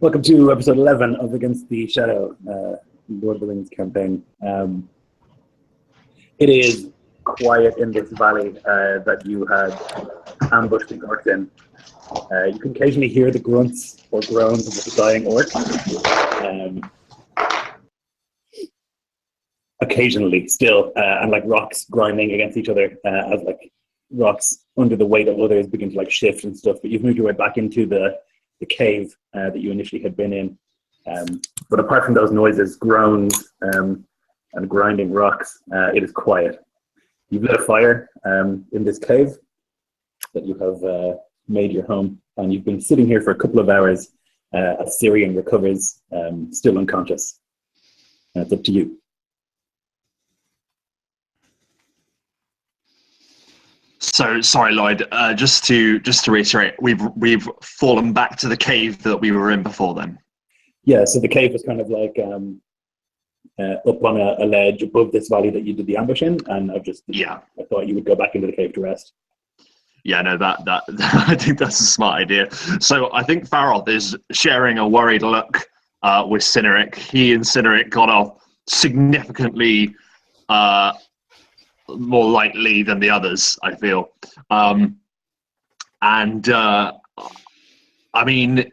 Welcome to episode 11 of Against the Shadow, Lord of the Rings campaign. It is quiet in this valley that you had ambushed the orcs in. You can occasionally hear the grunts or groans of the dying orc. Occasionally, still, and like rocks grinding against each other as like rocks under the weight of others begin to like shift and stuff. But you've moved your way back into the cave that you initially had been in. But apart from those noises, groans, and grinding rocks, it is quiet. You've lit a fire in this cave that you have made your home, and you've been sitting here for a couple of hours as Syrian recovers, still unconscious. It's up to you. So sorry, Lloyd. Just to reiterate, we've fallen back to the cave that we were in before then. Yeah. So the cave was kind of like up on a ledge above this valley that you did the ambush in, and I thought you would go back into the cave to rest. Yeah, no, that I think that's a smart idea. So I think Faroth is sharing a worried look with Cyneric. He and Cyneric got off significantly more lightly than the others, I feel. I mean,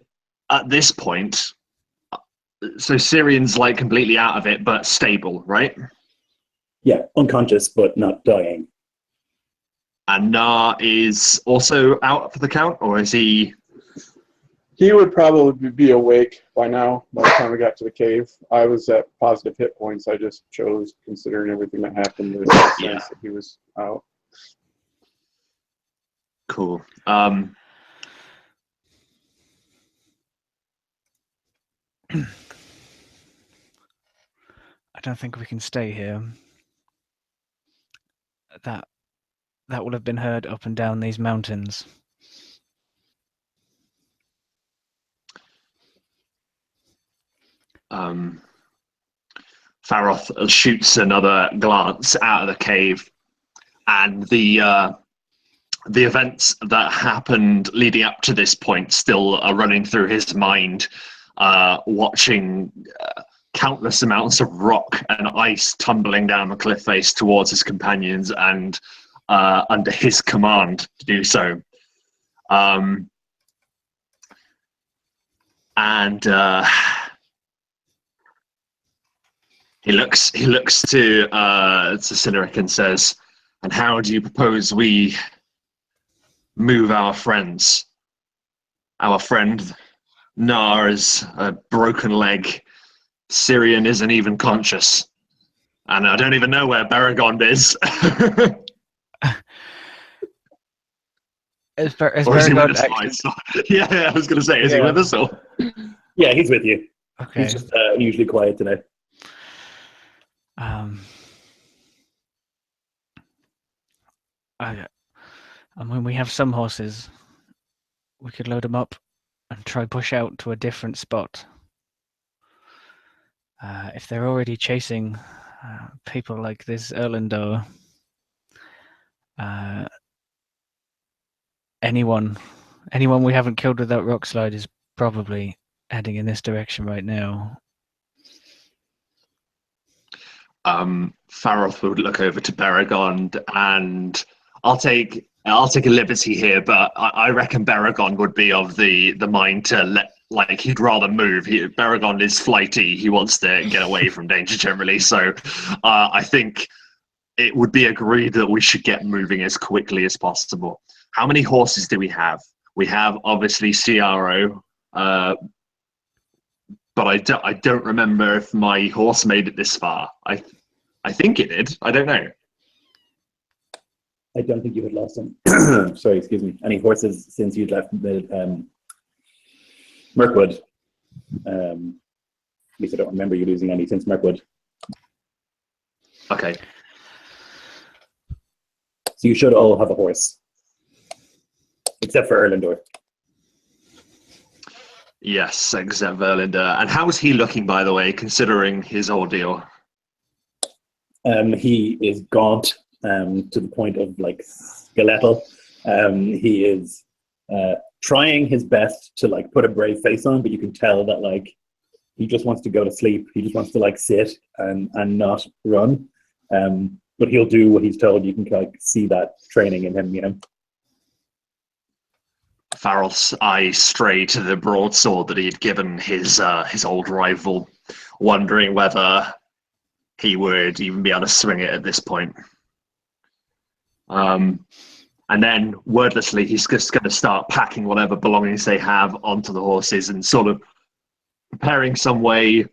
at this point, so Syrian's like completely out of it, but stable, right? Yeah, unconscious, but not dying. And Nar is also out for the count, or is he? He would probably be awake by now by the time we got to the cave. I was at positive hit points. I just chose, considering everything that happened, there's no sense that he was out. Cool. I don't think we can stay here. That will have been heard up and down these mountains. Faroth shoots another glance out of the cave, and the events that happened leading up to this point still are running through his mind, watching countless amounts of rock and ice tumbling down the cliff face towards his companions, and under his command to do so. He looks to Cyneric and says, "And how do you propose we move our friends? Our friend Nar is a broken leg. Syrian isn't even conscious. And I don't even know where Beragond is." Is Or is he with Beragond us? Yeah, I was going to say, is he with us? Or? Yeah, he's with you. Okay. He's just unusually quiet today. I mean, we have some horses. We could load them up and try push out to a different spot. If they're already chasing people like this Erlandor, anyone we haven't killed with that rock slide is probably heading in this direction right now. Faroth would look over to Beragond, and I'll take a liberty here, but I reckon Beragond would be of the mind to he'd rather move. Beragond is flighty. He wants to get away from danger generally. So I think it would be agreed that we should get moving as quickly as possible. How many horses do we have? We have obviously CRO, but I don't remember if my horse made it this far. I think it did. I don't know. I don't think you had lost him. Sorry, excuse me. Any horses since you'd left the Mirkwood? At least I don't remember you losing any since Mirkwood. Okay. So you should all have a horse. Except for Erlandor. Yes, except Verlinder. And how is he looking, by the way, considering his ordeal? He is gaunt to the point of like skeletal. He is trying his best to like put a brave face on, but you can tell that like he just wants to go to sleep. He just wants to like sit and not run. But he'll do what he's told. You can like see that training in him, you know. Farrell's eyes stray to the broadsword that he had given his old rival, wondering whether he would even be able to swing it at this point. And then, wordlessly, he's just going to start packing whatever belongings they have onto the horses and sort of preparing some way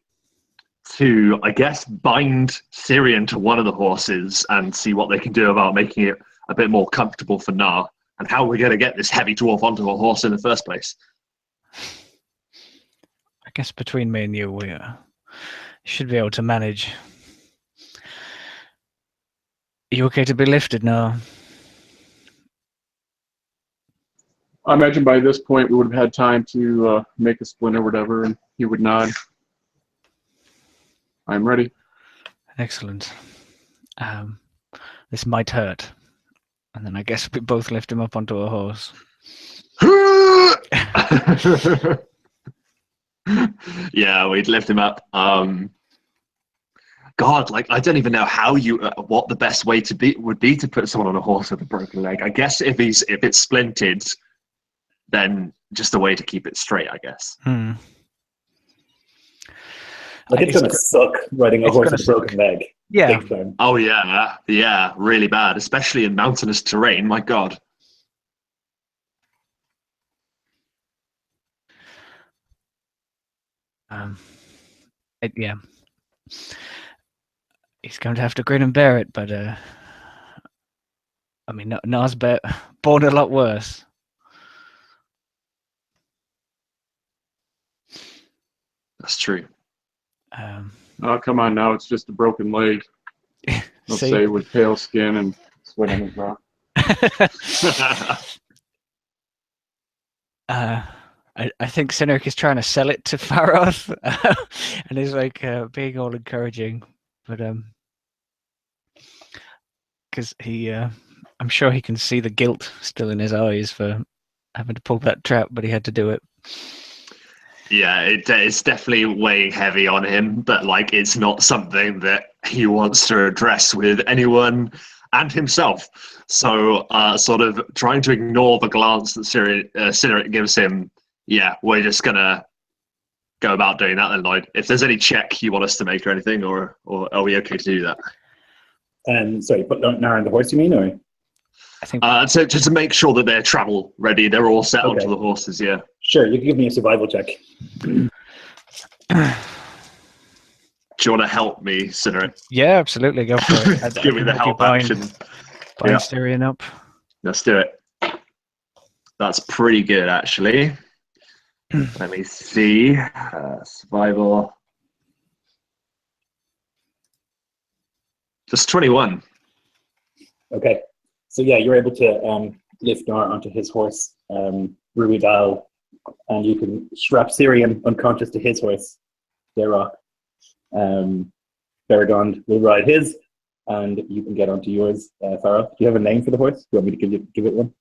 to, I guess, bind Syrian to one of the horses and see what they can do about making it a bit more comfortable for Na, and how we're going to get this heavy dwarf onto a horse in the first place. I guess between me and you, we should be able to manage. Are you okay to be lifted now? I imagine by this point we would have had time to make a splint or whatever, and he would nod. I'm ready. Excellent. This might hurt. And then I guess we both lift him up onto a horse. Yeah, we'd lift him up. God, like I don't even know how what the best way would be to put someone on a horse with a broken leg. I guess if it's splinted, then just a way to keep it straight, I guess. Like it's gonna suck riding a horse with a broken leg. Yeah. Big time. Oh yeah, really bad, especially in mountainous terrain. My God. Yeah. He's going to have to grin and bear it, but I mean, Na's born a lot worse. That's true. Oh, come on now. It's just a broken leg. Let's say with pale skin and sweat on his brow. I think Cynric is trying to sell it to Faroth and is like being all encouraging, but because I'm sure he can see the guilt still in his eyes for having to pull that trap, but he had to do it. Yeah, it's definitely weighing heavy on him, but like it's not something that he wants to address with anyone and himself. So sort of trying to ignore the glance that Cynric gives him. Yeah, we're just gonna go about doing that then, Lloyd. If there's any check you want us to make or anything, or are we okay to do that? Sorry, put Nara on the horse, you mean, or? I think So just to make sure that they're travel ready, they're all set onto the horses. Yeah. Sure, you can give me a survival check. Do you want to help me, Cynric? Yeah, absolutely. Go for it. Give me the help action. Bind Styrian up. Let's do it. That's pretty good, actually. Let me see. Survival. Just 21. Okay. So yeah, you're able to lift Nara onto his horse, Ruidal, and you can strap Syrian unconscious to his horse, Derok. Beragond will ride his, and you can get onto yours, Farah. Do you have a name for the horse? Do you want me to give it one?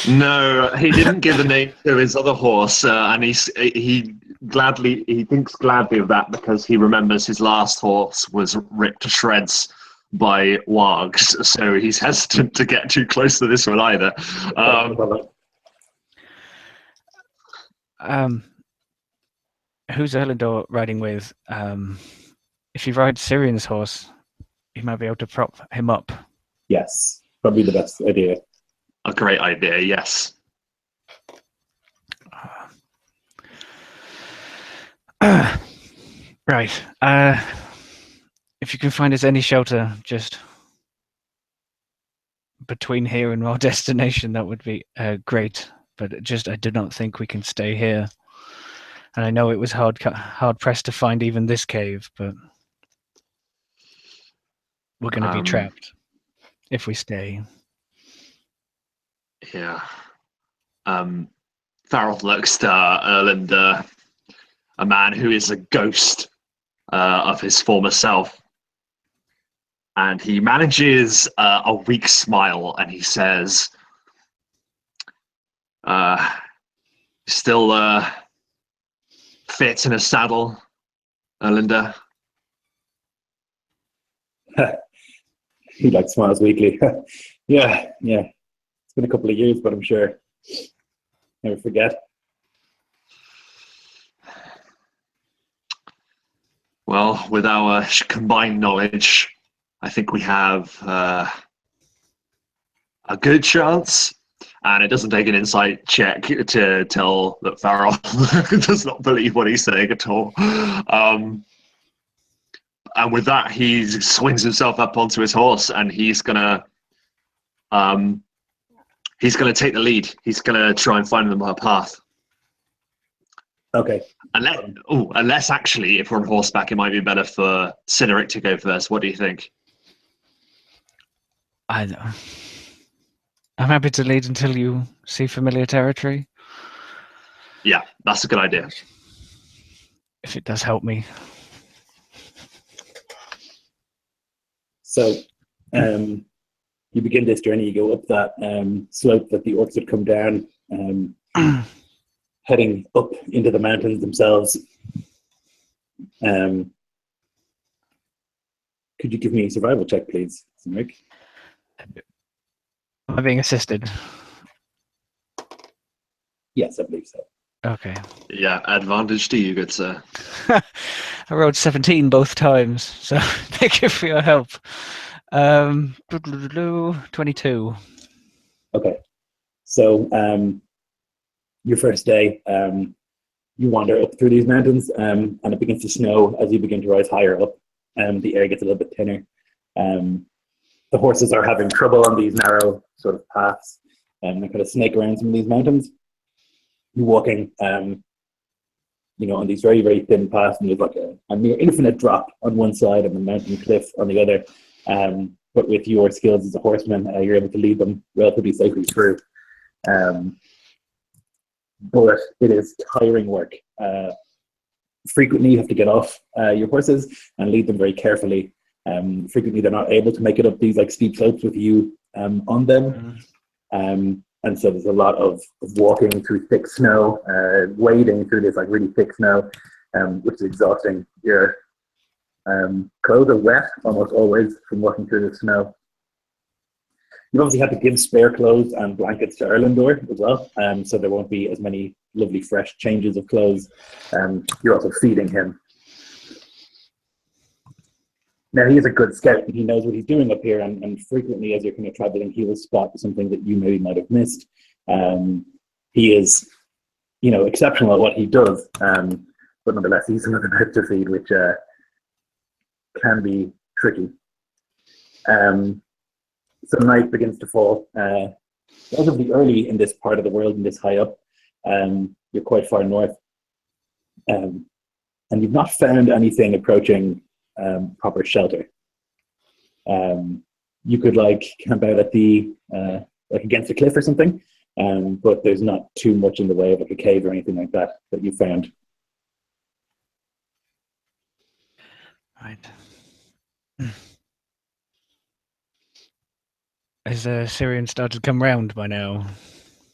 No, he didn't give a name to his other horse, and he thinks gladly of that because he remembers his last horse was ripped to shreds by wargs, so he's hesitant to get too close to this one either. Who's Erlindor riding with? If you ride Syrian's horse, you might be able to prop him up. Yes, probably the best idea. A great idea, yes. Right. If you can find us any shelter just between here and our destination, that would be great. But just, I do not think we can stay here. And I know it was hard pressed to find even this cave, but we're going to be trapped if we stay. Yeah. Farrell looks to Erlander, a man who is a ghost of his former self. And he manages a weak smile and he says, Still fit in a saddle, Linda? He like smiles weakly. Yeah. It's been a couple of years, but I'm sure never forget. Well, with our combined knowledge, I think we have a good chance. And it doesn't take an insight check to tell that Farrell does not believe what he's saying at all. And with that, he swings himself up onto his horse, and he's gonna take the lead. He's gonna try and find them a path. Okay. Unless actually, if we're on horseback, it might be better for Cyneric to go first. What do you think? I'm happy to lead until you see familiar territory. Yeah, that's a good idea. If it does help me. So, you begin this journey. You go up that slope that the orcs had come down, heading up into the mountains themselves. Could you give me a survival check, please, Rick? Am I being assisted? Yes, I believe so. Okay. Yeah, advantage to you, good sir. I rolled 17 both times, so thank you for your help. 22. Okay. So, your first day, you wander up through these mountains, and it begins to snow as you begin to rise higher up. The air gets a little bit thinner. The horses are having trouble on these narrow sort of paths, and they kind of snake around some of these mountains. You're walking, on these very, very thin paths, and there's like a near infinite drop on one side and a mountain cliff on the other. But with your skills as a horseman, you're able to lead them relatively safely through. But it is tiring work. Frequently, you have to get off your horses and lead them very carefully. Frequently, they're not able to make it up these like steep slopes with you on them. And so there's a lot of walking through thick snow, wading through this like really thick snow, which is exhausting. Your clothes are wet almost always from walking through the snow. You obviously have to give spare clothes and blankets to Erlendor as well, so there won't be as many lovely fresh changes of clothes. You're also feeding him. Now, he is a good scout, and he knows what he's doing up here, and frequently as you're kind of traveling, he will spot something that you maybe might have missed. He is, exceptional at what he does, but nonetheless, he's another bit to feed, which can be tricky. So night begins to fall. Relatively early in this part of the world, and this high up, you're quite far north, and you've not found anything approaching proper shelter. You could camp out at the against a cliff or something, but there's not too much in the way of a cave or anything like that you found. Right. Has Syrian started to come round by now?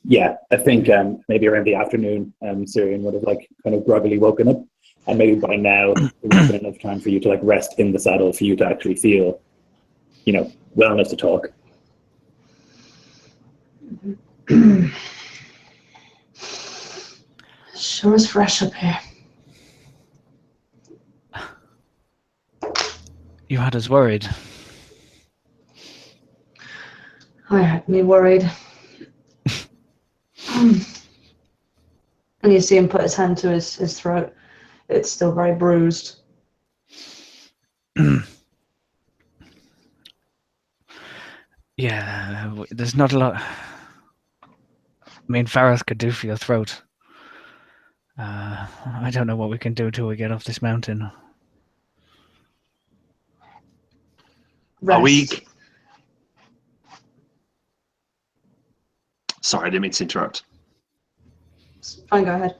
Yeah, I think maybe around the afternoon, Syrian would have kind of groggily woken up, and maybe by now there would have been enough time for you to rest in the saddle for you to actually feel, well enough to talk. Sure is fresh up here. You had us worried. I had me worried. And you see him put his hand to his throat. It's still very bruised. Yeah, there's not a lot. I mean, Farah could do for your throat. I don't know what we can do till we get off this mountain. Rest. Are we? Sorry, I didn't mean to interrupt. Fine, go ahead.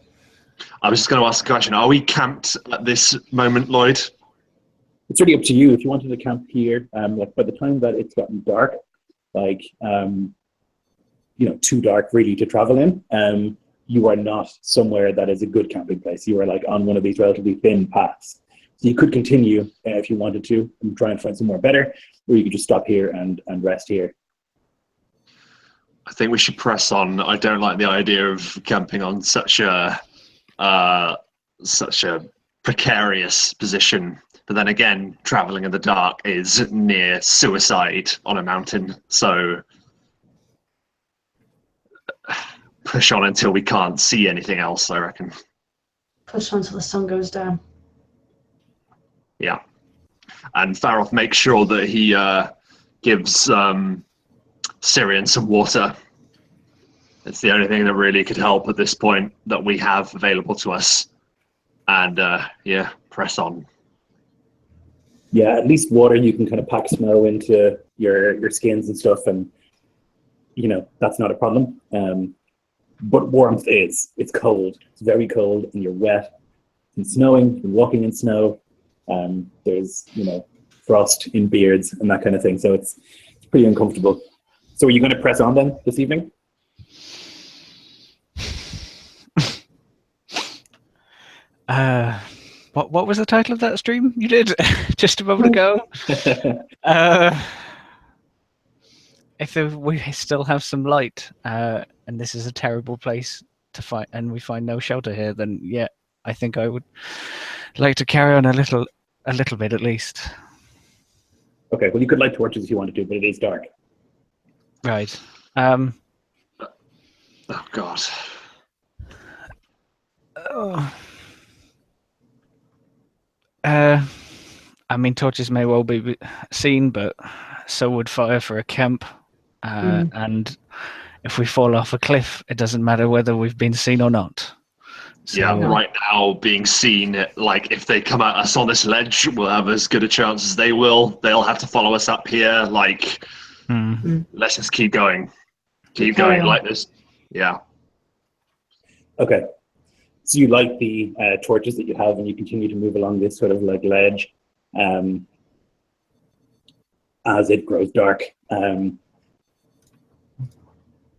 I was just going to ask a question. Are we camped at this moment, Lloyd? It's really up to you. If you wanted to camp here, by the time that it's gotten dark, too dark really to travel in. You are not somewhere that is a good camping place. You are like on one of these relatively thin paths. So you could continue if you wanted to and try and find somewhere better, or you could just stop here and rest here. I think we should press on. I don't like the idea of camping on such a precarious position. But then again, traveling in the dark is near suicide on a mountain. So push on until we can't see anything else, I reckon. Push on until the sun goes down. Yeah. And Faroth makes sure that he gives Syrian some water. It's the only thing that really could help at this point that we have available to us. And press on. Yeah, at least water, you can kind of pack snow into your skins and stuff, and that's not a problem. But warmth it's cold. It's very cold, and you're wet. It's snowing, you're walking in snow. There's frost in beards and that kind of thing, so it's pretty uncomfortable. So are you going to press on then this evening? What was the title of that stream you did just a moment ago? If we still have some light, and this is a terrible place to find, and we find no shelter here, then yeah, I think I would like to carry on a little bit at least. Okay, well, you could light torches if you wanted to, but it is dark. Right. Oh God. I mean, torches may well be seen, but so would fire for a camp. And if we fall off a cliff, it doesn't matter whether we've been seen or not. So, yeah, right now, being seen, like, if they come at us on this ledge, we'll have as good a chance as they will. They'll have to follow us up here. Like, let's just keep going. Keep going like this. Yeah. Okay. So you light the torches that you have, and you continue to move along this sort of like ledge as it grows dark.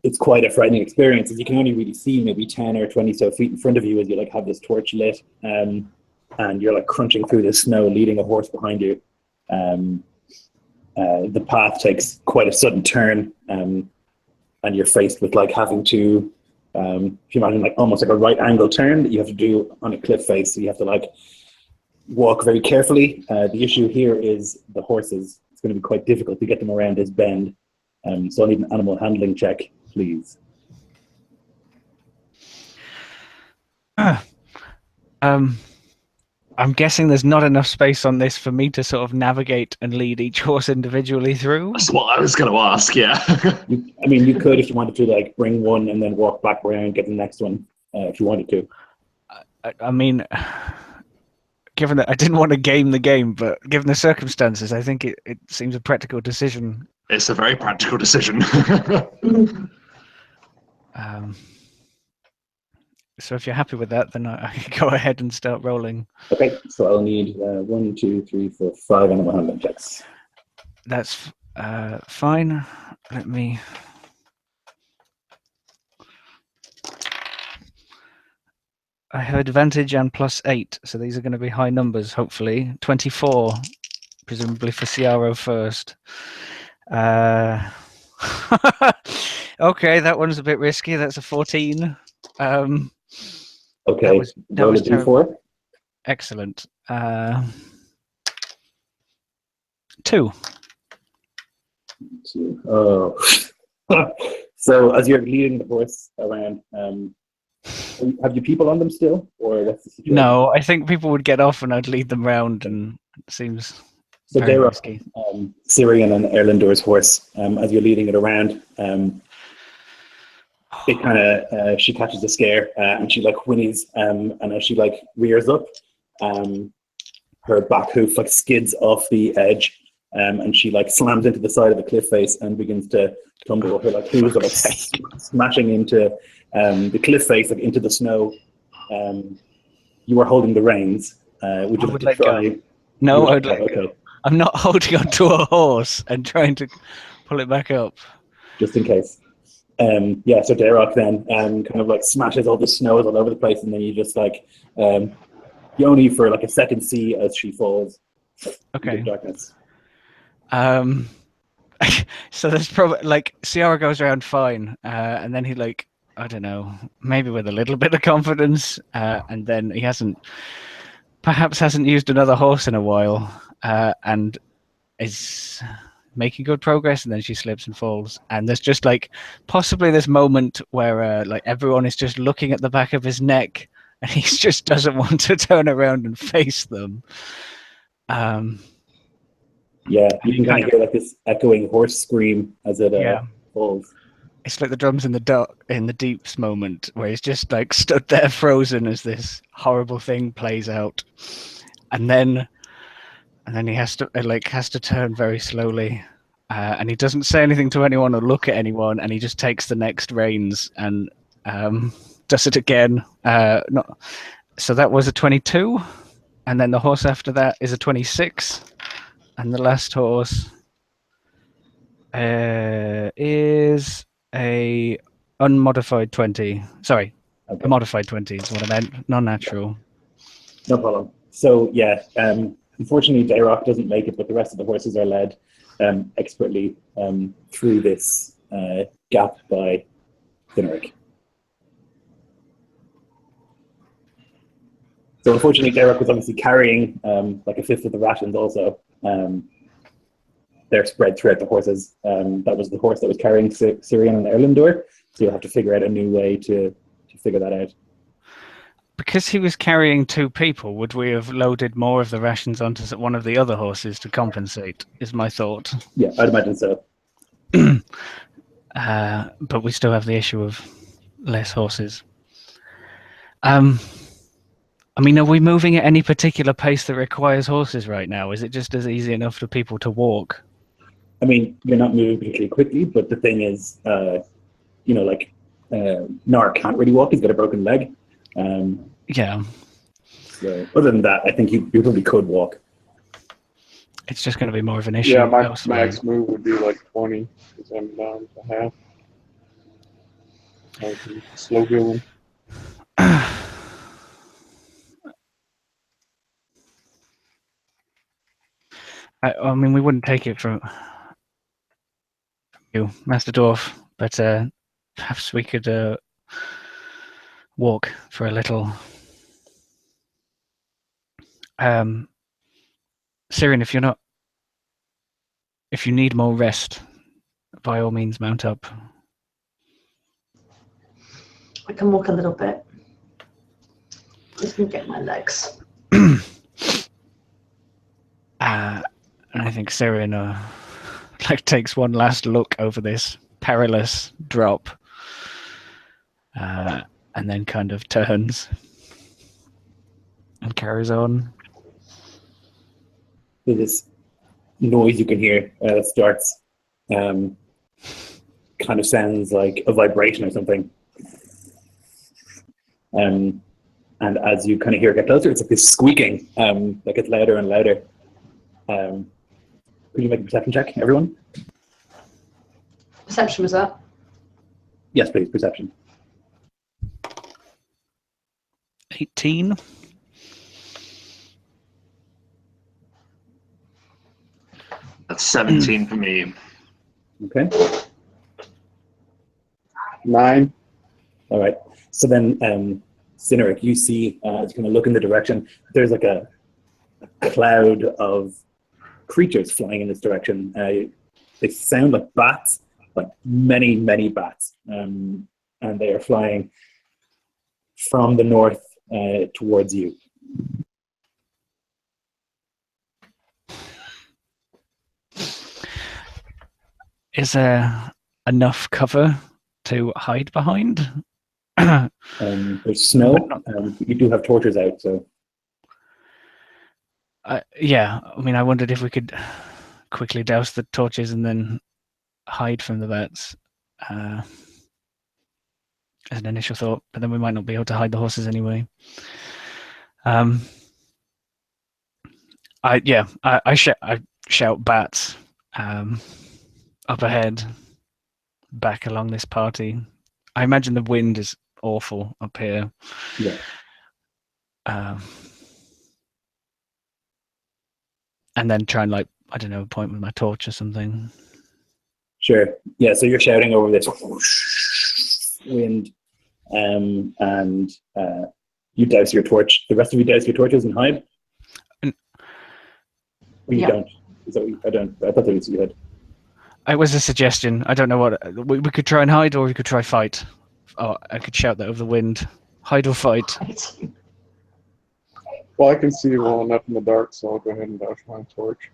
It's quite a frightening experience, as you can only really see maybe 10 or 20 so feet in front of you as you like have this torch lit, and you're like crunching through the snow, leading a horse behind you. The path takes quite a sudden turn, and you're faced with like having to, if you imagine like almost like a right angle turn that you have to do on a cliff face, so you have to like walk very carefully. The issue here is the horses. It's going to be quite difficult to get them around this bend, so I need an animal handling check, please. I'm guessing there's not enough space on this for me to sort of navigate and lead each horse individually through. That's what I was going to ask, yeah. You could, if you wanted to, like bring one and then walk back around and get the next one, if you wanted to. I mean, given that I didn't want to game the game, but given the circumstances, I think it seems a practical decision. It's a very practical decision. So if you're happy with that, then I can go ahead and start rolling. Okay, so I'll need 1, 2, 3, 4, 5 animal handling checks. That's fine. Let me... I have advantage and +8, so these are going to be high numbers, hopefully. 24, presumably for Ciaro first. Okay, that one's a bit risky. That's a 14. Okay, that was D4. Excellent. 2. Oh. So as you're leading the horse around, have you people on them still, or what's the situation? No, I think people would get off and I'd lead them round, and it seems so very they're risky. Syrian and Erlandor's horse. As you're leading it around, it kind of she catches a scare, and she like whinnies, and as she like rears up, her back hoof like skids off the edge, and she like slams into the side of the cliff face and begins to tumble. Her like hooves are like smashing into the cliff face, like into the snow. You are holding the reins. Would you like to try? Go. No, I'd let go. Okay. I'm not holding onto a horse and trying to pull it back up. Just in case. Yeah, so Dayrock then kind of like smashes all the snows all over the place, and then you just like you only for like a second see as she falls into Okay. darkness. So there's probably like Ciara goes around fine, and then he like I don't know, maybe with a little bit of confidence, and then he perhaps hasn't used another horse in a while, and is making good progress, and then she slips and falls, and there's just like possibly this moment where like everyone is just looking at the back of his neck, and he just doesn't want to turn around and face them. Yeah, you can kind of hear like this echoing horse scream as it Yeah. falls. It's like the drums in the deeps moment where he's just like stood there frozen as this horrible thing plays out, and then he has to turn very slowly, and he doesn't say anything to anyone or look at anyone, and he just takes the next reins and does it again. So that was a 22, and then the horse after that is a 26, and the last horse is a unmodified 20. Sorry, Okay. a modified 20 is what I meant, non-natural. No problem. So yeah, unfortunately Dayrock doesn't make it, but the rest of the horses are led expertly through this gap by Thineric. So unfortunately Dayrock was obviously carrying like a fifth of the rations also. They're spread throughout the horses. That was the horse that was carrying Syrian and Erlendur. So you'll have to figure out a new way to figure that out. Because he was carrying 2 people, would we have loaded more of the rations onto one of the other horses to compensate, is my thought. Yeah, I'd imagine so. But we still have the issue of less horses. I mean, are we moving at any particular pace that requires horses right now? Is it just as easy enough for people to walk? I mean, you're not moving particularly quickly, but the thing is, like Nar can't really walk. He's got a broken leg. Yeah. So other than that, I think you probably could walk. It's just going to be more of an issue. Yeah, my max move would be like 20 because I'm down to half. I can slow going. I mean, we wouldn't take it from you, Master Dwarf, but perhaps we could walk for a little. Syrian, if you need more rest, by all means, mount up. I can walk a little bit. Just gonna get my legs. And I think Syrian takes one last look over this perilous drop, and then kind of turns and carries on. There's this noise you can hear that starts, kind of sounds like a vibration or something. And as you kind of hear it get closer, it's like this squeaking that gets louder and louder. Could you make a perception check, everyone? Perception was that? Yes, please, perception. 18. That's 17 for me. Okay. 9. All right. So then, Cyneric, you see, as you kind of look in the direction, there's like a cloud of creatures flying in this direction. They sound like bats, like many, many bats. And they are flying from the north towards you. Is there enough cover to hide behind? There's snow. You do have torches out, so. Yeah, I mean, I wondered if we could quickly douse the torches and then hide from the bats as an initial thought, but then we might not be able to hide the horses anyway. I shout bats up ahead, back along this party. I imagine the wind is awful up here. Yeah. And then try and, like, I don't know, point with my torch or something. Sure. Yeah, so you're shouting over this whoosh wind, and you douse your torch. The rest of you douse your torches and hide? And- Or you Yeah. don't? Is that what I don't. I thought that was you had. It was a suggestion. I don't know what... We could try and hide, or we could try fight. Oh, I could shout that over the wind. Hide or fight. Right. Well, I can see well enough in the dark, so I'll go ahead and douse my torch.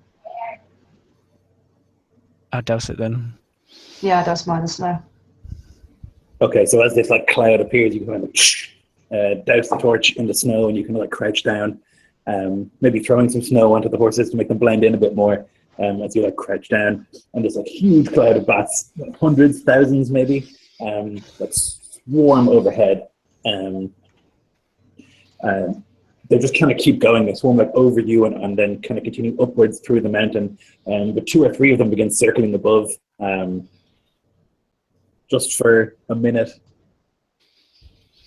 I'll douse it then. Yeah, that's mine as snow. Okay, so as this like cloud appears, you kind of douse the torch in the snow, and you kind of like crouch down, maybe throwing some snow onto the horses to make them blend in a bit more. As you like crouch down, and there's like huge cloud of bats, like hundreds, thousands maybe, like swarm overhead. They just kind of keep going. They swarm like over you, and then kind of continue upwards through the mountain. But 2 or 3 of them begin circling above, just for a minute,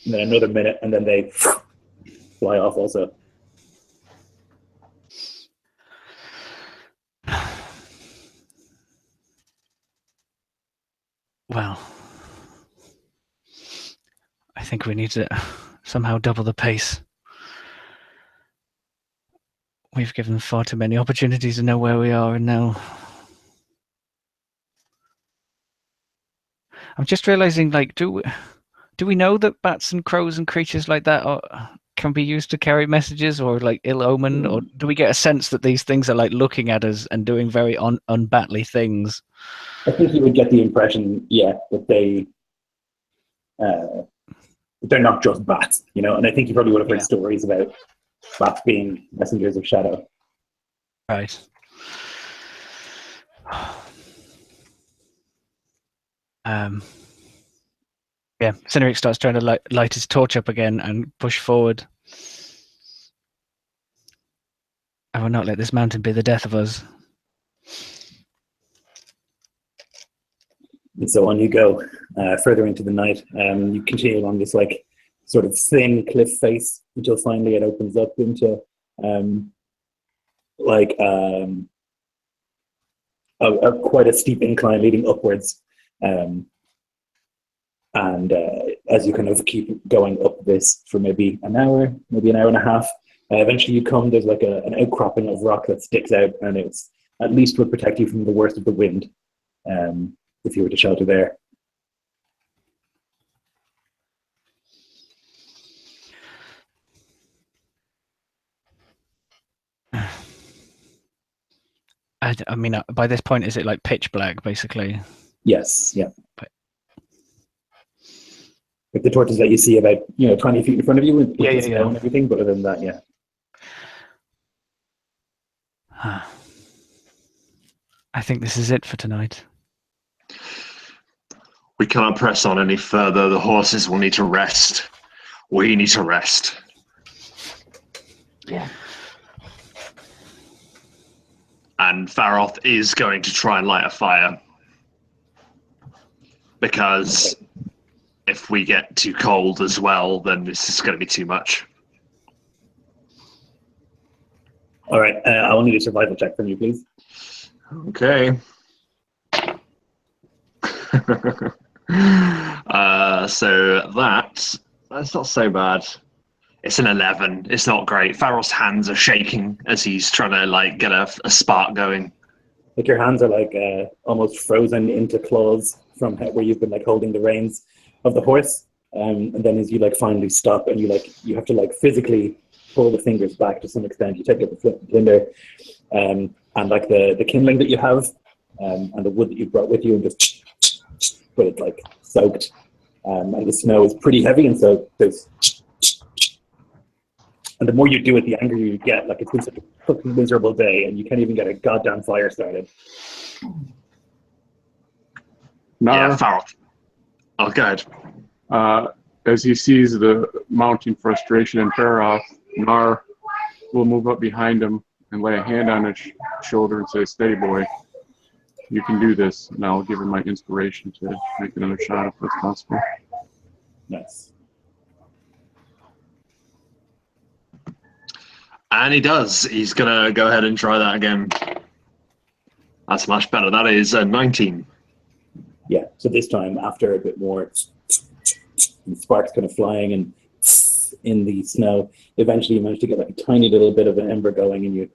and then another minute, and then they fly off also. Well, I think we need to somehow double the pace. We've given far too many opportunities to know where we are, and now I'm just realizing, like, do we know that bats and crows and creatures like that can be used to carry messages, or like ill omen, or do we get a sense that these things are like looking at us and doing very unbatly things? I think you would get the impression, yeah, that they're not just bats, you know. And I think you probably would have heard stories about bats being messengers of shadow. Right. Yeah, Cynric starts trying to light his torch up again and push forward. I will not let this mountain be the death of us. And so on you go, further into the night. You continue along this like sort of thin cliff face until finally it opens up into quite a steep incline leading upwards. And as you kind of keep going up this for maybe an hour, maybe an hour and a half, eventually you come, there's like an outcropping of rock that sticks out, and it's at least would protect you from the worst of the wind, if you were to shelter there. I mean, by this point, is it like pitch black, basically? Yes, yeah. Like the torches that you see about 20 feet in front of you with the snow and everything, but other than that, yeah. I think this is it for tonight. We can't press on any further. The horses will need to rest. We need to rest. Yeah. And Faroth is going to try and light a fire. Because if we get too cold as well, then this is going to be too much. All right, I will need a survival check from you, please. Okay. So that's not so bad. It's an 11. It's not great. Farrell's hands are shaking as he's trying to like get a spark going. Like your hands are like almost frozen into claws from where you've been like holding the reins of the horse, and then as you like finally stop and you have to like physically pull the fingers back to some extent. You take out the tinder and like the kindling that you have and the wood that you brought with you, and just but it's like soaked, and the snow is pretty heavy, and so there's. And the more you do it, the angrier you get. Like, it's been such a fucking miserable day, and you can't even get a goddamn fire started. Yeah, Farrell. Oh, go ahead. As he sees the mounting frustration in Faroth, Nar will move up behind him and lay a hand on his shoulder and say, "Steady, boy." you can do this. And I'll give him my inspiration to make another shot if that's possible. Nice. And he does. He's going to go ahead and try that again. That's much better. That is a 19. Yeah, so this time, after a bit more sparks kind of flying and in the snow, eventually you manage to get like a tiny little bit of an ember going, and you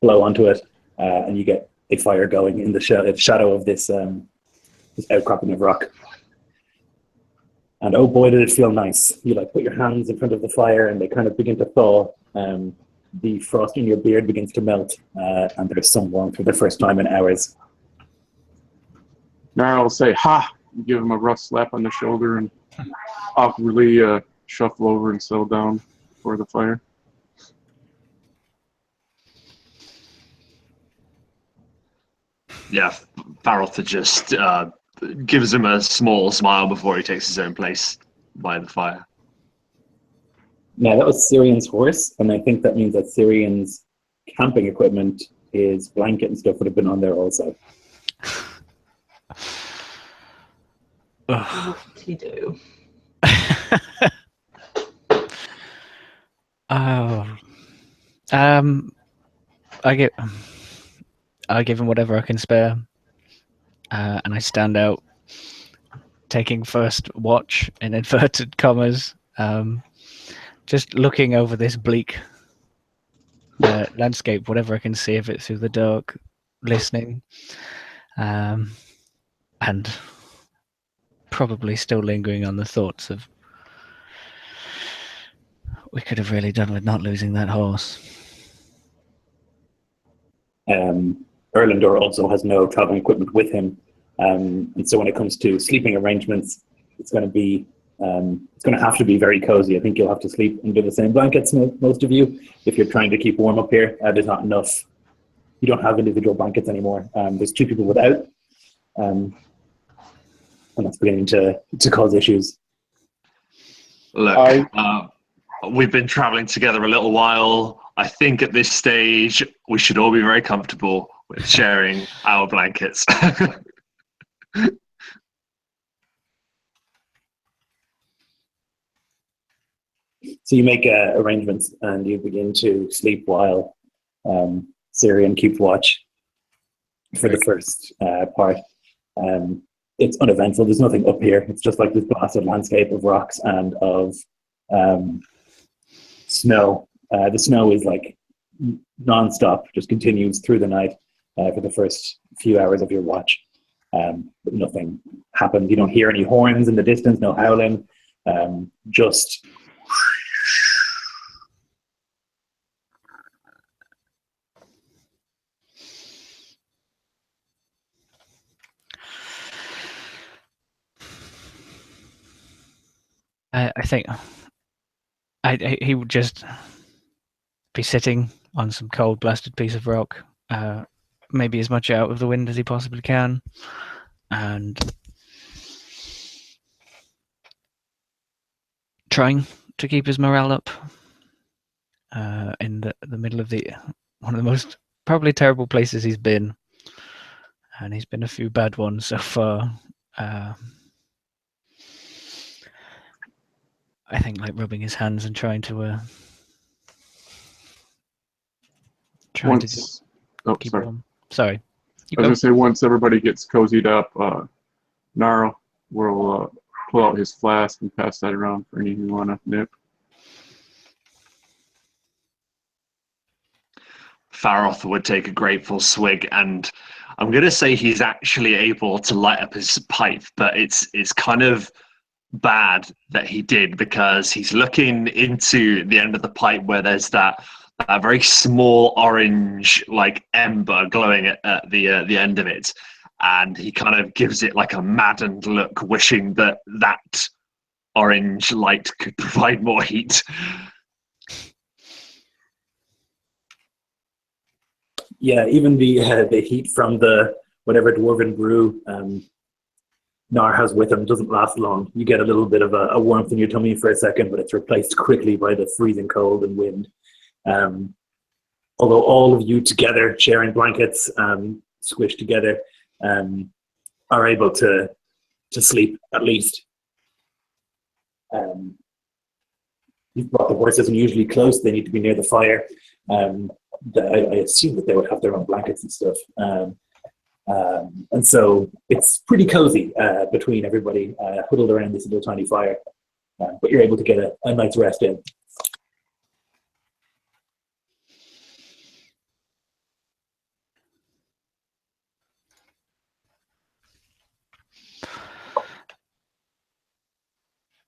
blow onto it, and you get a fire going in the shadow of this outcropping of rock. And oh boy, did it feel nice. You like put your hands in front of the fire and they kind of begin to thaw. The frost in your beard begins to melt, and there's some warmth for the first time in hours. Now I'll say, ha! Give him a rough slap on the shoulder and awkwardly shuffle over and settle down for the fire. Yeah, Farrell just gives him a small smile before he takes his own place by the fire. Now, that was Syrian's horse, and I think that means that Syrian's camping equipment, his blanket and stuff, would have been on there also. What did he do? Oh, I give him whatever I can spare, and I stand out, taking first watch in inverted commas, just looking over this bleak landscape, whatever I can see of it through the dark, listening, and probably still lingering on the thoughts of we could have really done with not losing that horse. Erlandor also has no traveling equipment with him, and so when it comes to sleeping arrangements, it's going to have to be very cozy. I think you'll have to sleep under the same blankets, most of you, if you're trying to keep warm up here. There's not enough. You don't have individual blankets anymore. There's 2 people without, and that's beginning to cause issues. Look, we've been traveling together a little while. I think at this stage we should all be very comfortable with sharing our blankets. So you make arrangements and you begin to sleep while Syrian keeps watch for the first part. It's uneventful. There's nothing up here. It's just like this blasted landscape of rocks and of snow. The snow is like non-stop, just continues through the night for the first few hours of your watch. But nothing happens. You don't hear any horns in the distance, no howling, just I think he would just be sitting on some cold, blasted piece of rock, maybe as much out of the wind as he possibly can, and trying to keep his morale up in the middle of one of the most probably terrible places he's been, and he's been a few bad ones so far. I think like rubbing his hands and trying to keep warm. Sorry. I was going to say, once everybody gets cozied up, Gnarl will pull out his flask and pass that around for any who want to nip. Faroth would take a grateful swig, and I'm going to say he's actually able to light up his pipe, but it's kind of bad that he did, because he's looking into the end of the pipe where there's that very small orange like ember glowing at the end of it, and he kind of gives it like a maddened look, wishing that orange light could provide more heat. Yeah, even the heat from the whatever dwarven brew Nar has with him doesn't last long. You get a little bit of a warmth in your tummy for a second, but it's replaced quickly by the freezing cold and wind. Although all of you together sharing blankets, squished together, are able to sleep at least. You've brought the horses, and usually close. They need to be near the fire. I assume that they would have their own blankets and stuff. And so it's pretty cozy between everybody huddled around this little tiny fire. But you're able to get a night's rest in.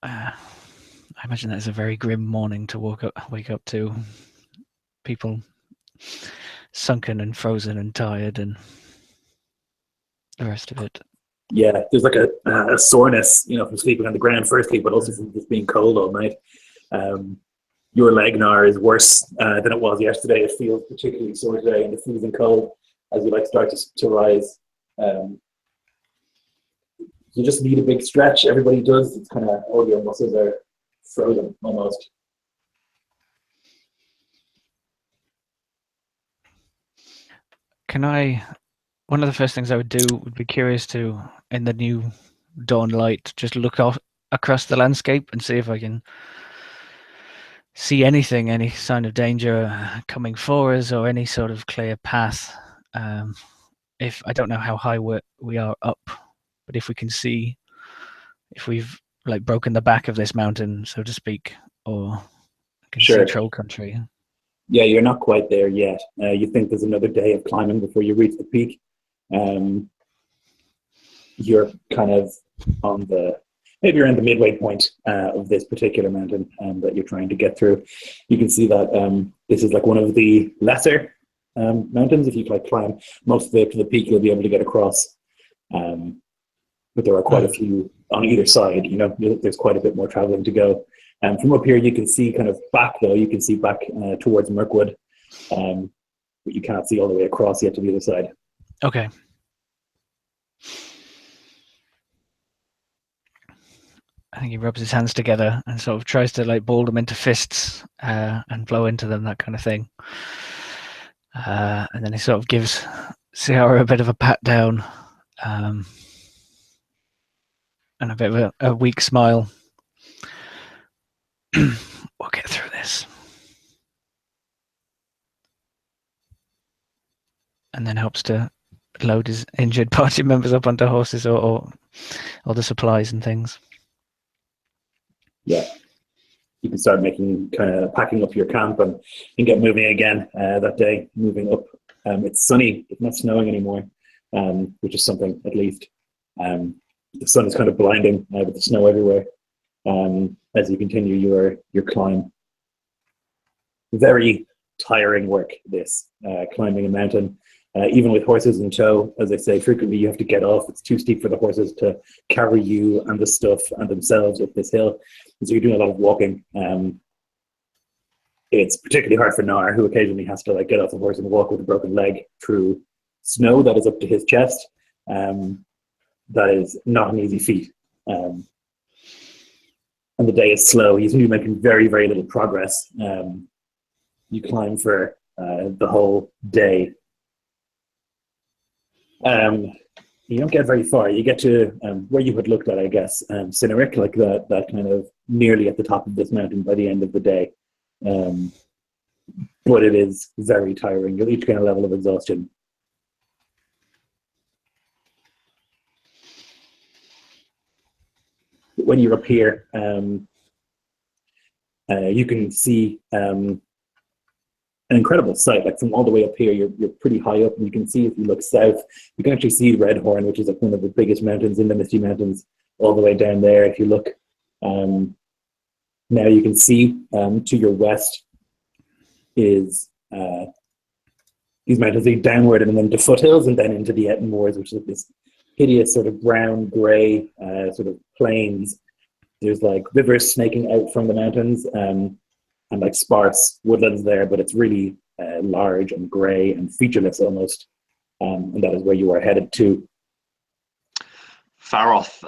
I imagine that's a very grim morning to wake up to. People sunken and frozen and tired and the rest of it. Yeah, there's like a soreness, from sleeping on the ground firstly, but also from just being cold all night. Your leg, Nar, is worse than it was yesterday. It feels particularly sore today in the freezing cold as you start to rise. You just need a big stretch. Everybody does. It's kind of all your muscles are frozen almost. One of the first things I would do would be curious to, in the new dawn light, just look off across the landscape and see if I can see anything, any sign of danger coming for us, or any sort of clear path. If I don't know how high we are up, but if we can see, if we've broken the back of this mountain, so to speak, or can see Troll Country. Yeah, you're not quite there yet. You think there's another day of climbing before you reach the peak. You're kind of maybe around the midway point of this particular mountain that you're trying to get through. You can see that this is one of the lesser mountains. If you climb most of the way up to the peak, you'll be able to get across. But there are quite a few on either side. There's quite a bit more traveling to go. From up here, you can see back towards Mirkwood, but you can't see all the way across yet to the other side. Okay. I think he rubs his hands together and sort of tries to ball them into fists and blow into them, that kind of thing. And then he sort of gives Ciara a bit of a pat down and a bit of a weak smile. We'll get through this. And then helps to load his injured party members up onto horses or the supplies and things. Yeah. You can start packing up your camp and get moving again that day, moving up. It's sunny, it's not snowing anymore, which is something at least. The sun is kind of blinding with the snow everywhere. As you continue your climb. Very tiring work, this, climbing a mountain. Even with horses in tow, as I say, frequently you have to get off. It's too steep for the horses to carry you and the stuff and themselves up this hill. So you're doing a lot of walking. It's particularly hard for Nar, who occasionally has to get off the horse and walk with a broken leg through snow that is up to his chest. That is not an easy feat. And the day is slow. He's only making very, very little progress. You climb for the whole day. You don't get very far. You get to where you had looked at, I guess, Cineric, that kind of nearly at the top of this mountain by the end of the day. But it is very tiring. You'll each get a level of exhaustion. When you're up here, you can see an incredible sight. From all the way up here, you're pretty high up, and you can see, if you look south, you can actually see Redhorn, which is one of the biggest mountains in the Misty Mountains, all the way down there. If you look now, you can see to your west is these mountains lead downward and then to foothills and then into the Etten Moors, which is this hideous sort of brown grey sort of plains. There's rivers snaking out from the mountains and sparse woodlands there, but it's really large and grey and featureless almost, and that is where you are headed to. Faroth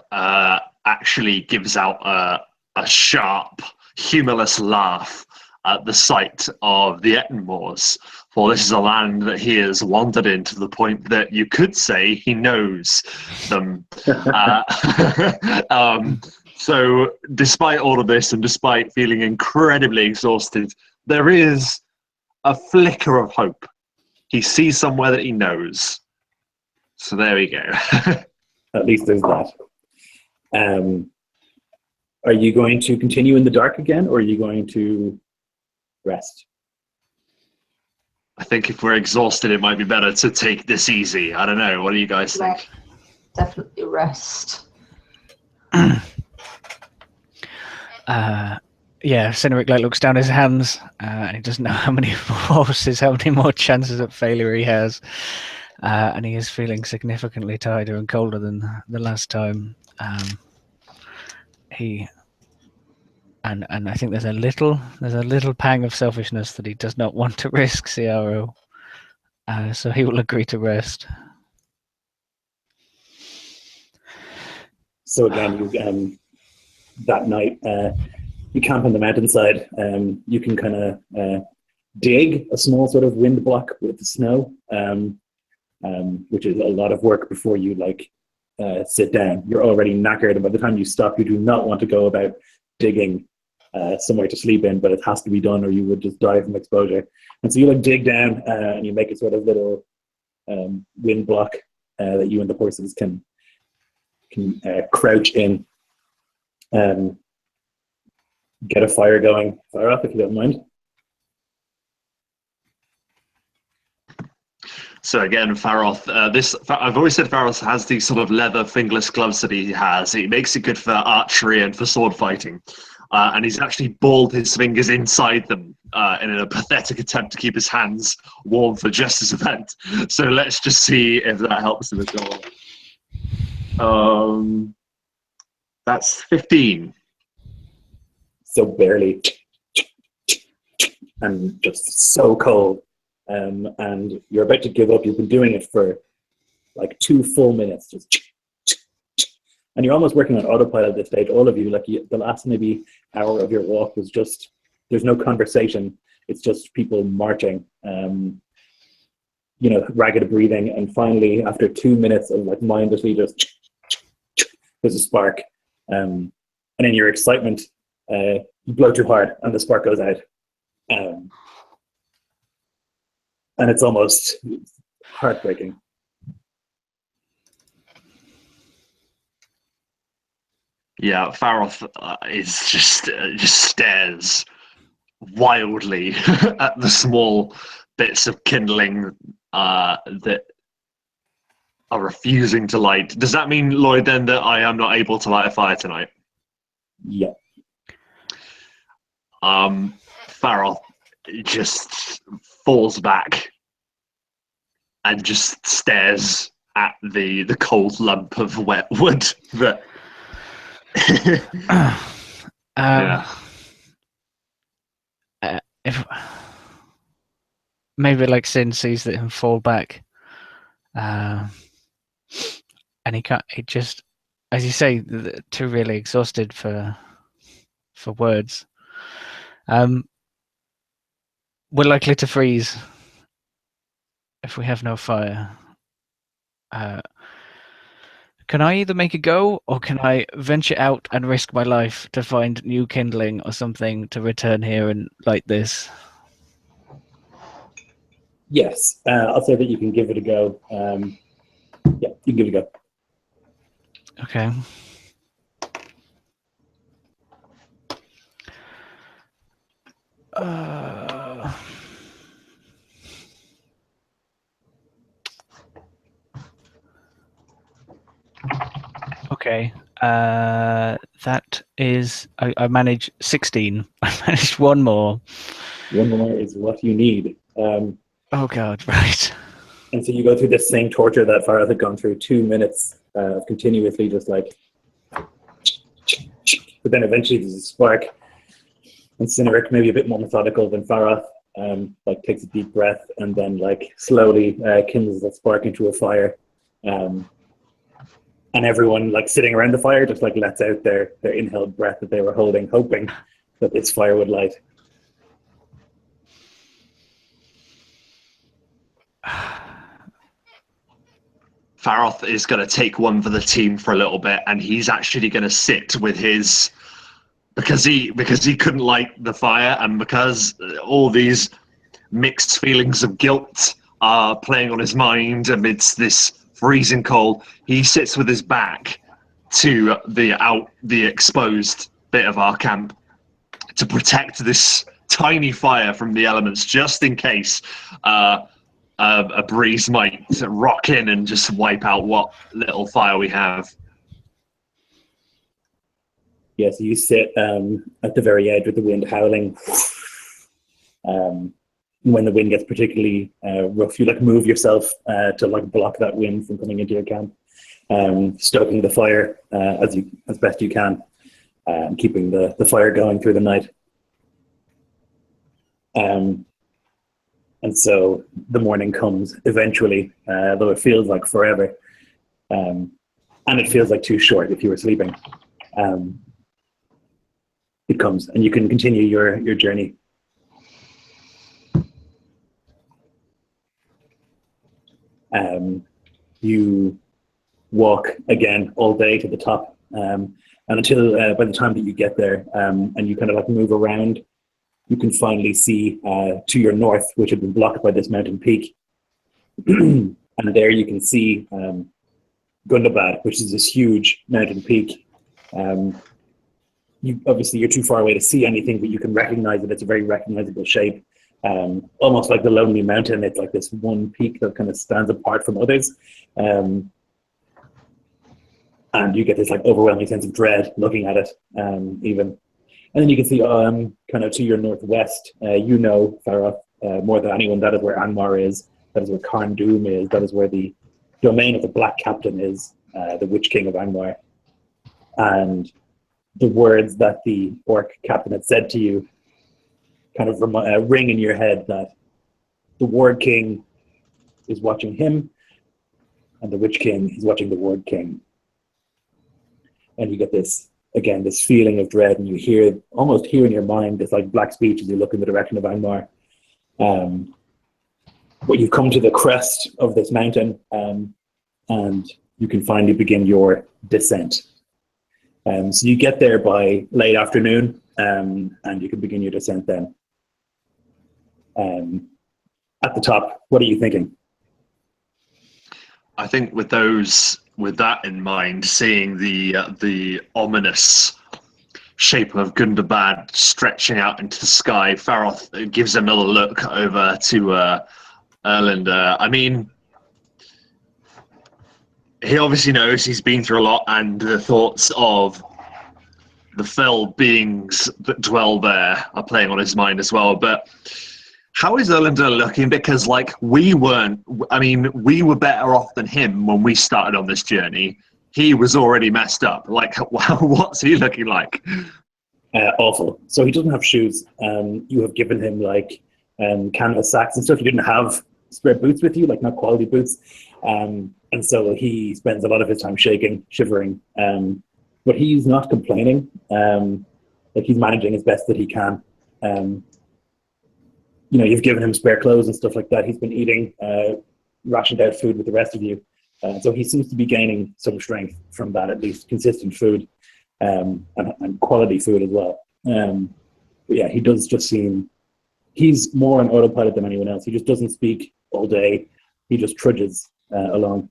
actually gives out a sharp, humorless laugh at the sight of the Ettenmoors, for this is a land that he has wandered in to the point that you could say he knows them. So despite all of this, and despite feeling incredibly exhausted, there is a flicker of hope. He sees somewhere that he knows. So there we go. At least there's that. Are you going to continue in the dark again, or are you going to rest? I think if we're exhausted, it might be better to take this easy. I don't know. What do you guys think? Definitely rest. Yeah, Cynric looks down his hands, and he doesn't know how many horses, how many more chances at failure he has. And he is feeling significantly tighter and colder than the last time. And I think there's a little pang of selfishness that he does not want to risk Ciaro. So he will agree to rest. So again, you that night you camp on the mountainside. You can kind of dig a small sort of wind block with the snow, which is a lot of work before you sit down. You're already knackered, and by the time you stop, you do not want to go about digging somewhere to sleep in, but it has to be done or you would just die from exposure. And so you dig down and you make a sort of little wind block that you and the horses can crouch in. Get a fire going. Fire up if you don't mind. So again, Faroth, I've always said Faroth has these sort of leather fingerless gloves that he has. He makes it good for archery and for sword fighting. And he's actually balled his fingers inside them in a pathetic attempt to keep his hands warm for just this event. So let's just see if that helps him at all. That's 15. So barely. And just so cold. And you're about to give up. You've been doing it for 2 full minutes. And you're almost working on autopilot at this stage, all of you. The last maybe hour of your walk was just, there's no conversation. It's just people marching, ragged breathing. And finally, after 2 minutes of mindlessly just, there's a spark. And in your excitement, you blow too hard and the spark goes out. And it's almost heartbreaking. Yeah, Faroth is just stares wildly at the small bits of kindling that are refusing to light. Does that mean, Lloyd, then that I am not able to light a fire tonight? Yeah. Faroth just falls back and just stares at the cold lump of wet wood that if maybe Sin sees that him fall back, and he can't. He just, as you say, too really exhausted for words. We're likely to freeze if we have no fire. Can I either make a go, or can I venture out and risk my life to find new kindling or something to return here and light this? Yes, I'll say that you can give it a go. Yeah, you can give it a go. Okay. Okay. That is, I managed 16. I managed one more. One more is what you need. Oh God, right. And so you go through this same torture that Farah had gone through, 2 minutes of continuously just but then eventually there's a spark. And Cynric, maybe a bit more methodical than Farah, takes a deep breath and then slowly kindles that spark into a fire. And everyone sitting around the fire just lets out their inhaled breath that they were holding, hoping that this fire would light. Faroth is going to take one for the team for a little bit, and he's actually going to sit with his, because he couldn't light the fire, and because all these mixed feelings of guilt are playing on his mind amidst this freezing cold. He sits with his back to the exposed bit of our camp to protect this tiny fire from the elements, just in case a breeze might rock in and just wipe out what little fire we have. Yeah, so you sit at the very edge with the wind howling. When the wind gets particularly rough, you like move yourself to like block that wind from coming into your camp, stoking the fire as best you can, keeping the fire going through the night. And so the morning comes eventually, though it feels like forever, and it feels like too short if you were sleeping. It comes, and you can continue your journey. You walk again all day to the top, and until by the time that you get there, and you kind of like move around, you can finally see to your north, which had been blocked by this mountain peak. And there you can see Gundabad, which is this huge mountain peak. Obviously you're too far away to see anything, but you can recognize it. It's a very recognizable shape, almost like the Lonely Mountain. It's like this one peak that kind of stands apart from others. And you get this like overwhelming sense of dread looking at it, even. And then you can see kind of to your northwest, Faroth, more than anyone, that is where Angmar is, that is where Karn Doom is, that is where the domain of the Black Captain is, the Witch King of Angmar. And the words that the Orc Captain had said to you kind of ring in your head, that the Ward King is watching him, and the Witch King is watching the Ward King. And you get this, again, this feeling of dread, and you almost hear in your mind this like black speech as you look in the direction of Angmar. But you've come to the crest of this mountain, and you can finally begin your descent. So you get there by late afternoon, and you can begin your descent then. At the top, what are you thinking? I think with that in mind, seeing the ominous shape of Gundabad stretching out into the sky, Faroth gives another look over to Erlander. I mean, he obviously knows he's been through a lot, and the thoughts of the fell beings that dwell there are playing on his mind as well. But how is Erlander looking? Because we were better off than him when we started on this journey. He was already messed up. What's he looking like? Awful. So he doesn't have shoes. You have given him canvas sacks and stuff. You didn't have spare boots with you, not quality boots. And so he spends a lot of his time shaking, shivering. But he's not complaining. He's managing as best that he can. You've given him spare clothes and stuff like that. He's been eating rationed out food with the rest of you. So he seems to be gaining some strength from that, at least consistent food, and quality food as well. But yeah, he does just seem, he's more on autopilot than anyone else. He just doesn't speak all day. He just trudges along.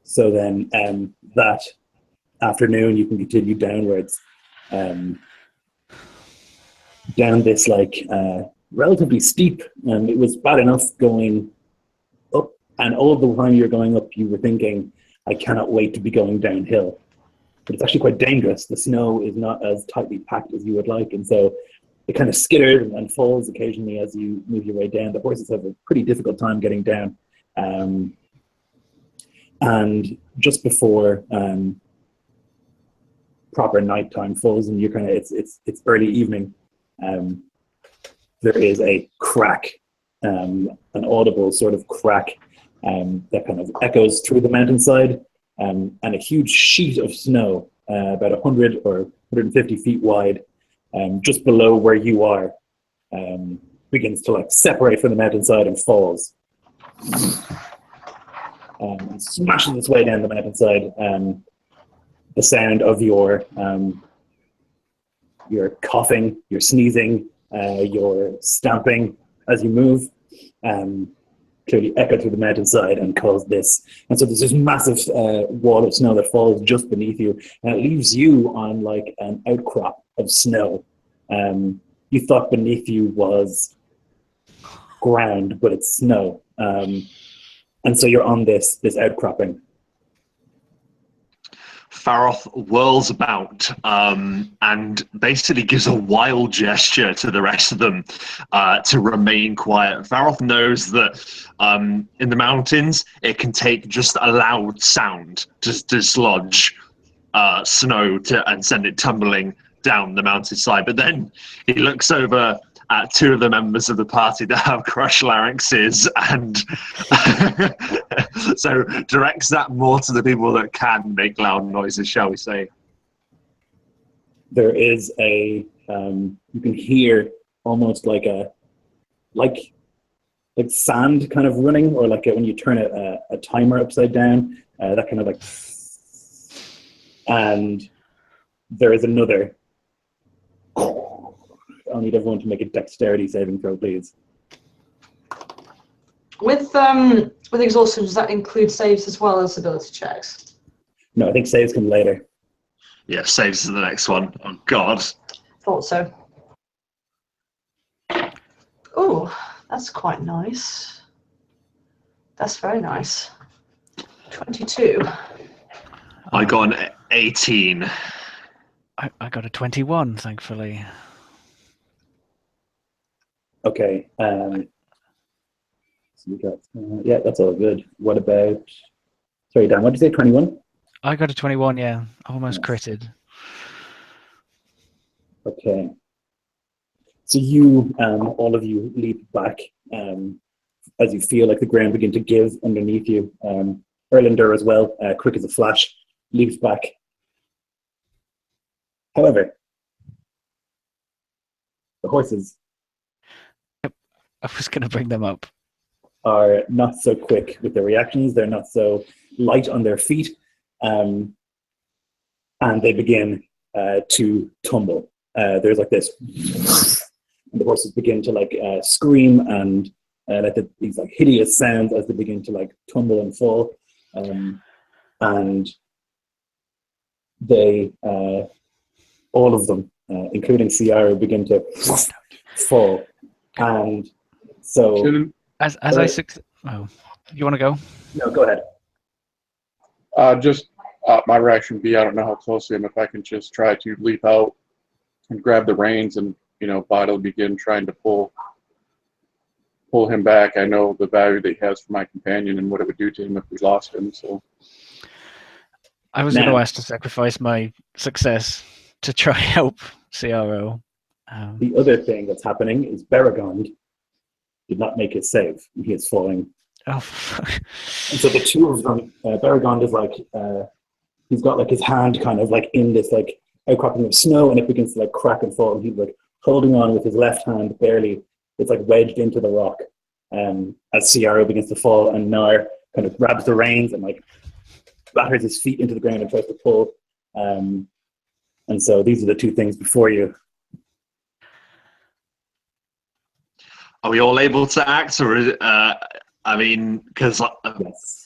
So then that afternoon, you can continue downwards, down this relatively steep, and it was bad enough going up, and all the time you're going up, you were thinking, I cannot wait to be going downhill. But it's actually quite dangerous. The snow is not as tightly packed as you would like, and so it kind of skitters and falls occasionally as you move your way down. The horses have a pretty difficult time getting down. And just before proper nighttime falls, and you're it's early evening, there is a crack, an audible sort of crack that kind of echoes through the mountainside, and a huge sheet of snow about 100 or 150 feet wide, just below where you are, begins to like separate from the mountainside and falls. And smashes its way down the mountainside. The sound of your coughing, your sneezing, your stamping as you move, clearly echo through the mountainside and cause this. And so there's this massive wall of snow that falls just beneath you, and it leaves you on like an outcrop of snow. You thought beneath you was ground, but it's snow. And so you're on this outcropping. Faroth whirls about and basically gives a wild gesture to the rest of them to remain quiet. Faroth knows that in the mountains, it can take just a loud sound to dislodge snow and send it tumbling down the mountainside. But then he looks over at two of the members of the party that have crushed larynxes and so directs that more to the people that can make loud noises, shall we say. There is a you can hear almost like sand kind of running, or like when you turn a timer upside down, that kind of like, and there is another. I'll need everyone to make a dexterity saving throw, please. With exhaustion, does that include saves as well as ability checks? No, I think saves come later. Yeah, saves is the next one. Oh, God. Thought so. Oh, that's quite nice. That's very nice. 22. I got an 18. I got a 21, thankfully. Okay. So we got, yeah, that's all good. What about, sorry, Dan, what did you say, 21? I got a 21, yeah. Almost Nice. critted. Okay. So you, all of you leap back as you feel like the ground begin to give underneath you. Erlander as well, quick as a flash, leaps back. However, the horses I was going to bring them up. are not so quick with their reactions. They're not so light on their feet. And they begin to tumble. There's like this, and the horses begin to like scream and like these like hideous sounds as they begin to like tumble and fall. And they, all of them, including Ciara, begin to fall. And so, As I oh, you want to go? no, go ahead. Just my reaction would be, I don't know how close I am, if I can just try to leap out and grab the reins and, Bottle begin trying to pull him back. I know the value that he has for my companion and what it would do to him if we lost him. So I was going to ask to sacrifice my success to try help CRO. The other thing that's happening is Beragond did not make his save. He is falling. Oh, And so the two of them, Beragond is like, he's got like his hand kind of like in this like outcropping of snow, and it begins to like crack and fall, and he's like holding on with his left hand barely. It's like wedged into the rock as Ciara begins to fall, and Nar kind of grabs the reins and like batters his feet into the ground and tries to pull. And so these are the two things before you. Are we all able to act, or I mean, because Yes.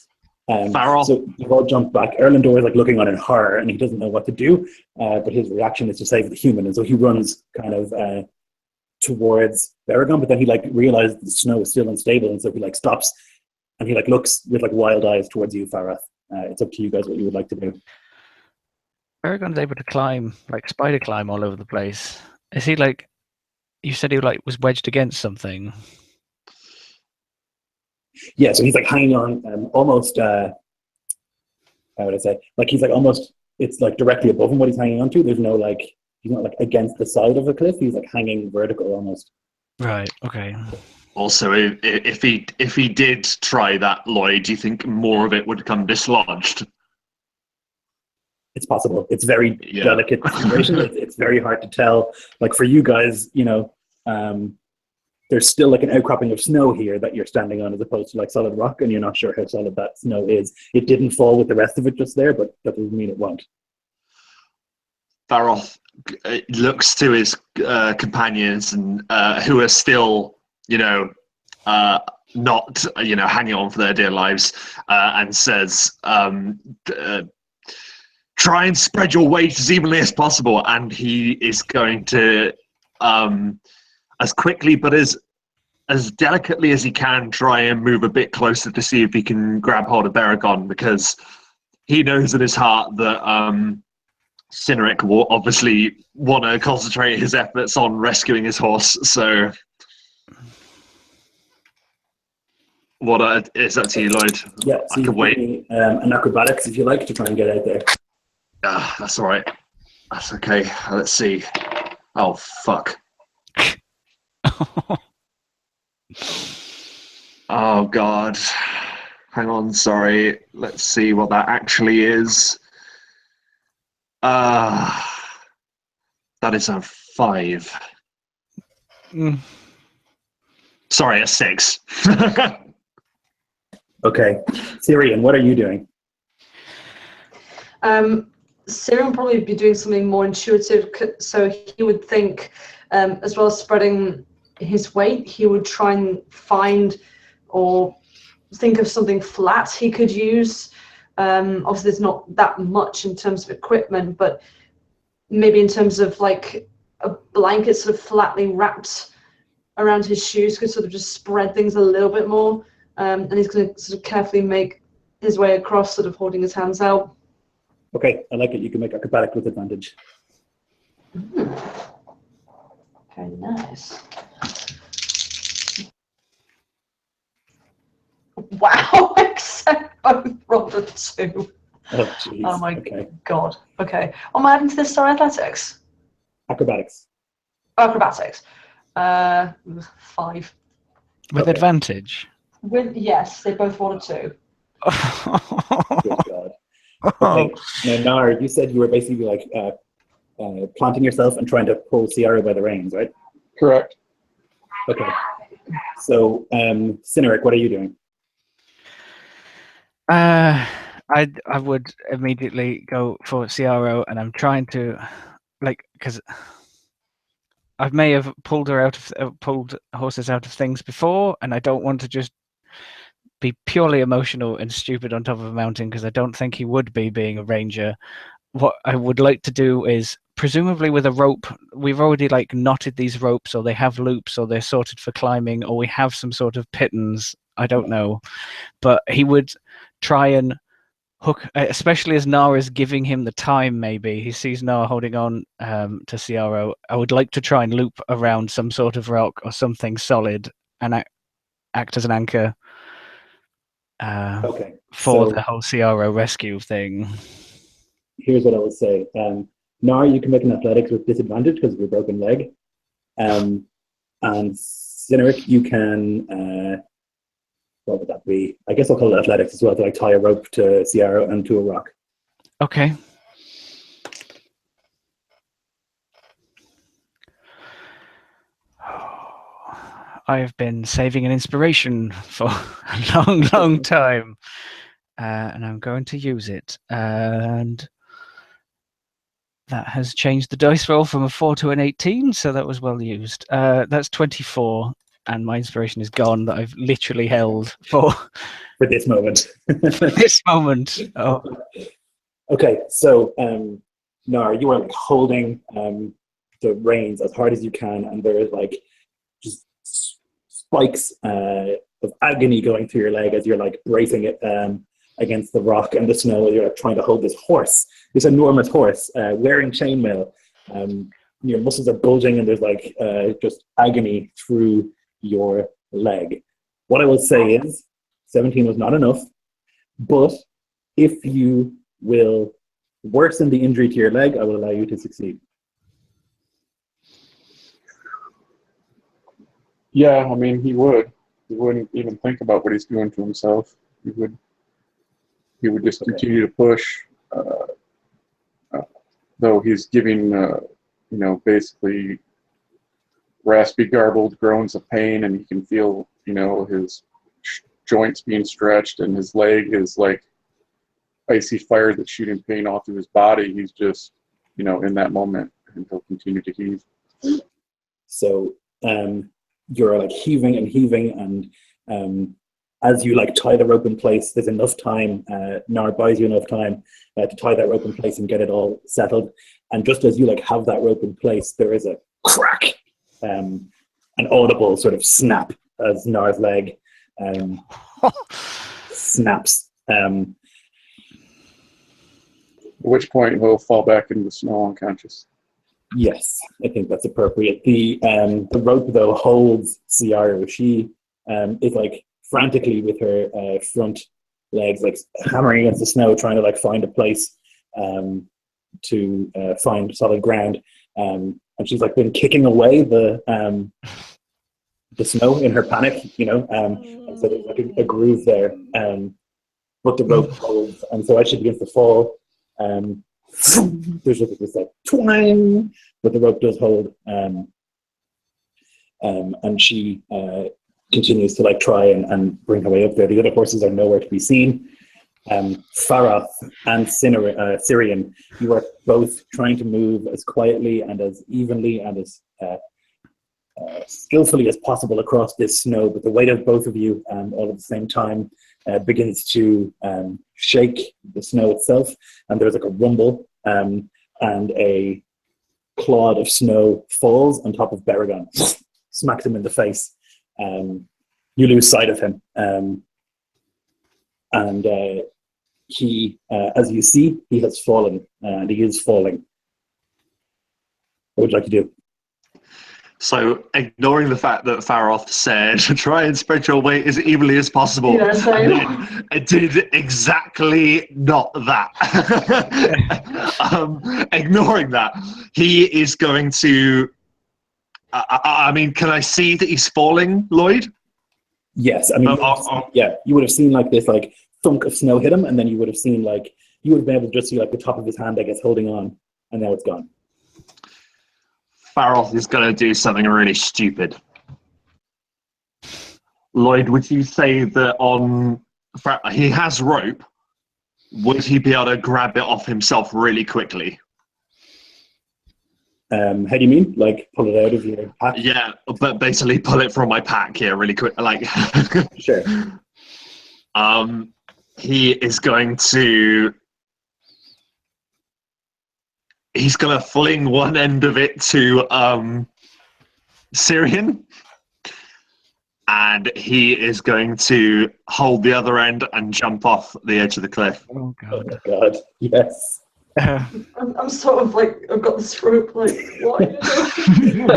Farrell. So you've all jumped back. Erlandor is like looking on in horror, and he doesn't know what to do. But his reaction is to save the human, and so he runs kind of towards Beragond. But then he like realizes the snow is still unstable, and so he like stops, and he like looks with like wild eyes towards you, Farath. It's up to you guys what you would like to do. Beragond's able to climb, like spider climb all over the place. Is he like? You said he like was wedged against something. Yeah, so he's like hanging on almost, how would I say? Like he's like almost, it's like directly above him what he's hanging onto. There's no like, he's not like against the side of a cliff. He's like hanging vertical almost. Right, okay. Also, if he did try that, Lloyd, do you think more of it would come dislodged? it's possible. It's very Yeah. delicate situation. It's very hard to tell. Like for you guys, there's still like an outcropping of snow here that you're standing on as opposed to like solid rock, and you're not sure how solid that snow is. It didn't fall with the rest of it just there, but that doesn't mean it won't. Varoth looks to his companions and who are still, not, hanging on for their dear lives, and says, try and spread your weight as evenly as possible. And he is going to, as quickly but as delicately as he can, try and move a bit closer to see if he can grab hold of Baragon, because he knows in his heart that Cynric will obviously want to concentrate his efforts on rescuing his horse. So, it's up to you, Lloyd. Yeah, so I can wait. An acrobatics if you like to try and get out there. That's all right. That's okay. Let's see. Oh, fuck. Oh, God. Hang on, sorry. Let's see what that actually is. That is a 5. Sorry, a 6. Okay. Syrian, what are you doing? Syrian would probably be doing something more intuitive, so he would think, as well as spreading his weight, he would try and find or think of something flat he could use. Obviously, there's not that much in terms of equipment, but maybe in terms of like a blanket sort of flatly wrapped around his shoes could sort of just spread things a little bit more. And he's going to sort of carefully make his way across, sort of holding his hands out. Okay, I like it. You can make acrobatic with advantage. Very nice. Wow, except both rolled a 2. Oh, jeez. Oh my Okay. god. Okay. What am I adding to this? Sorry, athletics? Acrobatics. Acrobatics. 5. With Okay. advantage. Yes, they both rolled a 2. Good God. Okay. Now, Nar, you said you were basically like planting yourself and trying to pull Ciara by the reins, right? Correct. Okay. So, Cynric, what are you doing? I would immediately go for Ciaro, and I'm trying to, because I may have pulled horses out of things before, and I don't want to just be purely emotional and stupid on top of a mountain, because I don't think he would be, being a ranger. What I would like to do is, presumably with a rope, we've already knotted these ropes, or they have loops, or they're sorted for climbing, or we have some sort of pittons. I don't know, but he would try and hook, especially as Nara's giving him the time. Maybe he sees Nara holding on to Ciaro. I would like to try and loop around some sort of rock or something solid and act as an anchor Okay. for So the whole Ciaro rescue thing. here's what I would say. Nar, you can make an athletics with disadvantage because of your broken leg. And Cynric, you can, what would that be? I guess I'll call it athletics as well, to tie a rope to Ciara and to a rock. Okay. I've been saving an inspiration for a long, long time, and I'm going to use it. And that has changed the dice roll from a 4 to an 18, so that was well used. That's 24, and my inspiration is gone that I've literally held for this moment. this moment. Oh. Okay, so Nar, you are holding the reins as hard as you can, and there is just spikes of agony going through your leg as you're bracing it against the rock and the snow. You're trying to hold this horse, this enormous horse, wearing chainmail. Your muscles are bulging, and there's just agony through your leg. What I will say is 17 was not enough, but if you will worsen the injury to your leg, I will allow you to succeed. Yeah, I mean, he would. He wouldn't even think about what he's doing to himself. He would just continue to push. though he's giving, basically raspy, garbled groans of pain, and you can feel, his joints being stretched, and his leg is like icy fire that's shooting pain all through his body. He's just, in that moment, and he'll continue to heave. So you're like heaving and heaving, and as you like tie the rope in place, there's enough time. Nar buys you enough time to tie that rope in place and get it all settled. And just as you like have that rope in place, there is a crack, an audible sort of snap as Nar's leg snaps. At which point he'll fall back into the snow unconscious. Yes, I think that's appropriate. The rope though holds Ciara. She is like frantically with her front legs like hammering against the snow, trying to like find a place to find solid ground. And she's like been kicking away the snow in her panic, and so there's like a groove there. But the rope holds, and so as she begins to fall, there's just this like twang, but the rope does hold, and she continues to like try and bring her way up there. The other horses are nowhere to be seen. Farath and Syrian, you are both trying to move as quietly and as evenly and as skillfully as possible across this snow, but the weight of both of you all at the same time begins to shake the snow itself, and there's like a rumble, and a clod of snow falls on top of Baragon, smacks him in the face. You lose sight of him, and he, as you see, he has fallen, and he is falling. What would you like to do? So, ignoring the fact that Faroth said, try and spread your weight as evenly as possible, Yeah, same. and then it did exactly not that. Ignoring that, he is going to... I mean, can I see that he's falling, Lloyd? Yes, I mean, you would have seen like this like thunk of snow hit him, and then you would have seen like, you would have been able to just see like the top of his hand, I guess, holding on, and now it's gone. Faroth is going to do something really stupid. Lloyd, would you say that he has rope, would he be able to grab it off himself really quickly? How do you mean? Like pull it out of your pack? Yeah, but basically pull it from my pack here really quick. Like, Sure. He is going to... He's going to fling one end of it to Syrian, and he is going to hold the other end and jump off the edge of the cliff. Oh Oh god. my god, yes. I'm sort of like, I've got this rope, like, what are you doing?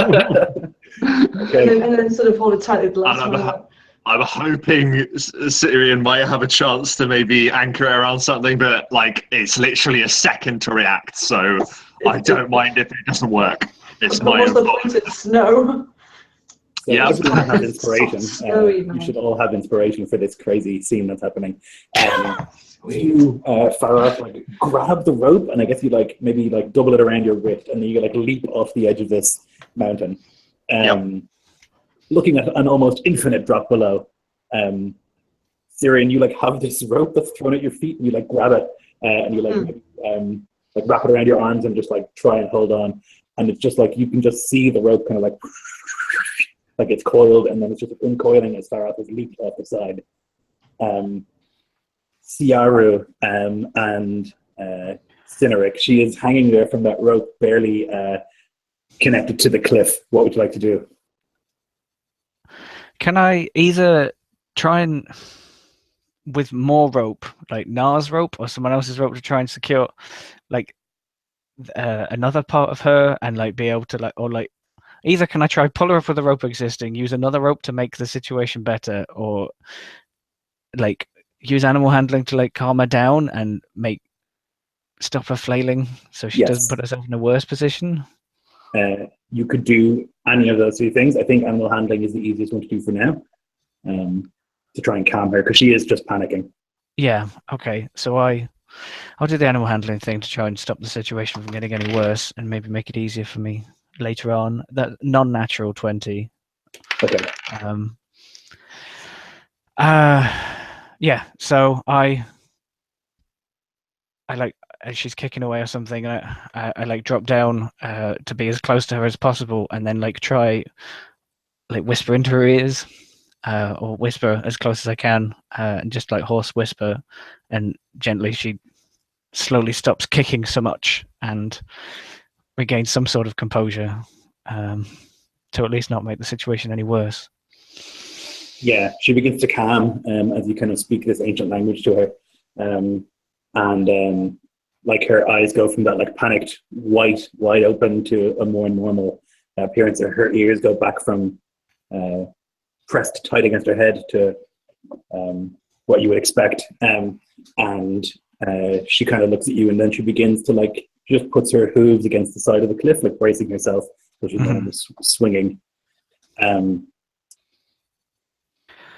Okay. And then sort of hold it tightly the last And one. I'm hoping Syrian might have a chance to maybe anchor it around something, but like it's literally a second to react, so I don't mind if it doesn't work. It's But my what's the own point? It's snow. So Yeah. everyone has It's inspiration. so snowy, You man. should all have inspiration for this crazy scene that's happening. You, Farah, like grab the rope, and I guess you like maybe like double it around your wrist, and then you like leap off the edge of this mountain, looking at an almost infinite drop below. Syrian, you like have this rope that's thrown at your feet, and you like grab it, and you like wrap it around your arms and just like try and hold on, and it's just like you can just see the rope kind of like it's coiled, and then it's just uncoiling as Farah has leaped off the side. Ciaru and Cineric, she is hanging there from that rope, barely connected to the cliff. What would you like to do? Can I either try and, with more rope, like Nar's rope or someone else's rope, to try and secure like another part of her, and like be able to like, or like, either can I try pull her up with a rope existing, use another rope to make the situation better, or like use animal handling to like calm her down and stop her flailing so she doesn't put herself in a worse position? You could do any of those two things. I think animal handling is the easiest one to do for now, to try and calm her, because she is just panicking. Yeah, okay. So I I'll do the animal handling thing to try and stop the situation from getting any worse, and maybe make it easier for me later on. That non-natural 20. Okay. Yeah. So I like, as she's kicking away or something, I like drop down to be as close to her as possible, and then like try like whisper into her ears, or whisper as close as I can, and just like hoarse whisper, and gently she slowly stops kicking so much and regains some sort of composure, to at least not make the situation any worse. Yeah, she begins to calm as you kind of speak this ancient language to her, and like her eyes go from that like panicked wide open to a more normal appearance. Her ears go back from pressed tight against her head to what you would expect, and she kind of looks at you, and then she begins to like just puts her hooves against the side of the cliff, like bracing herself, so she's not swinging.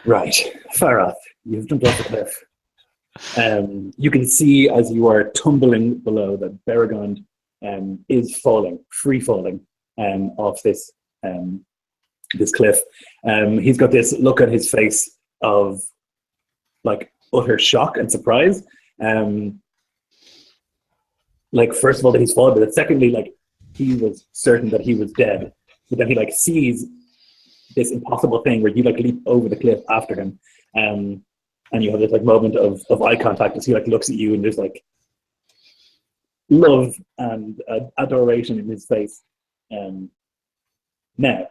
Right, Farah, you've jumped off the cliff. You can see as you are tumbling below that Beragond is falling, free falling off this cliff. He's got this look on his face of like utter shock and surprise. Like first of all that he's fallen, but secondly, like he was certain that he was dead, but then he like sees this impossible thing where you like leap over the cliff after him, and you have this like moment of eye contact as he like looks at you, and there's like love and adoration in his face. Now,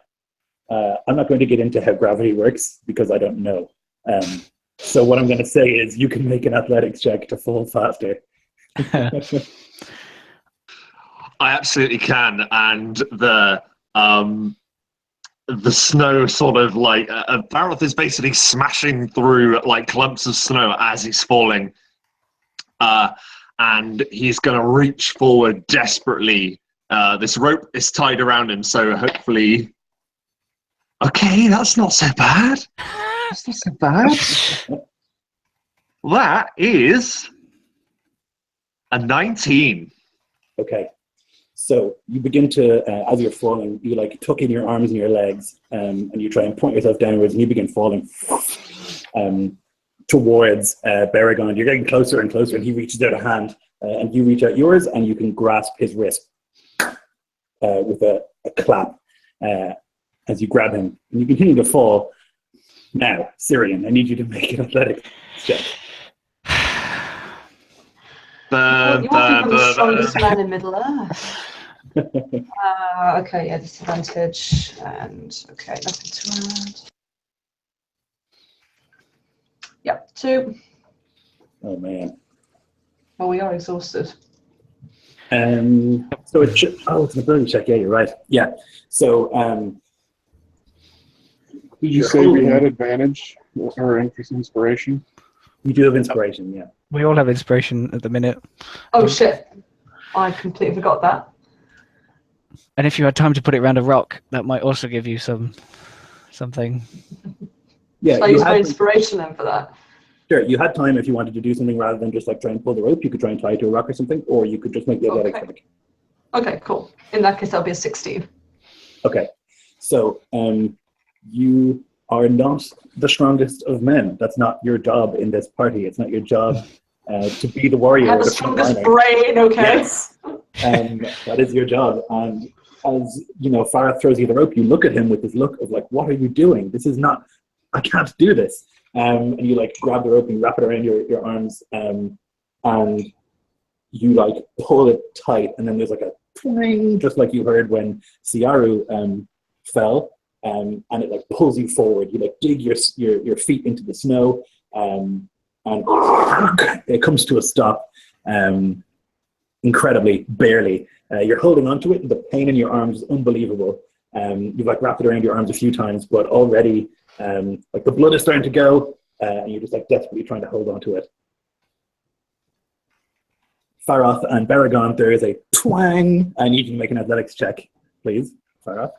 I'm not going to get into how gravity works because I don't know. So what I'm going to say is you can make an athletics check to fall faster. I absolutely can, and the snow sort of like Baroth is basically smashing through like clumps of snow as he's falling, and he's going to reach forward desperately. This rope is tied around him, so hopefully. Okay, that's not so bad. That's not so bad. That is a 19. Okay. So you begin to, as you're falling, you like tuck in your arms and your legs, and you try and point yourself downwards, and you begin falling towards Beragond. You're getting closer and closer, and he reaches out a hand, and you reach out yours, and you can grasp his wrist with a clap as you grab him, and you continue to fall. Now, Syrian, I need you to make an athletics check. You want to become the strongest man in Middle Earth. Okay, yeah, disadvantage, and okay, nothing to add. Yep, 2. Oh man. Well, we are exhausted. So it should, it's an ability check. Yeah, you're right. Yeah. So did you say we had advantage or inspiration? You do have inspiration, yeah. We all have inspiration at the minute. Oh shit! I completely forgot that. And if you had time to put it around a rock, that might also give you something. Yeah. So I use my inspiration then for that. Sure, you had time if you wanted to do something rather than just like try and pull the rope. You could try and tie it to a rock or something, or you could just make the athletics check. Okay, cool. In that case, that'll be a 16. Okay, so you are not the strongest of men. That's not your job in this party. It's not your job to be the warrior. I have the strongest brain, okay? Yes, that is your job. And as you know, Farah throws you the rope. You look at him with this look of like, "What are you doing? This is not. I can't do this." And you like grab the rope and wrap it around your arms, and you like pull it tight, and then there's like a twang, just like you heard when Siaru fell, and it like pulls you forward. You like dig your feet into the snow, and it comes to a stop, incredibly, barely. You're holding onto it, and the pain in your arms is unbelievable. You've like wrapped it around your arms a few times, but already like the blood is starting to go, and you're just like desperately trying to hold on to it. Farath and Beragond, there is a twang. I need you to make an athletics check, please. Farath.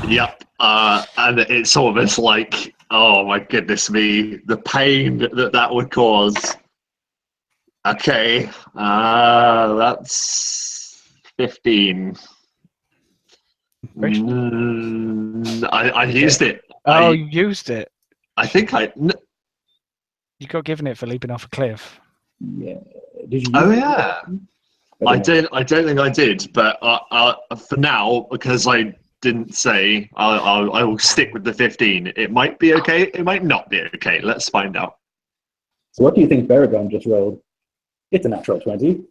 Yep, and it's almost like, oh my goodness me, the pain that would cause. Okay, that's 15. I used it. Oh, you used it. I think You got given it for leaping off a cliff. Yeah. Did you? Oh use it? yeah. I don't know. I don't think I did, but for now, because I didn't say, I will stick with the 15. It might be okay. It might not be okay. Let's find out. So what do you think Baragon just rolled? It's a natural 20.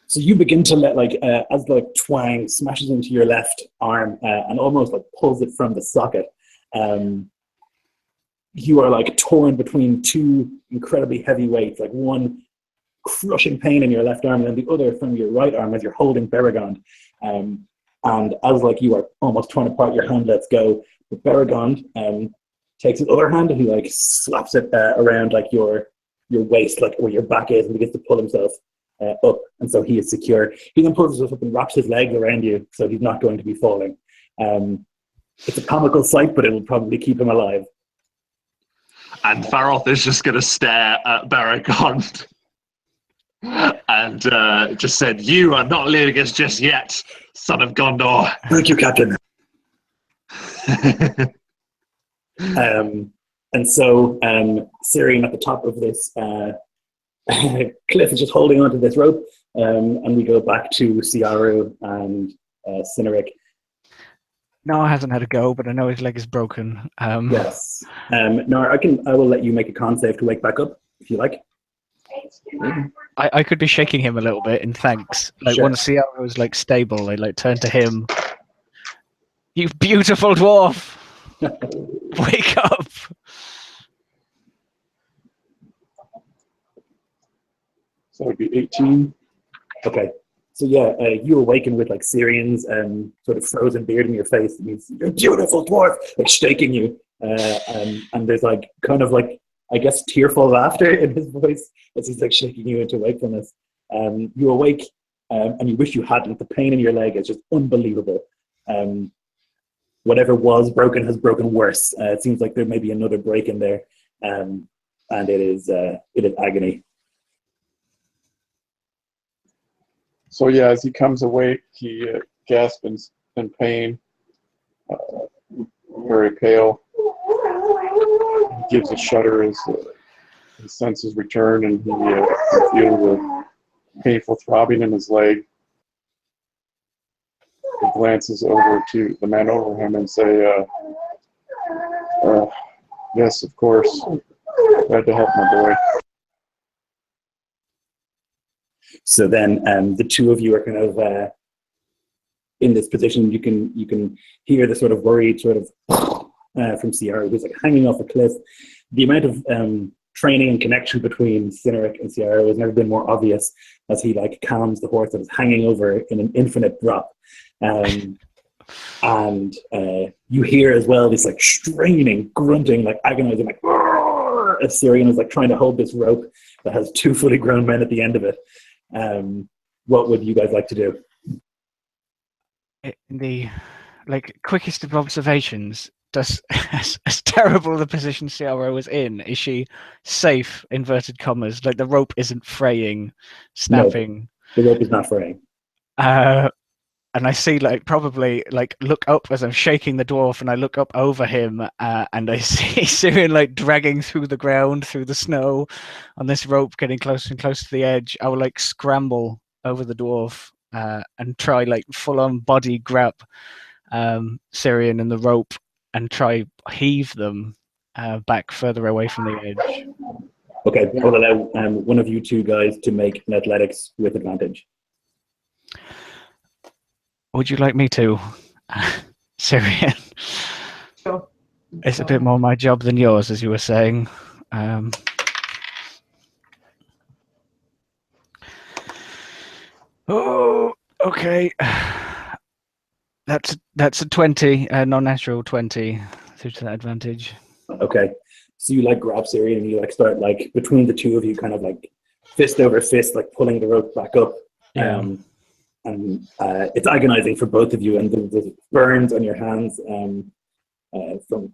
So you begin to let as the twang smashes into your left arm and almost like pulls it from the socket. You are like torn between two incredibly heavy weights, like one crushing pain in your left arm and then the other from your right arm as you're holding Baragon. And as like you are almost torn apart, your hand lets go. But Baragon takes his other hand and he like slaps it around like your waist, like where your back is, and begins to pull himself up, and so he is secure. He then pulls himself up and wraps his legs around you, so he's not going to be falling. It's a comical sight, but it will probably keep him alive. And Faroth is just going to stare at Baragon and just said, "You are not leaving us just yet, son of Gondor." Thank you, Captain. And so Syrian at the top of this cliff is just holding onto this rope, and we go back to Ciaru and Cineric. Noah hasn't had a go, but I know his leg is broken. Yes. Nora, I will let you make a con save to wake back up if you like. I could be shaking him a little bit in thanks. Like Sure. once Ciara was like stable, I like turn to him. You beautiful dwarf! Wake up! So it'd be 18. Okay. So yeah, you awaken with like Syrian's sort of frozen beard in your face. And he's, "You're a beautiful dwarf," like shaking you. And there's like kind of like, I guess, tearful laughter in his voice as he's like shaking you into wakefulness. You awake and you wish you hadn't. The pain in your leg is just unbelievable. Whatever was broken has broken worse. It seems like there may be another break in there, and it is agony. So yeah, as he comes awake, he gasps in pain, very pale. He gives a shudder as his senses return, and he feels a painful throbbing in his leg. He glances over to the man over him and say, "Yes, of course. Glad to help my boy." So then the two of you are kind of in this position. You can hear the sort of worried sort of from Ciara, who's like hanging off a cliff. The amount of training and connection between Cineric and Ciara has never been more obvious as he like calms the horse that is hanging over in an infinite drop. And you hear as well this like straining, grunting, like agonizing, like as Syrian is like trying to hold this rope that has two fully grown men at the end of it. What would you guys like to do? In the like quickest of observations, does as terrible the position Ciara was in, is she safe, inverted commas, like the rope isn't fraying, snapping? No, the rope is not fraying. And I see like probably like look up as I'm shaking the dwarf, and I look up over him and I see Syrian like dragging through the ground, through the snow on this rope, getting closer and closer to the edge. I will like scramble over the dwarf and try like full on body grab Syrian and the rope and try heave them back further away from the edge. Okay, I'll allow one of you two guys to make an athletics with advantage. Would you like me to, Syrian? Sure. It's a bit more my job than yours, as you were saying. Oh, okay. That's a 20, non-natural 20, through to that advantage. Okay, so you like grab Syrian and you like start like between the two of you, kind of like fist over fist, like pulling the rope back up. Yeah. And it's agonizing for both of you, and the burns on your hands from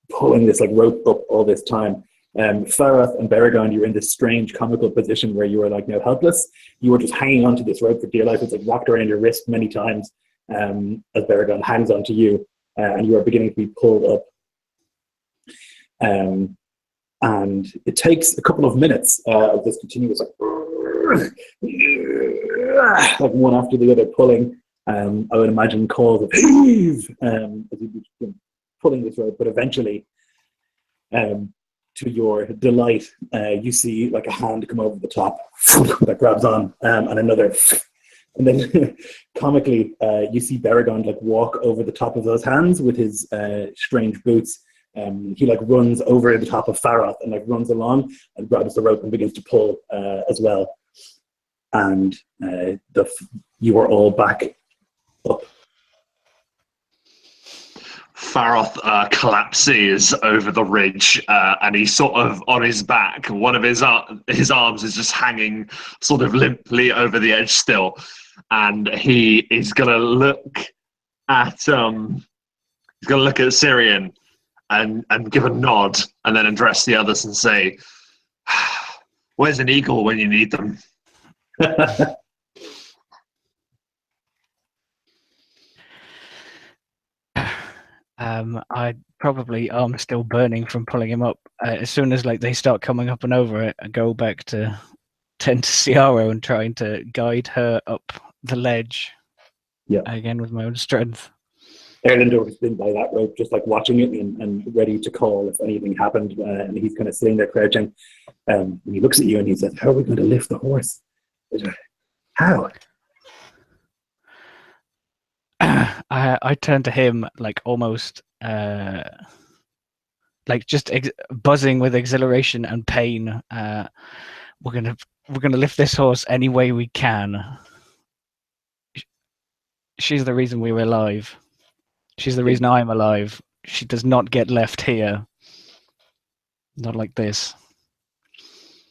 pulling this like rope up all this time. Farath and Baragon, you're in this strange comical position where you are like now helpless. You are just hanging onto this rope for dear life. It's like wrapped around your wrist many times as Baragon hangs onto you, and you are beginning to be pulled up. And it takes a couple of minutes of this continuous like one after the other pulling. I would imagine calls of heave as you'd be pulling this rope, but eventually, to your delight, you see like a hand come over the top that grabs on, and another, and then comically, you see Baragon like walk over the top of those hands with his strange boots. He like runs over the top of Farath and like runs along and grabs the rope and begins to pull as well. And you are all back up. Farath collapses over the ridge, and he's sort of on his back. One of his arms is just hanging sort of limply over the edge still, and he is gonna look at Syrian and give a nod, and then address the others and say, "Where's an eagle when you need them?" I probably arm still burning from pulling him up. As soon as like they start coming up and over it, I go back to tend to Ciara and trying to guide her up the ledge. Yeah. Again with my own strength. Erlendor has been by that rope, just like watching it and ready to call if anything happened. And he's kind of sitting there crouching. And he looks at you and he says, "How are we going to lift the horse? How?" I turn to him like almost like just buzzing with exhilaration and pain. We're gonna lift this horse any way we can. She's the reason we were alive. She's the reason I'm alive. She does not get left here. Not like this.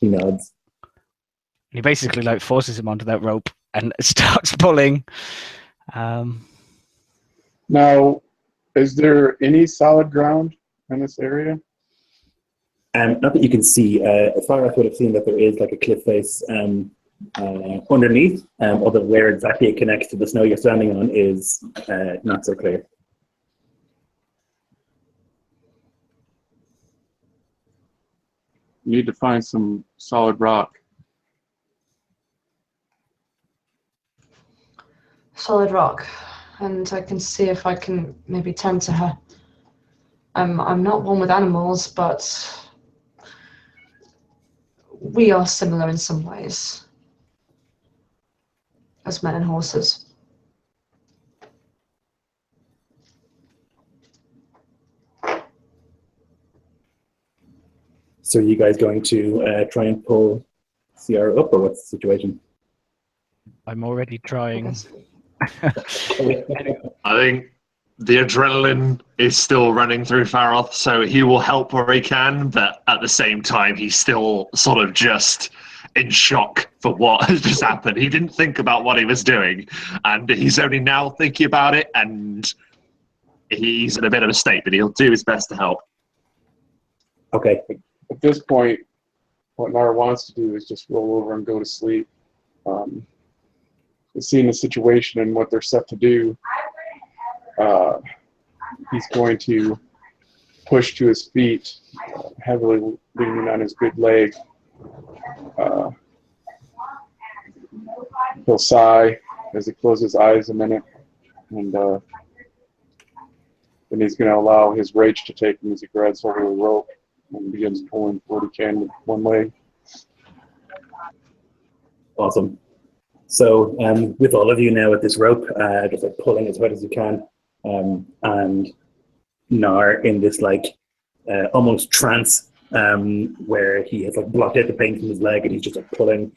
He nods. He basically like forces him onto that rope and starts pulling. Now, is there any solid ground in this area? Not that you can see. Farath would have seen that there is like a cliff face underneath, although where exactly it connects to the snow you're standing on is not so clear. You need to find some solid rock. Solid rock. And I can see if I can maybe tend to her. I'm not one with animals, but we are similar in some ways as men and horses. So are you guys going to try and pull Ciara up, or what's the situation? I'm already trying. I think the adrenaline is still running through Farath, so he will help where he can, but at the same time, he's still sort of just in shock for what has just happened. He didn't think about what he was doing, and he's only now thinking about it, and he's in a bit of a state, but he'll do his best to help. Okay. At this point, what Nara wants to do is just roll over and go to sleep. Seeing the situation and what they're set to do, he's going to push to his feet, heavily leaning on his good leg. He'll sigh as he closes his eyes a minute, and then he's going to allow his rage to take him as he grabs over the rope and begins pulling what he can with one leg. Awesome. So with all of you now at this rope, just like pulling as hard as you can, and Nar in this like almost trance where he has like blocked out the pain from his leg and he's just like pulling,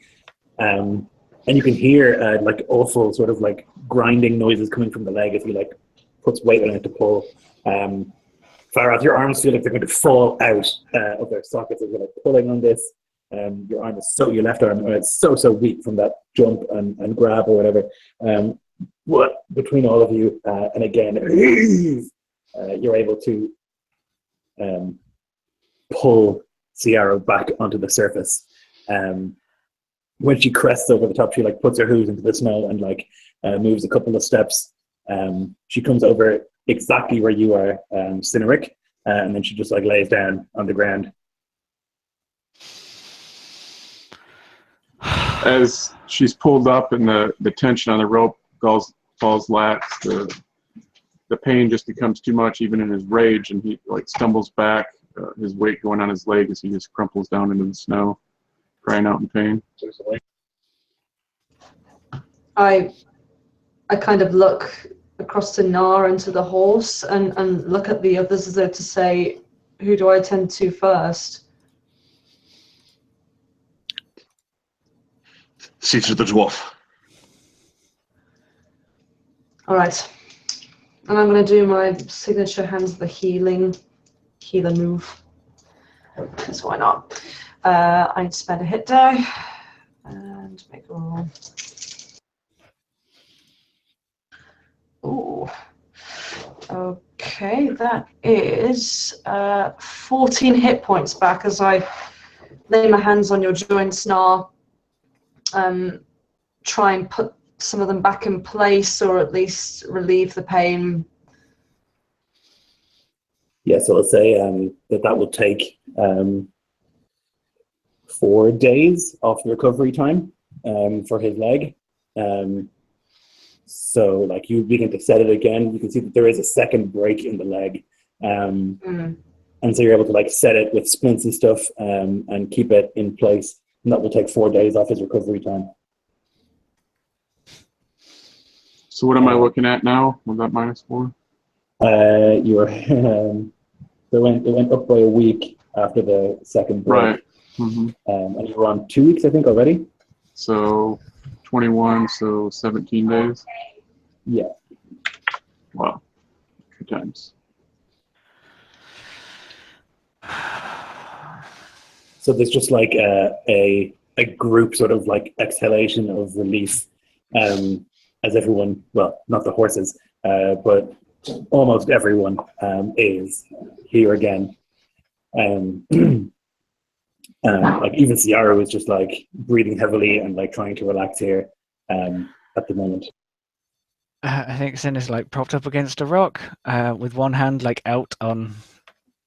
and you can hear like awful sort of like grinding noises coming from the leg as he like puts weight on it to pull. Farath, your arms feel like they're going to fall out of their sockets as you're like pulling on this. Your arm is your left arm is so weak from that jump and grab or whatever. Between all of you, and again, you're able to pull Ciara back onto the surface. When she crests over the top, she like puts her hooves into the snow and like moves a couple of steps. She comes over exactly where you are, Cineric, and then she just like lays down on the ground. As she's pulled up and the tension on the rope falls lax, the pain just becomes too much, even in his rage, and he like stumbles back, his weight going on his leg as he just crumples down into the snow, crying out in pain. I kind of look across to Nar and to the horse and look at the others as though to say, who do I attend to first? See to the dwarf. All right. And I'm going to do my signature hands of the healer move. Because why not? I need to spend a hit die and make a roll. Ooh. Okay, that is 14 hit points back as I lay my hands on your joints, Nar. Try and put some of them back in place, or at least relieve the pain. Yeah, so I'll say that will take 4 days off the recovery time for his leg. So like you begin to set it again, you can see that there is a second break in the leg. And so you're able to like set it with splints and stuff and keep it in place. And that will take 4 days off his recovery time. So what am I looking at now? Was that -4? You were it went up by a week after the second break. Right. Mm-hmm. And you were on 2 weeks, I think, already. So 21, so 17 days. Yeah. Wow. Good times. So there's just like a group sort of like exhalation of relief as everyone, well, not the horses, but almost everyone is here again. Like even Ciara was just like breathing heavily and like trying to relax here at the moment. I think Sin is like propped up against a rock with one hand like out on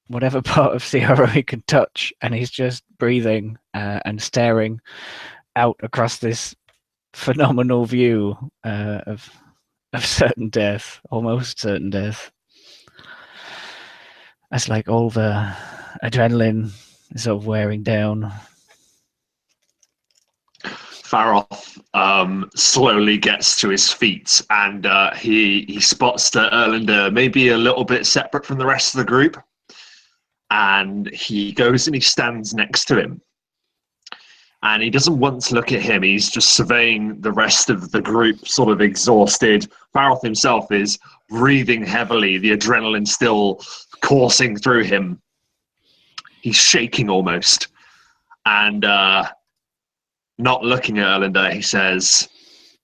whatever part of Ciara he can touch, and he's just breathing and staring out across this phenomenal view of certain death, almost certain death. As like all the adrenaline is sort of wearing down. Faroth slowly gets to his feet, and he spots that Erlander may be a little bit separate from the rest of the group. And he goes and he stands next to him. And he doesn't want to look at him. He's just surveying the rest of the group, sort of exhausted. Faroth himself is breathing heavily, the adrenaline still coursing through him. He's shaking almost. And not looking at Erlander, he says,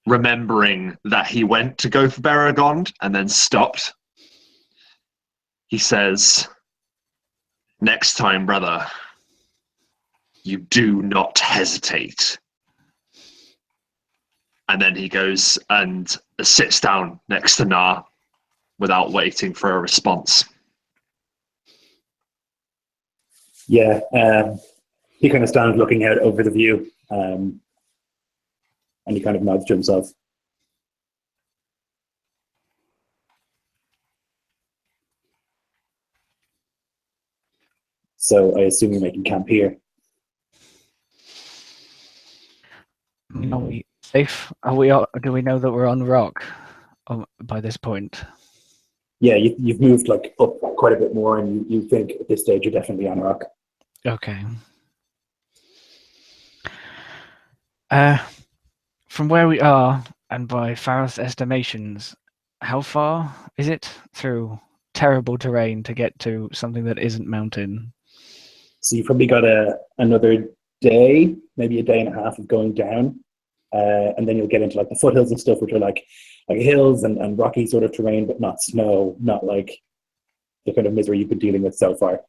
remembering that he went to go for Beragond and then stopped. He says, next time, brother, you do not hesitate. And then he goes and sits down next to Nar without waiting for a response. Yeah, he kind of stands looking out over the view, and he kind of nods to himself. So I assume you're making camp here. Are we safe? Are we? Do we know that we're on rock by this point? Yeah, you've moved like up quite a bit more, and you think at this stage you're definitely on rock. Okay. From where we are, and by Faroth's estimations, how far is it through terrible terrain to get to something that isn't mountain? So you've probably got another day, maybe a day and a half of going down, and then you'll get into like the foothills and stuff, which are like hills and rocky sort of terrain, but not snow, not like the kind of misery you've been dealing with so far.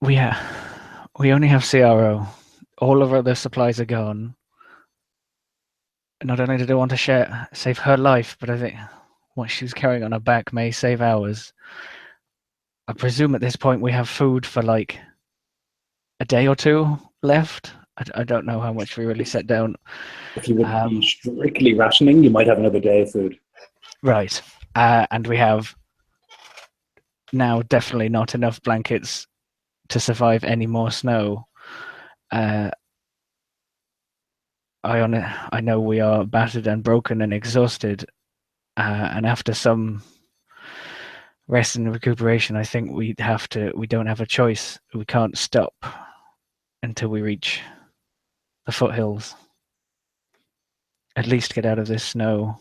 We only have CRO. All of our other supplies are gone. Not only did I want to save her life, but I think what she's carrying on her back may save ours. I presume at this point we have food for like a day or two left. I don't know how much we really set down. If you would be strictly rationing, you might have another day of food. Right. And we have now definitely not enough blankets to survive any more snow. I know we are battered and broken and exhausted. And after some rest and recuperation, I think we don't have a choice. We can't stop until we reach the foothills. At least get out of this snow.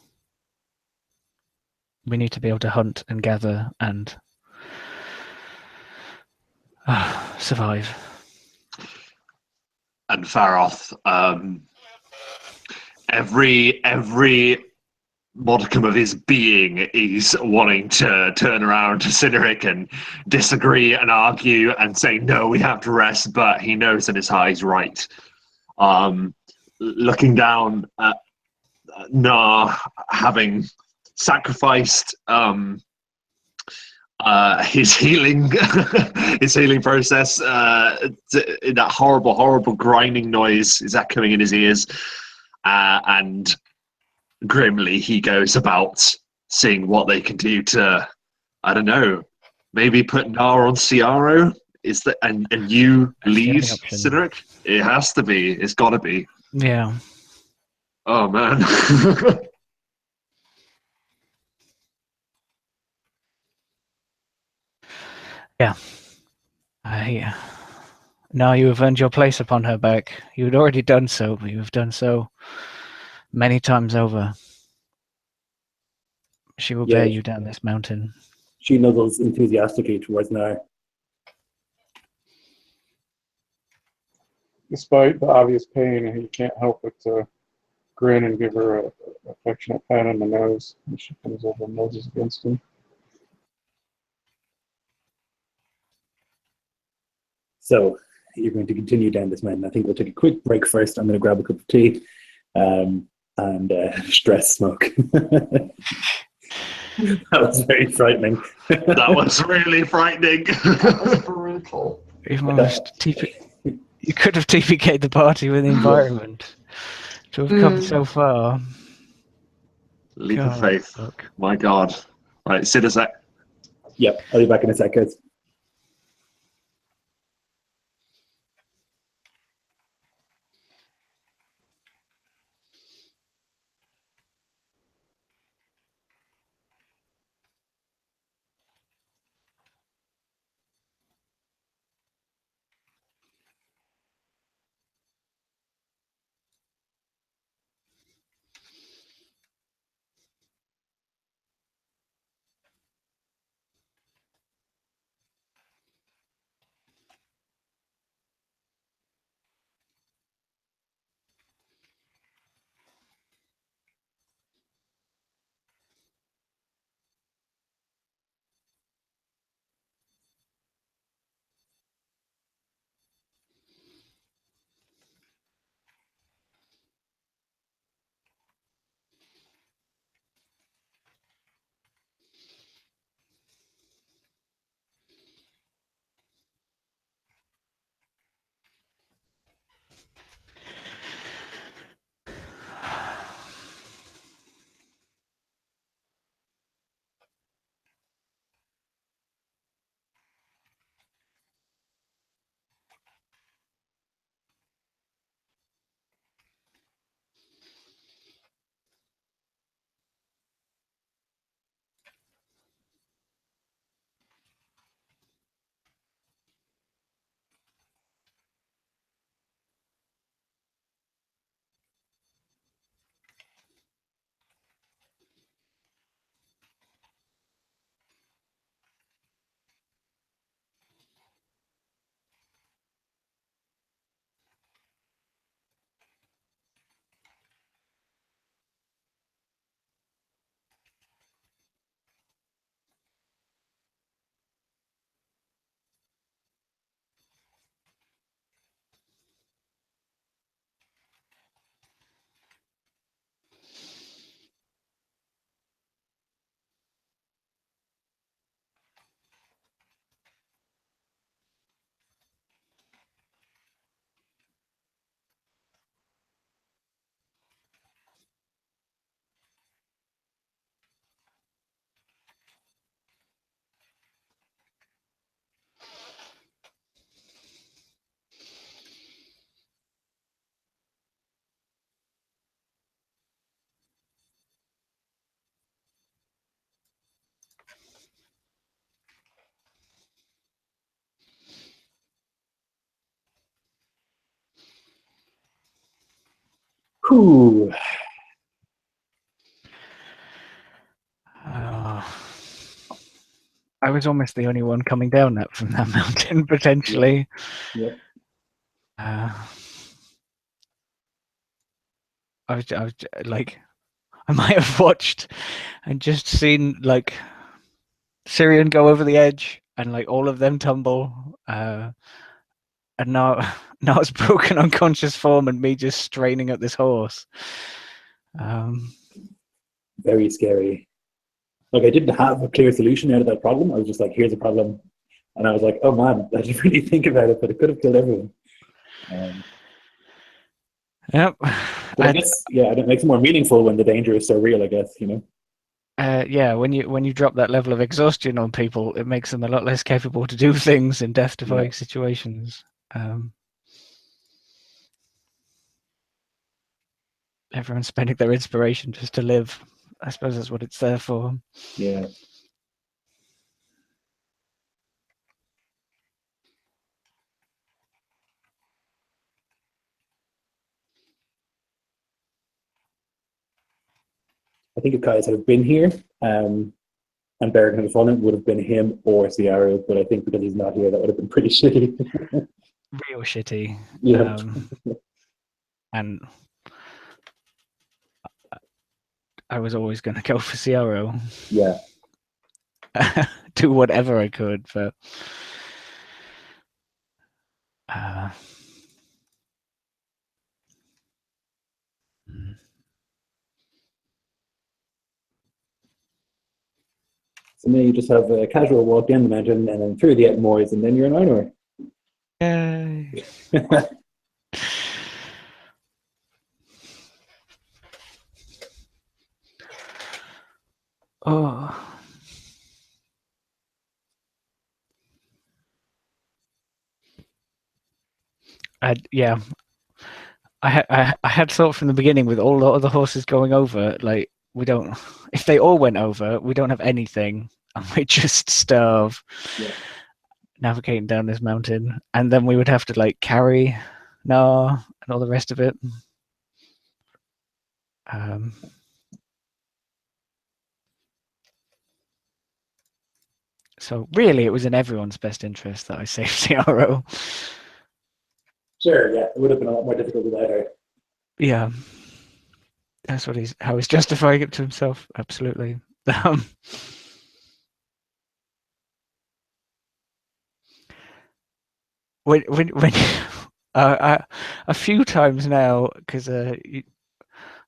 We need to be able to hunt and gather and survive. And Faroth, every modicum of his being is wanting to turn around to Cynric and disagree and argue and say, no, we have to rest, but he knows in his heart he's right. Looking down at Nar having sacrificed his healing his healing process in that horrible grinding noise is echoing in his ears, and grimly he goes about seeing what they can do to, I don't know, maybe put Nar on Ciaro. Is that and you That's the lead only option. Cynric? It has to be. It's got to be. Yeah. Oh man. Yeah. Now you have earned your place upon her back. You had already done so, but you have done so many times over. She will bear you down this mountain. She nuzzles enthusiastically towards Nar. Despite the obvious pain, he can't help but to grin and give her a affectionate pat on the nose when she comes over and noses against him. So you're going to continue down this mountain. I think we'll take a quick break first. I'm going to grab a cup of tea and stress smoke. That was very frightening. That was really frightening. That was brutal. You've almost you could have TPK'd the party with the environment to have come so far. Leap of faith. Look. My God. Right, sit a sec. Yep, I'll be back in a sec, guys. Whew. I was almost the only one coming down that from that mountain potentially. Yeah. I was like, I might have watched and just seen like Syrian go over the edge and like all of them tumble, and now it's broken unconscious form and me just straining at this horse. Very scary. Like I didn't have a clear solution out of that problem. I was just like, here's a problem. And I was like, oh man, I didn't really think about it, but it could have killed everyone. Yep. But I guess, yeah, it makes it more meaningful when the danger is so real, I guess, you know? Yeah, when you drop that level of exhaustion on people, it makes them a lot less capable to do things in death-defying situations. Everyone's spending their inspiration just to live. I suppose that's what it's there for. Yeah. I think if Kai's had been here, and Barrett had fallen, it would have been him or Ciara, but I think because he's not here, that would have been pretty shitty. Real shitty. Yeah. And I was always going to go for Ciara. Yeah. Do whatever I could, but So now you just have a casual walk down the mountain and then through the Etmoors, and then you're in Einor. yay. Oh. I had thought from the beginning with all the other horses going over, like if they all went over, we don't have anything and we just starve navigating down this mountain, and then we would have to like carry Nar and all the rest of it. So really, it was in everyone's best interest that I saved Ciara. Sure, yeah, it would have been a lot more difficult without her. Yeah, that's how he's justifying it to himself. Absolutely. When a few times now, because you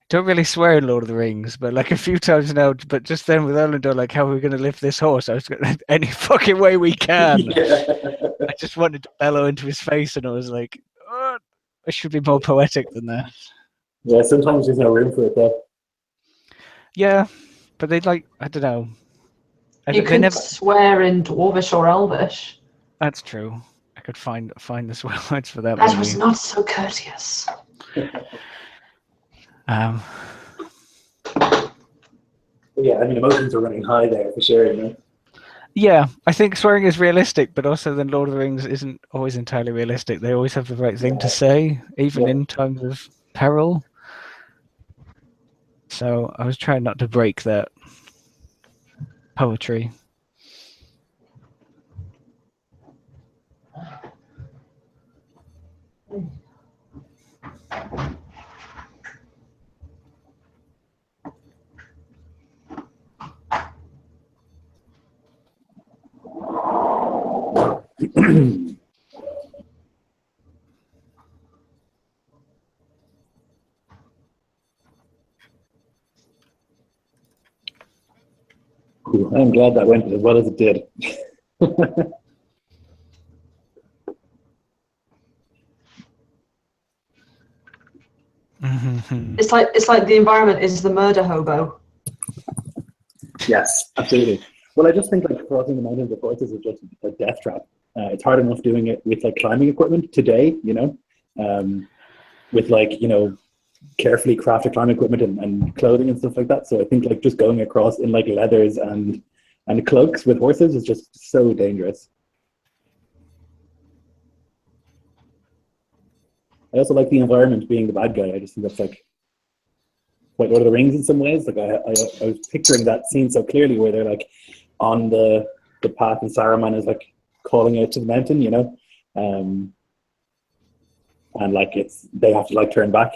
don't really swear in Lord of the Rings, but like a few times now, but just then with Elendor, like, how are we going to lift this horse? I was going any fucking way we can. Yeah. I just wanted to bellow into his face, and I was like, oh, I should be more poetic than that. Yeah, sometimes there's no room for it though. Yeah, but they like, I don't know. You could swear in Dwarvish or Elvish. That's true. I could find the swear words for that. That was not so courteous. Yeah, I mean, emotions are running high there for sure, you know? Yeah, I think swearing is realistic, but also then Lord of the Rings isn't always entirely realistic. They always have the right thing to say, even in times of peril. So I was trying not to break that poetry. Cool. I'm glad that went as well as it did. It's like the environment is the murder hobo. Yes, absolutely. Well, I just think like crossing the mountains with horses is just a death trap. It's hard enough doing it with like climbing equipment today, you know, with like, you know, carefully crafted climbing equipment and clothing and stuff like that. So I think like just going across in like leathers and cloaks with horses is just so dangerous. I also like the environment being the bad guy. I just think that's like quite Lord of the Rings in some ways. Like I was picturing that scene so clearly, where they're like on the path, and Saruman is like calling out to the mountain, you know, and like they have to like turn back.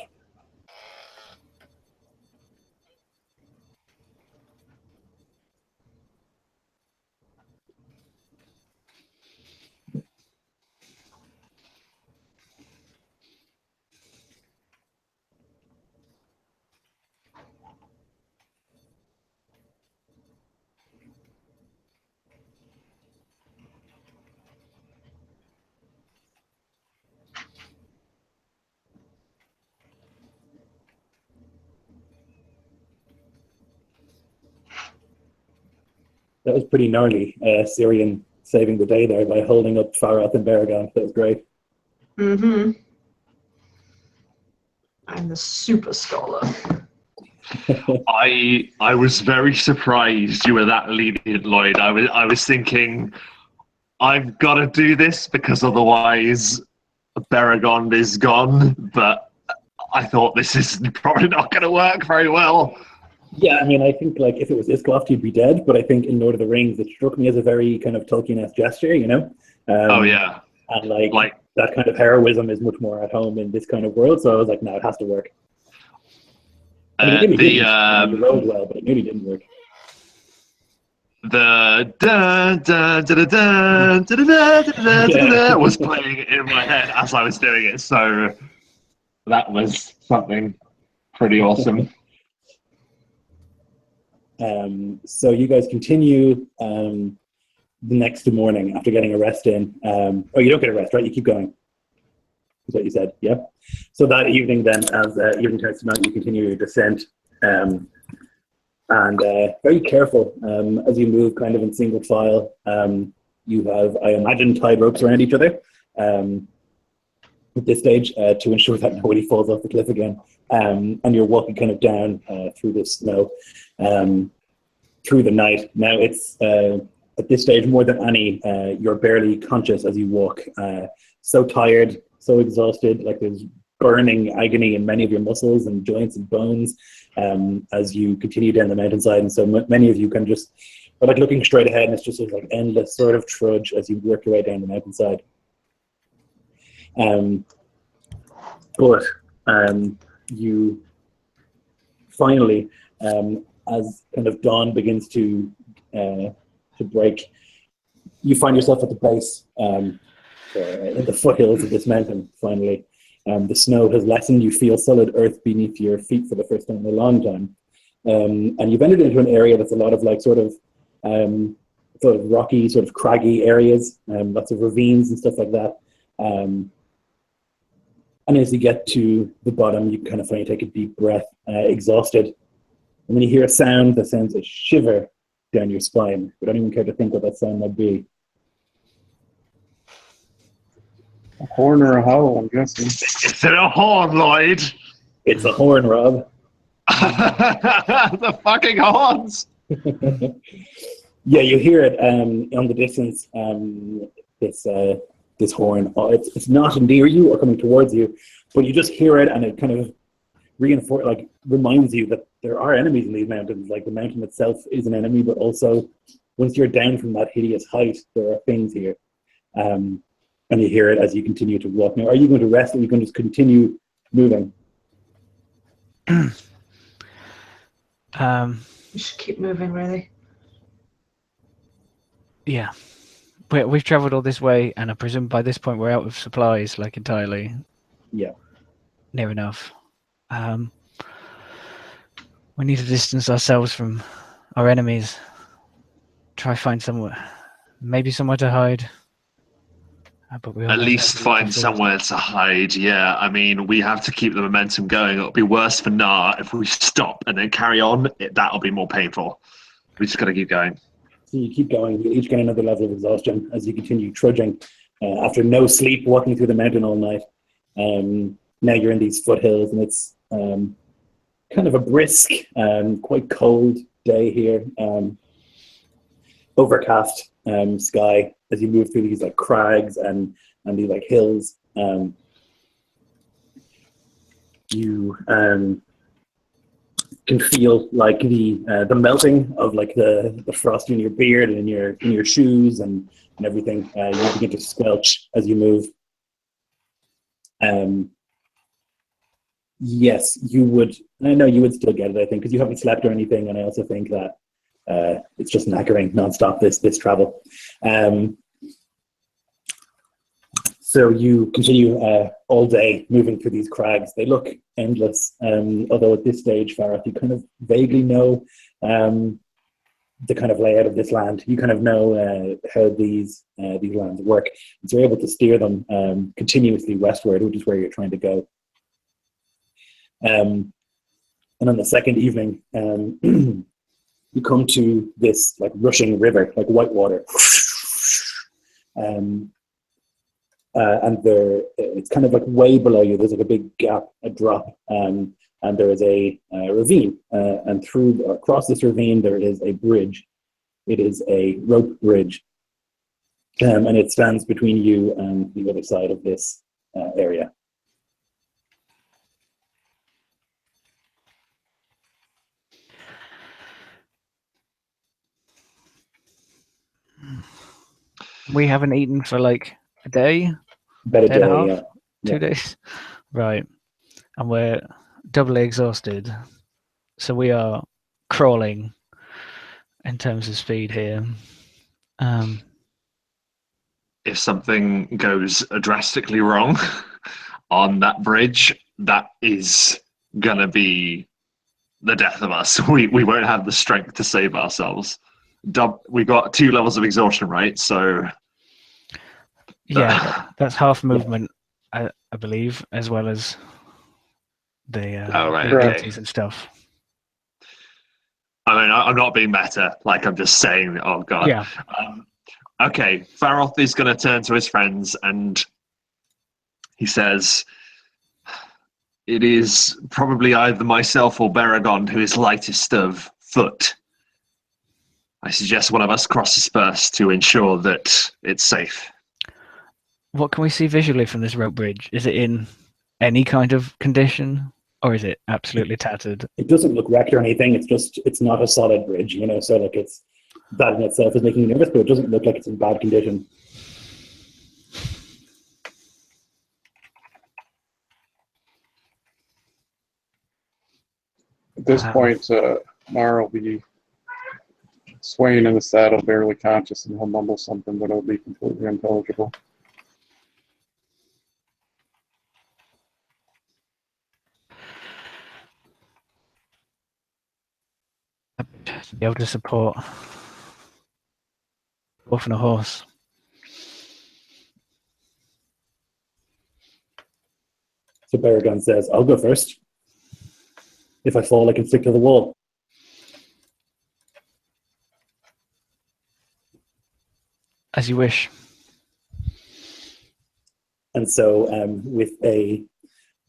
That was pretty gnarly. Syrian saving the day there by holding up Farath and Baragon. That was great. Mm-hmm. I'm the super scholar. I was very surprised you were that lenient, Lloyd. I was thinking I've got to do this because otherwise Baragon is gone, but I thought this is probably not going to work very well. Yeah, I mean, I think like if it was Iskloft, he'd be dead. But I think in Lord of the Rings, it struck me as a very kind of Tolkien-esque gesture, you know. Oh yeah, and like that kind of heroism is much more at home in this kind of world. So I was like, no, it has to work. I mean, it nearly didn't. You rolled well, but it nearly didn't work. The da da da da da da da da da was playing in my head as I was doing it, so that was something pretty awesome. So you guys continue the next morning after getting a rest in. Oh, you don't get a rest, right? You keep going. Is what you said, yeah? So that evening then, as evening turns to night, you continue your descent. And very careful as you move kind of in single file. You have, I imagine, tied ropes around each other at this stage to ensure that nobody falls off the cliff again. And you're walking kind of down through the snow through the night. Now it's at this stage more than any, you're barely conscious as you walk. So tired, so exhausted, like there's burning agony in many of your muscles and joints and bones as you continue down the mountainside. And so many of you can just are like looking straight ahead, and it's just like endless sort of trudge as you work your way down the mountainside. But you finally, as kind of dawn begins to break, you find yourself at the base, in the foothills of this mountain. Finally, the snow has lessened. You feel solid earth beneath your feet for the first time in a long time, and you've entered into an area that's a lot of like sort of rocky, sort of craggy areas, lots of ravines and stuff like that. And as you get to the bottom, you kind of finally take a deep breath, exhausted. And then you hear a sound that sends a shiver down your spine. We don't even care to think what that sound might be. A horn or a howl, I'm guessing. Is it a horn, Lloyd? It's a horn, Rob. The fucking horns! Yeah, you hear it on the distance. This horn. It's not near you or coming towards you, but you just hear it, and it kind of reminds you that there are enemies in these mountains. Like the mountain itself is an enemy, but also once you're down from that hideous height, there are things here. And you hear it as you continue to walk. Now, are you going to rest, or are you going to just continue moving? You should keep moving, really. Yeah. We've travelled all this way, and I presume by this point we're out of supplies, like entirely. Yeah. Near enough. We need to distance ourselves from our enemies. Try find maybe somewhere to hide. But we At least find somewhere to hide, yeah. I mean, we have to keep the momentum going. It'll be worse for Nar if we stop and then carry on. That'll be more painful. We just got to keep going. So you keep going. You each get another level of exhaustion as you continue trudging after no sleep, walking through the mountain all night. Now you're in these foothills, and it's kind of a brisk, quite cold day here. Overcast sky as you move through these like crags and these like hills. You can feel like the melting of like the frost in your beard and in your shoes and everything. You begin to squelch as you move. Yes, you would. I know you would still get it, I think, because you haven't slept or anything, and I also think that it's just knackering nonstop this travel. So you continue all day moving through these crags. They look endless, although at this stage, Farah, you kind of vaguely know the kind of layout of this land. You kind of know how these lands work. And so you're able to steer them continuously westward, which is where you're trying to go. And on the second evening, you come to this like rushing river, like white water. And it's kind of like way below you. There's like a big gap, a drop, and there is a ravine. And across this ravine, there is a bridge. It is a rope bridge, and it stands between you and the other side of this area. We haven't eaten for like a day, About a day and a day, half, yeah. 2 days. Right. And we're doubly exhausted. So we are crawling in terms of speed here. If something goes drastically wrong on that bridge, that is gonna be the death of us. We won't have the strength to save ourselves. We got 2 levels of exhaustion, right? So yeah, that's half movement, I believe, as well as the abilities and stuff. I mean, I'm not being meta. Like, I'm just saying, oh god. Yeah. Okay, Faroth is going to turn to his friends and he says, "It is probably either myself or Baragon who is lightest of foot. I suggest one of us crosses first to ensure that it's safe." What can we see visually from this rope bridge? Is it in any kind of condition, or is it absolutely tattered? It doesn't look wrecked or anything. It's not a solid bridge, you know. So like that in itself is making you nervous, but it doesn't look like it's in bad condition. At this point, Mara will be swaying in the saddle, barely conscious, and he'll mumble something, but it'll be completely unintelligible. To be able to support wolf and a horse. So Baragon says, "I'll go first. If I fall, I can stick to the wall." As you wish. And so, with a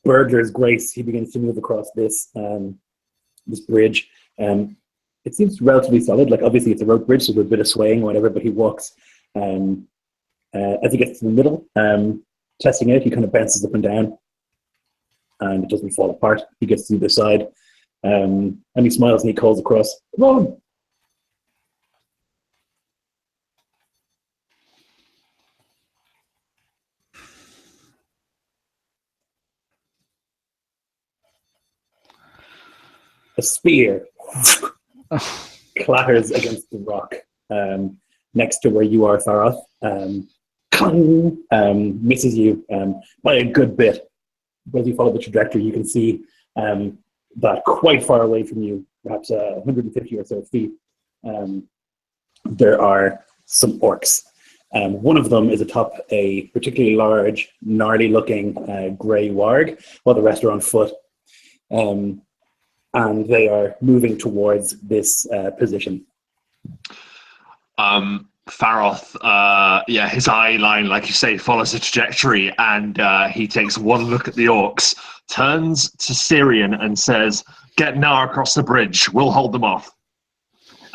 burglar's grace, he begins to move across this bridge. It seems relatively solid. Like, obviously, it's a rope bridge, so there's a bit of swaying or whatever. But he walks as he gets to the middle, testing it. He kind of bounces up and down, and it doesn't fall apart. He gets to the other side, and he smiles and he calls across, "Come on!" A spear clatters against the rock next to where you are, Faroth. Misses you by a good bit. But as you follow the trajectory, you can see that quite far away from you, perhaps 150 or so feet, there are some orcs. One of them is atop a particularly large, gnarly-looking grey warg, while the rest are on foot. And they are moving towards this position. Faroth, his eye line, like you say, follows the trajectory, and he takes one look at the orcs, turns to Syrian and says, "Get now across the bridge, we'll hold them off."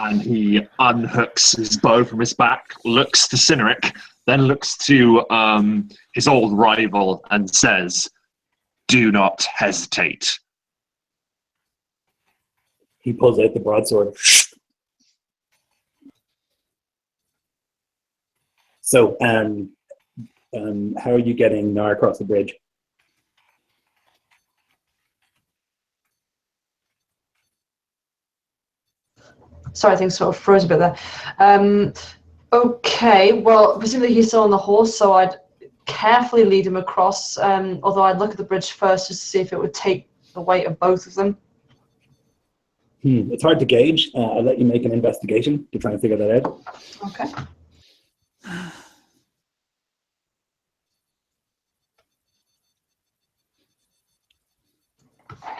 And he unhooks his bow from his back, looks to Cynric, then looks to his old rival and says, "Do not hesitate." he pulls out the broadsword. So, how are you getting Nar across the bridge? Sorry, I think sort of froze a bit there. Okay, well, presumably he's still on the horse, so I'd carefully lead him across, although I'd look at the bridge first just to see if it would take the weight of both of them. It's hard to gauge. I'll let you make an investigation to try and figure that out. Okay.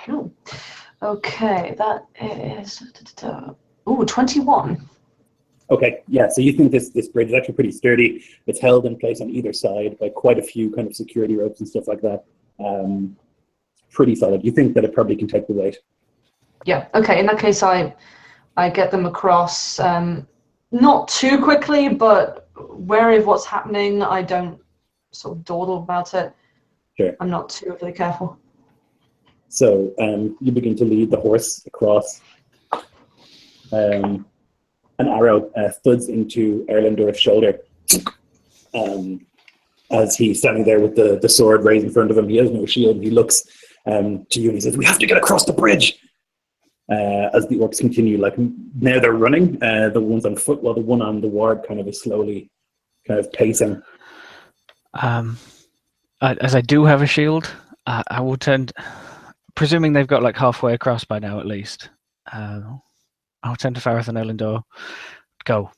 Cool. Okay, that is... Ooh, 21. Okay, yeah, so you think this bridge is actually pretty sturdy. It's held in place on either side by quite a few kind of security ropes and stuff like that. Pretty solid. You think that it probably can take the weight. Yeah, okay, in that case I get them across, not too quickly, but wary of what's happening. I don't sort of dawdle about it. Sure. I'm not too overly careful. So you begin to lead the horse across. An arrow thuds into Erlendorf's shoulder as he's standing there with the sword raised in front of him. He has no shield. He looks to you and he says, "We have to get across the bridge." As the orcs continue, like now they're running, the ones on foot, while the one on the ward kind of is slowly kind of pacing. As I do have a shield, I will turn, presuming they've got like halfway across by now at least. I'll turn to Fareth and Erlendor. Go.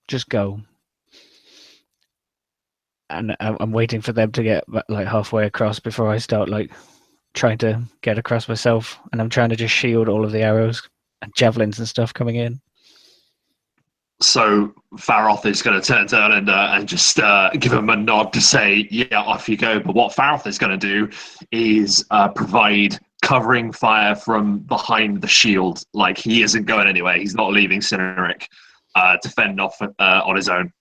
Just go. And I'm waiting for them to get like halfway across before I start like trying to get across myself. And I'm trying to just shield all of the arrows and javelins and stuff coming in. So Faroth is going to turn to Erlendor and just give him a nod to say, yeah, off you go. But what Faroth is going to do is provide covering fire from behind the shield. Like, he isn't going anywhere. He's not leaving Cineric to fend off on his own.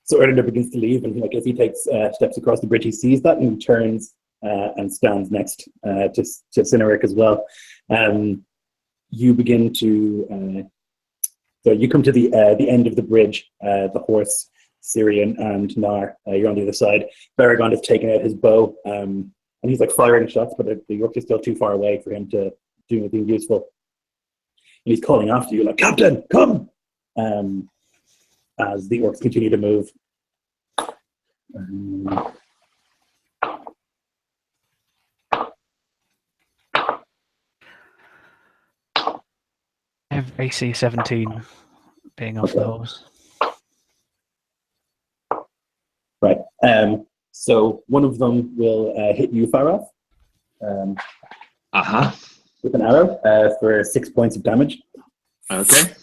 So Erlendor begins to leave, and like as he takes steps across the bridge, he sees that and he turns and stands next to Cineric as well. You begin to so you come to the end of the bridge. The horse, Syrian, and Nar, you're on the other side. Baragon has taken out his bow, and he's like firing shots, but the York is still too far away for him to do anything useful. And he's calling after you, like, "Captain, come!" As the orcs continue to move. I have AC 17 being off the horse. Right. So one of them will hit you, Farah, with an arrow for 6 points of damage. Okay.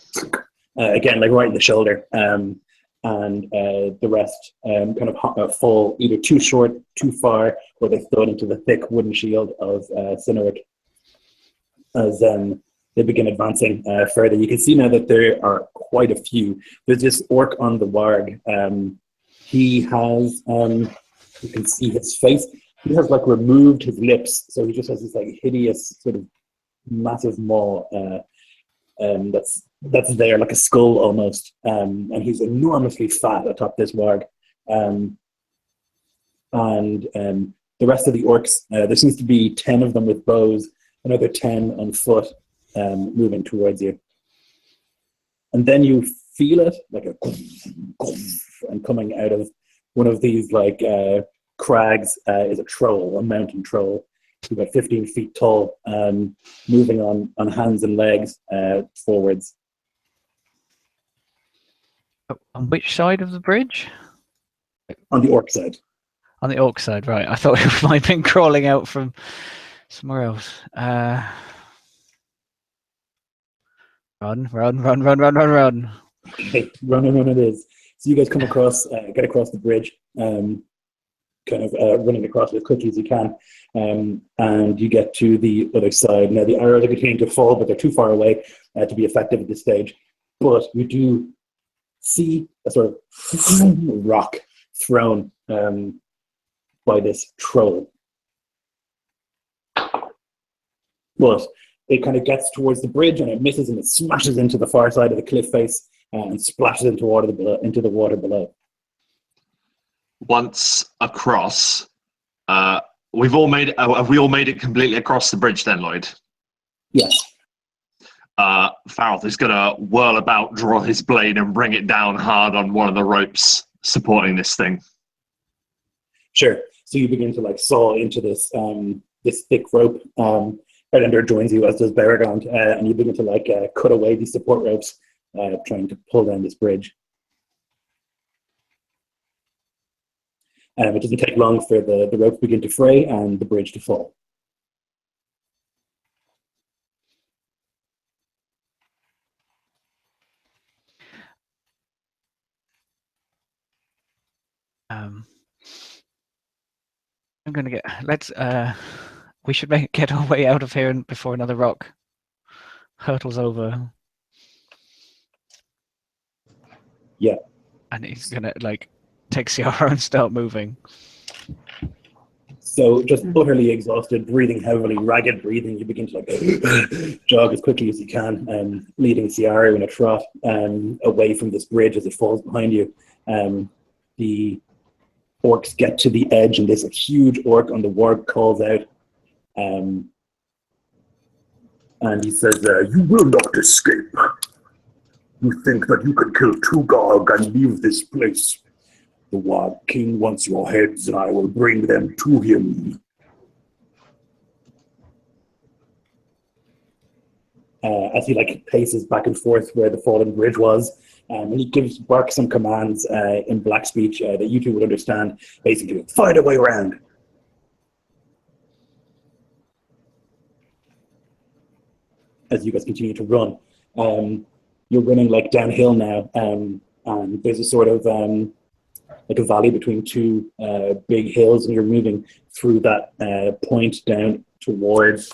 Again, like right in the shoulder. And the rest kind of fall either too short, too far, or they thud into the thick wooden shield of Cineric. As they begin advancing further, you can see now that there are quite a few. There's this orc on the warg. He has, you can see his face. He has like removed his lips, so he just has this like hideous sort of massive maw that's there, like a skull almost. And he's enormously fat atop this warg. And the rest of the orcs, there seems to be 10 of them with bows, another 10 on foot, moving towards you. And then you feel it like a and coming out of one of these like crags is a troll, a mountain troll. He's about 15 feet tall, moving on hands and legs forwards. On which side of the bridge? On the orc side. On the orc side, right. I thought it might have been crawling out from somewhere else. Run. Okay, run it is. So you guys come across, get across the bridge, kind of running across it as quickly as you can, and you get to the other side. Now the arrows are continuing to fall, but they're too far away to be effective at this stage. But you do see a sort of rock thrown by this troll. but it kind of gets towards the bridge and it misses and it smashes into the far side of the cliff face and splashes into the water below. Once across, we've all made. Have we all made it completely across the bridge then, Lloyd? Yes. Farrell is going to whirl about, draw his blade, and bring it down hard on one of the ropes supporting this thing. Sure. So you begin to like saw into this this thick rope. Bellander joins you, as does Baragon, and you begin to like cut away these support ropes, trying to pull down this bridge. It doesn't take long for the ropes begin to fray and the bridge to fall. I'm gonna get. We should get our way out of here before another rock hurtles over. Yeah. And he's gonna like take Ciara and start moving. So just utterly exhausted, breathing heavily, ragged breathing, you begin to like jog as quickly as you can, leading Ciara in a trot away from this bridge as it falls behind you. The orcs get to the edge, and this huge orc on the warg calls out, and he says, "You will not escape. You think that you can kill Tugog and leave this place? The Warg King wants your heads, and I will bring them to him." As he like paces back and forth where the fallen bridge was, and he gives Bark some commands in black speech that you two would understand. Basically, find a way around. As you guys continue to run, you're running like downhill now, and there's a sort of like a valley between two big hills, and you're moving through that point down towards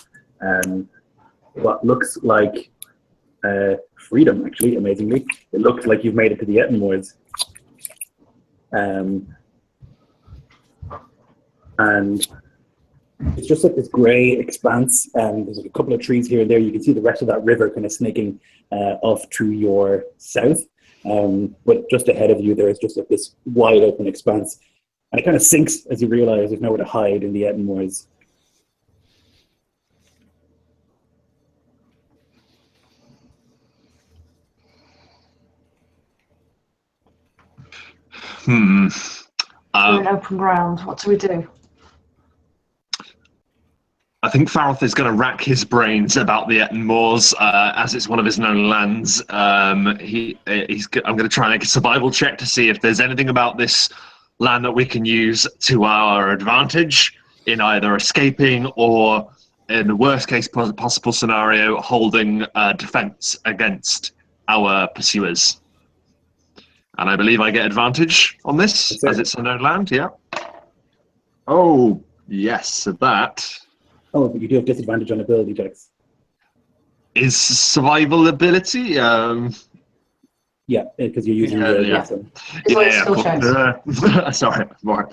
what looks like freedom, actually, amazingly. It looks like you've made it to the Ettenmoors. And it's just like this grey expanse, and there's like a couple of trees here and there. You can see the rest of that river kind of snaking off to your south. But just ahead of you, there is just like this wide open expanse. And it kind of sinks as you realize there's nowhere to hide in the Ettenmoors. We're in open ground. What do we do? I think Farroth is going to rack his brains about the Ettenmoors, as it's one of his known lands. I'm going to try and make a survival check to see if there's anything about this land that we can use to our advantage in either escaping or, in the worst case possible scenario, holding defense against our pursuers. And I believe I get advantage on this, as it's a known land, yeah. Oh, yes, that... Oh, but you do have disadvantage on ability checks. Is survival ability? Yeah, because you're using the lesson. Sorry, more.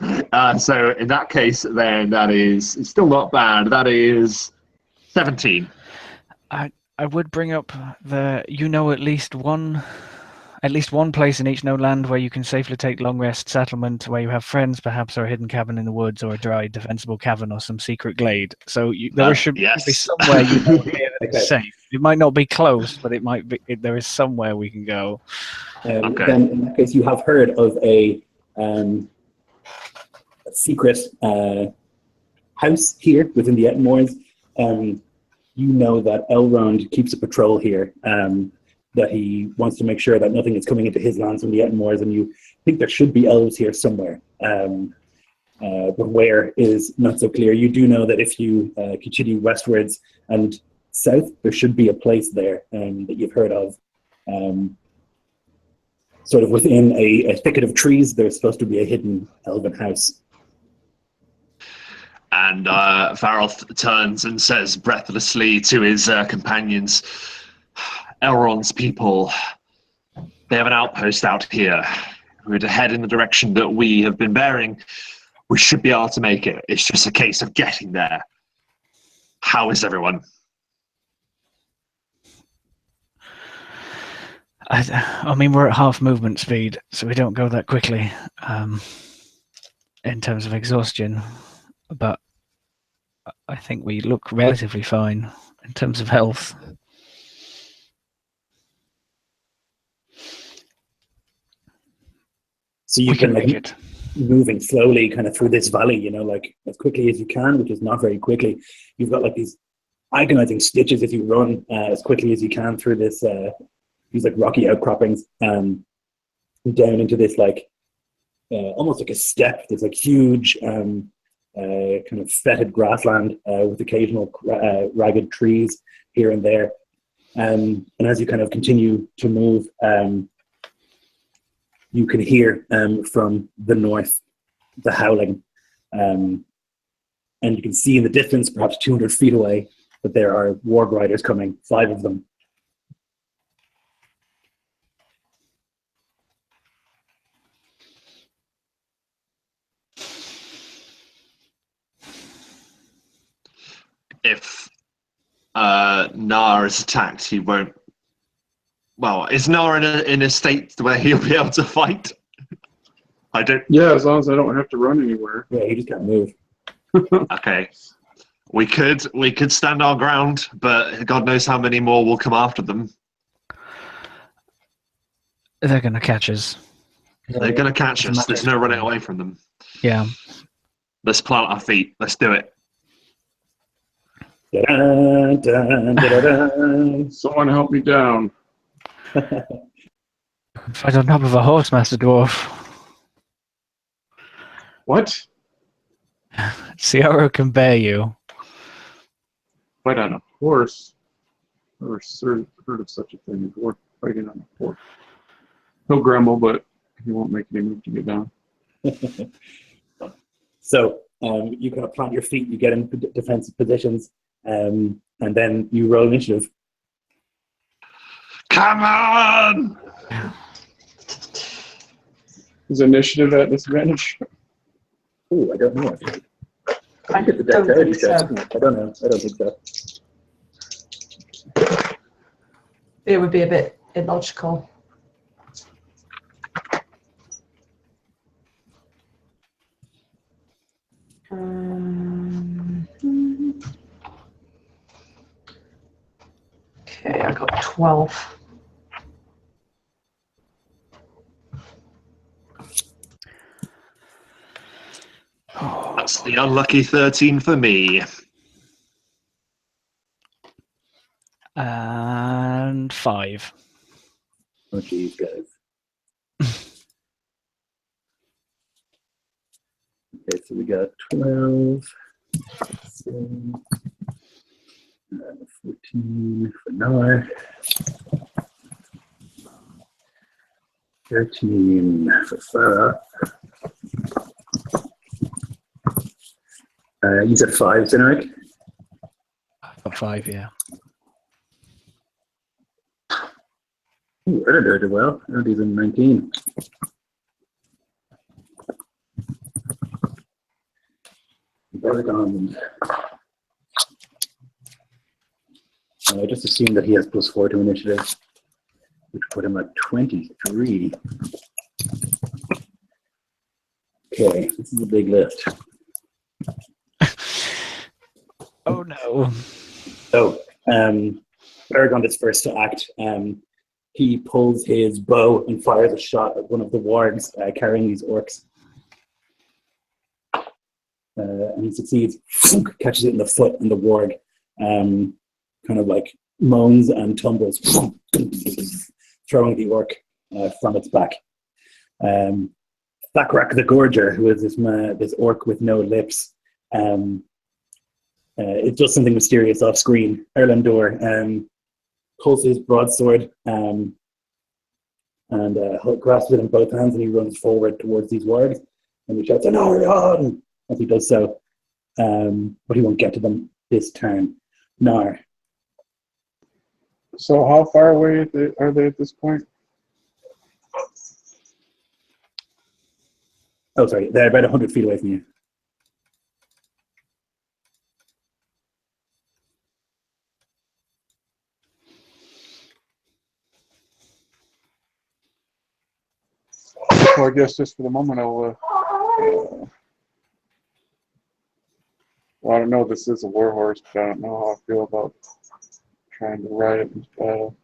So in that case, then that is it's still not bad. That is 17. I would bring up at least one place in each known land where you can safely take long rest settlement, where you have friends, perhaps, or a hidden cabin in the woods, or a dry, defensible cavern, or some secret glade. So there should be somewhere you know here that is safe. It might not be close, but it might be. There is somewhere we can go. Then, in that case, you have heard of a secret house here within the Ettenmoors. You know that Elrond keeps a patrol here. That he wants to make sure that nothing is coming into his lands from the Ettenmoors, and you think there should be elves here somewhere. But where is not so clear. You do know that if you continue westwards and south, there should be a place there that you've heard of. Sort of within a thicket of trees, there's supposed to be a hidden elven house. And Farroth turns and says breathlessly to his companions, Elrond's people, they have an outpost out here. We're to head in the direction that we have been bearing. We should be able to make it. It's just a case of getting there. How is everyone? I mean, we're at half movement speed, so we don't go that quickly in terms of exhaustion. But I think we look relatively fine in terms of health. So We you've can been make like it. moving slowly kind of through this valley, you know, like as quickly as you can, which is not very quickly. You've got like these agonizing stitches as you run as quickly as you can through this these like rocky outcroppings down into this like almost like a step. There's like huge kind of fetid grassland with occasional ragged trees here and there. And as you kind of continue to move, you can hear from the north the howling. And you can see in the distance, perhaps 200 feet away, that there are warg riders coming, 5 of them. If Nar is attacked, he won't. Well, is Nar in a state where he'll be able to fight? I don't. Yeah, as long as I don't have to run anywhere. Yeah, he just can't move. Okay. We could stand our ground, but God knows how many more will come after them. They're going to catch us. They're going to catch us. There's no running away from them. Yeah. Let's plant our feet. Let's do it. Da-dun, dun, da-da-dun. Someone help me down. Fight on top of a horse, Master Dwarf. What? Ciara can bear you. Fight on a horse? Never heard of such a thing. A dwarf fighting on a horse. He'll grumble, but he won't make any move to get down. So you kind of plant your feet, you get in defensive positions, and then you roll initiative. Come on! Is initiative at disadvantage? Oh, I don't know. I It's a don't dexterity think check, so. isn't it? I don't know. I don't think so. It would be a bit illogical. Okay, I got 12. That's the unlucky 13 for me. And 5. Oh, geez, guys. Okay, so we got 12, 14 for Noah, 13 for Sarah. You said 5, Zeneric? Got 5, yeah. Ooh, Erda did well. Erda's in 19. Baragon. I just assumed that he has +4 to initiative, which put him at 23. Okay, this is a big lift. Oh no. So, Baragon is first to act. He pulls his bow and fires a shot at one of the wargs carrying these orcs. And he succeeds, catches it in the foot, and the warg kind of like moans and tumbles, throwing the orc from its back. Thakrak the Gorger, who is this orc with no lips, it does something mysterious off screen. Erlandor pulls his broadsword and grasps it in both hands, and he runs forward towards these wargs, and he shouts, "Anarion!" as he does so, but he won't get to them this turn. Nar. So how far away are they at this point? Oh, sorry, they're about 100 feet away from you. So I guess just for the moment, I'll. Well, I don't know. This is a warhorse, but I don't know how I feel about trying to ride it in this battle.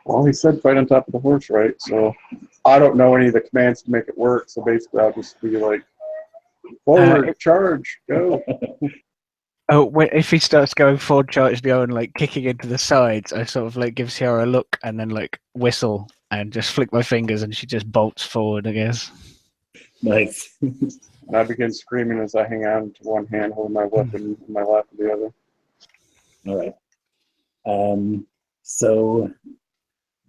Well, he said fight on top of the horse, right? So I don't know any of the commands to make it work. So basically, I'll just be like, forward, charge, go. Oh, if he starts going forward, charge, go, and like kicking into the sides, I sort of like give Sierra a look and then like whistle and just flick my fingers, and she just bolts forward, I guess. Nice. And I begin screaming as I hang on to one hand, holding my weapon in my lap with the other. All right. So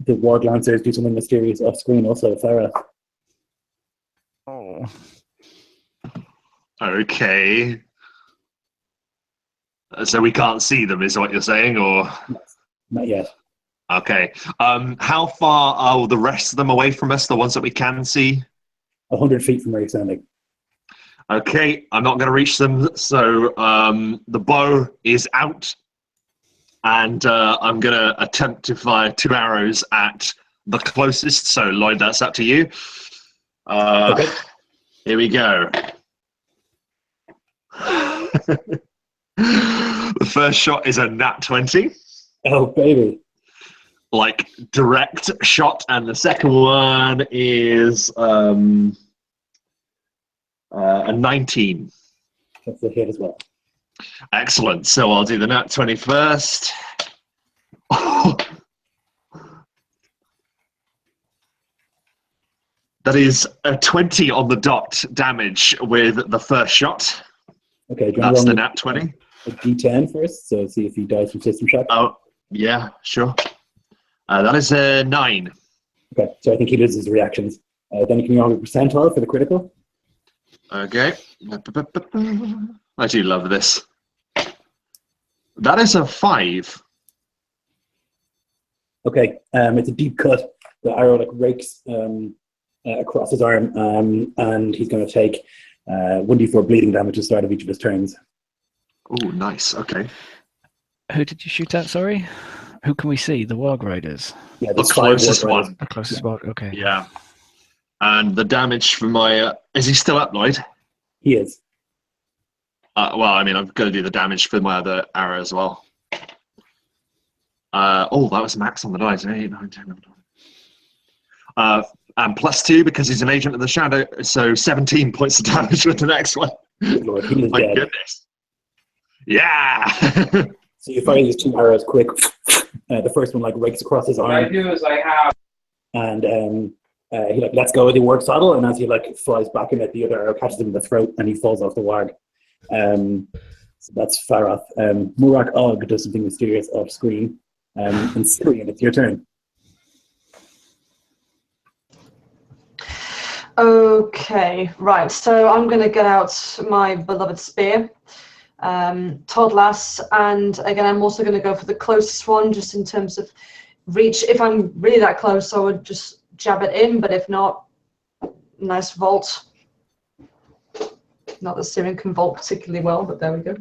the Warg Lancers do something mysterious off screen also, Farah. Oh. Okay. So we can't see them, is what you're saying, or? Not yet. Okay. How far are the rest of them away from us, the ones that we can see? 100 feet from where you're standing. Okay, I'm not going to reach them, so the bow is out, and I'm going to attempt to fire 2 arrows at the closest. So, Lloyd, that's up to you. Okay. Here we go. The first shot is a nat 20. Oh, baby. Like, direct shot, and the second one is a 19. That's a hit as well. Excellent. So I'll do the nat 20 first. That is a 20 on the dot damage with the first shot. Okay, do you That's want the to nat 20. a D10 first, so see if he dies from system shock. Oh, yeah, sure. That is a 9. Okay, so I think he loses his reactions. Then you can roll a percentile for the critical. Okay. I do love this. That is a 5. Okay, it's a deep cut. The arrow like rakes across his arm, and he's going to take 1d4 bleeding damage at the start of each of his turns. Oh, nice. Okay. Who did you shoot at? Sorry, who can we see? The Warg Riders. Yeah, The there's 5 closest Warg Riders. one. The closest Warg. Okay. Yeah. And the damage for my... is he still up, Lloyd? He is. Well, I mean, I'm going to do the damage for my other arrow as well. Oh, that was max on the dice. 8, 9, 10, 11, 12. And +2 because he's an agent of the shadow, so 17 points of damage with the next one. Good Lord, he is My dead. goodness. Yeah! So you fire these 2 arrows quick. The first one like rakes across his What I arm, do is I have and he like lets go of the Warg saddle, and as he like flies back in it, the other arrow catches him in the throat, and he falls off the Warg. So that's Farath. Murak Og does something mysterious off screen. And Syrian, it's your turn. Okay, right. So I'm going to get out my beloved spear, Toddlass, and again, I'm also going to go for the closest one, just in terms of reach. If I'm really that close, I would just jab it in, but if not, nice vault. Not that Syrian can vault particularly well, but there we go.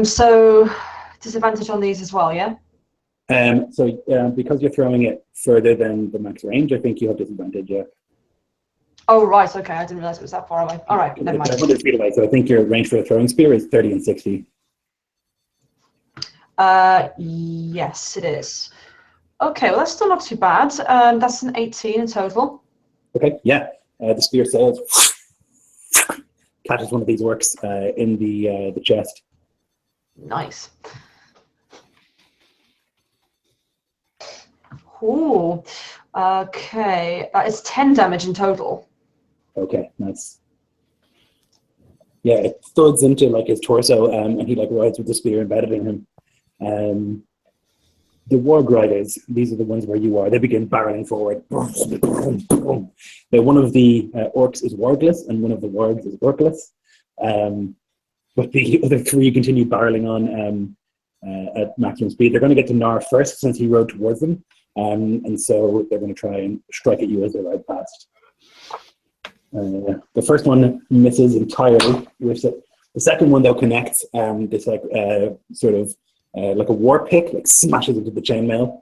So disadvantage on these as well, yeah? So because you're throwing it further than the max range, I think you have disadvantage, yeah. Oh, right, okay, I didn't realize it was that far away. All right, never It's mind. 100 feet away, so I think your range for a throwing spear is 30 and 60. Yes, it is. Okay, well, that's still not too bad. That's an 18 in total. Okay, yeah. The spear sails, catches one of these orcs in the chest. Nice. Ooh, okay. It's 10 damage in total. Okay, nice. Yeah, it thuds into like his torso, and he like rides with the spear embedded in him. The Warg Riders, these are the ones where you are. They begin barreling forward. Now, one of the orcs is wargless, and one of the wargs is orkless. But the other 3 continue barreling on at maximum speed. They're going to get to Nar first, since he rode towards them, and so they're going to try and strike at you as they ride past. The first one misses entirely. The second one, though, connects. This like sort of like a war pick, like smashes into the chainmail.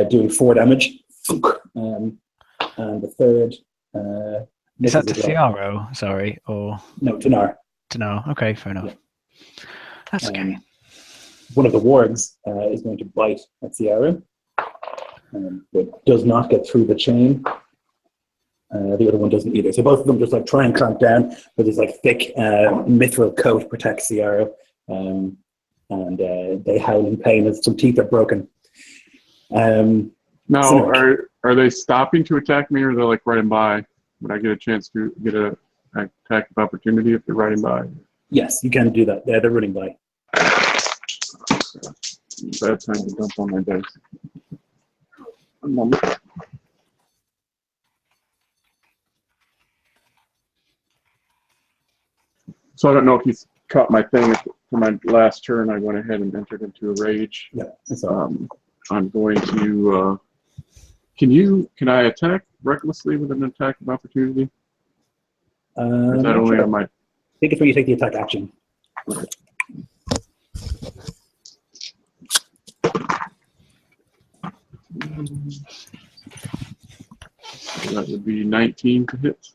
doing 4 damage. And the third Is that to misses as well. Ciaro? Sorry, or No, Dinar. to know? Okay, fair enough. That's okay. One of the wargs is going to bite at Ciara, but does not get through the chain. The other one doesn't either. So both of them just like try and clamp down, but this like thick mithril coat protects Ciara, and they howl in pain as some teeth are broken. Now, So- are they stopping to attack me, or they're like riding by? Would I get a chance to get a attack of opportunity if they're riding by? Yes, you can do that. They're running by. Bad time to dump on my dice. One moment. So I don't know if you caught my thing. For my last turn, I went ahead and entered into a rage. Yeah, that's all. I'm going to. Can I attack recklessly with an attack of opportunity? Or is that only on my? I think it's when you take the attack action. Okay. That would be 19 to hit.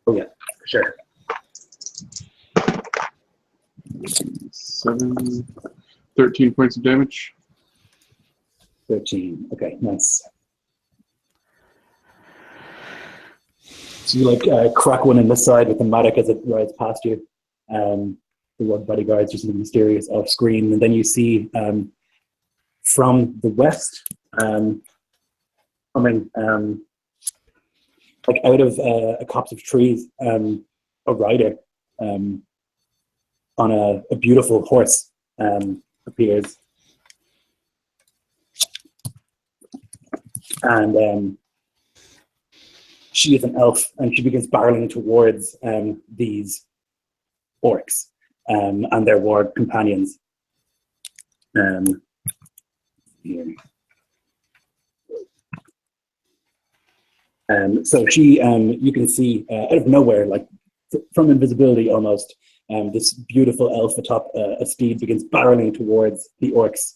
Oh yeah, for sure. 13 points of damage. 13. Okay, nice. So you like crack one in the side with the mattock as it rides past you. The one bodyguard's just something mysterious off screen, and then you see from the west coming like out of a copse of trees, a rider on a beautiful horse appears. And she is an elf, and she begins barreling towards these orcs and their warg companions. Here. So she, you can see out of nowhere, like from invisibility almost, this beautiful elf atop a steed begins barreling towards the orcs.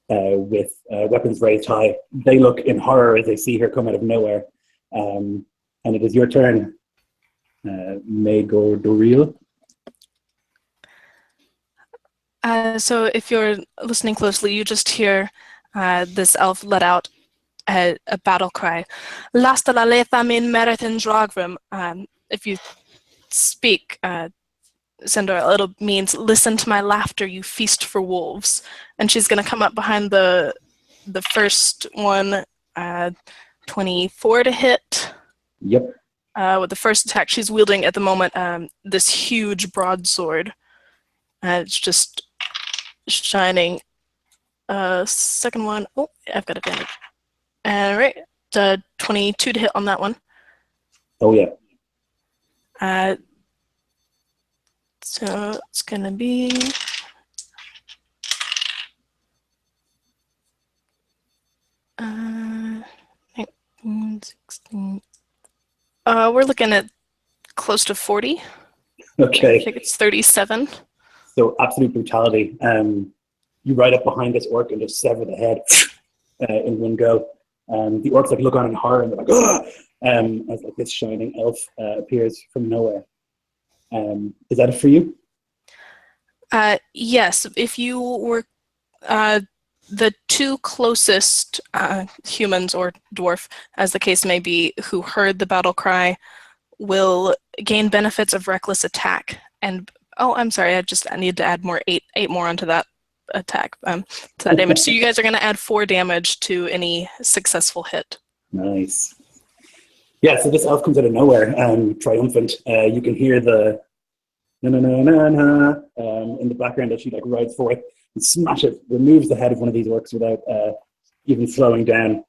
With weapons raised high. They look in horror as they see her come out of nowhere. And it is your turn, Magor Doril. So if you're listening closely, you just hear this elf let out a battle cry. Lasta la letha min merithin dragrum. If you speak Sindor, it means listen to my laughter, you feast for wolves. And she's going to come up behind the first one, 24 to hit. Yep. With the first attack, she's wielding at the moment this huge broadsword. It's just shining. Second one, oh, I've got advantage. All right, 22 to hit on that one. Oh yeah. So it's gonna be uh, 19, 16. We're looking at close to 40. Okay. I think it's 37. So absolute brutality. You ride up behind this orc and just sever the head in one go. The orcs like look on in horror and they're like, "Ugh!" As like this shining elf appears from nowhere. Is that it for you? Yes, if you were the two closest humans or dwarf, as the case may be, who heard the battle cry will gain benefits of reckless attack. And oh, I'm sorry, I need to add more eight more onto that attack, to that damage. So you guys are going to add 4 damage to any successful hit. Nice. Yeah, so this elf comes out of nowhere, triumphant. You can hear the na-na-na-na-na in the background as she like rides forth and smashes, removes the head of one of these orcs without even slowing down.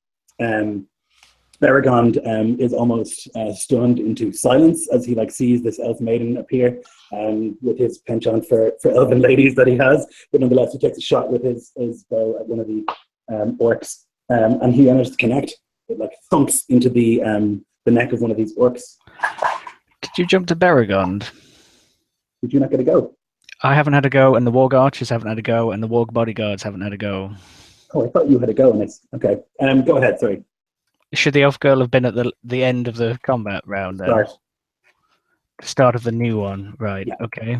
Beragond is almost stunned into silence as he like sees this elf maiden appear with his penchant for elven ladies that he has, but nonetheless he takes a shot with his bow at one of the orcs, and he manages to connect. It like thumps into the neck of one of these orcs. Did you jump to Beragond? Did you not get a go? I haven't had a go, and the Warg Archers haven't had a go, and the Warg Bodyguards haven't had a go. Oh, I thought you had a go on this. Okay. Go ahead. Sorry. Should the elf girl have been at the end of the combat round then? Start of the new one, right? Yeah. Okay.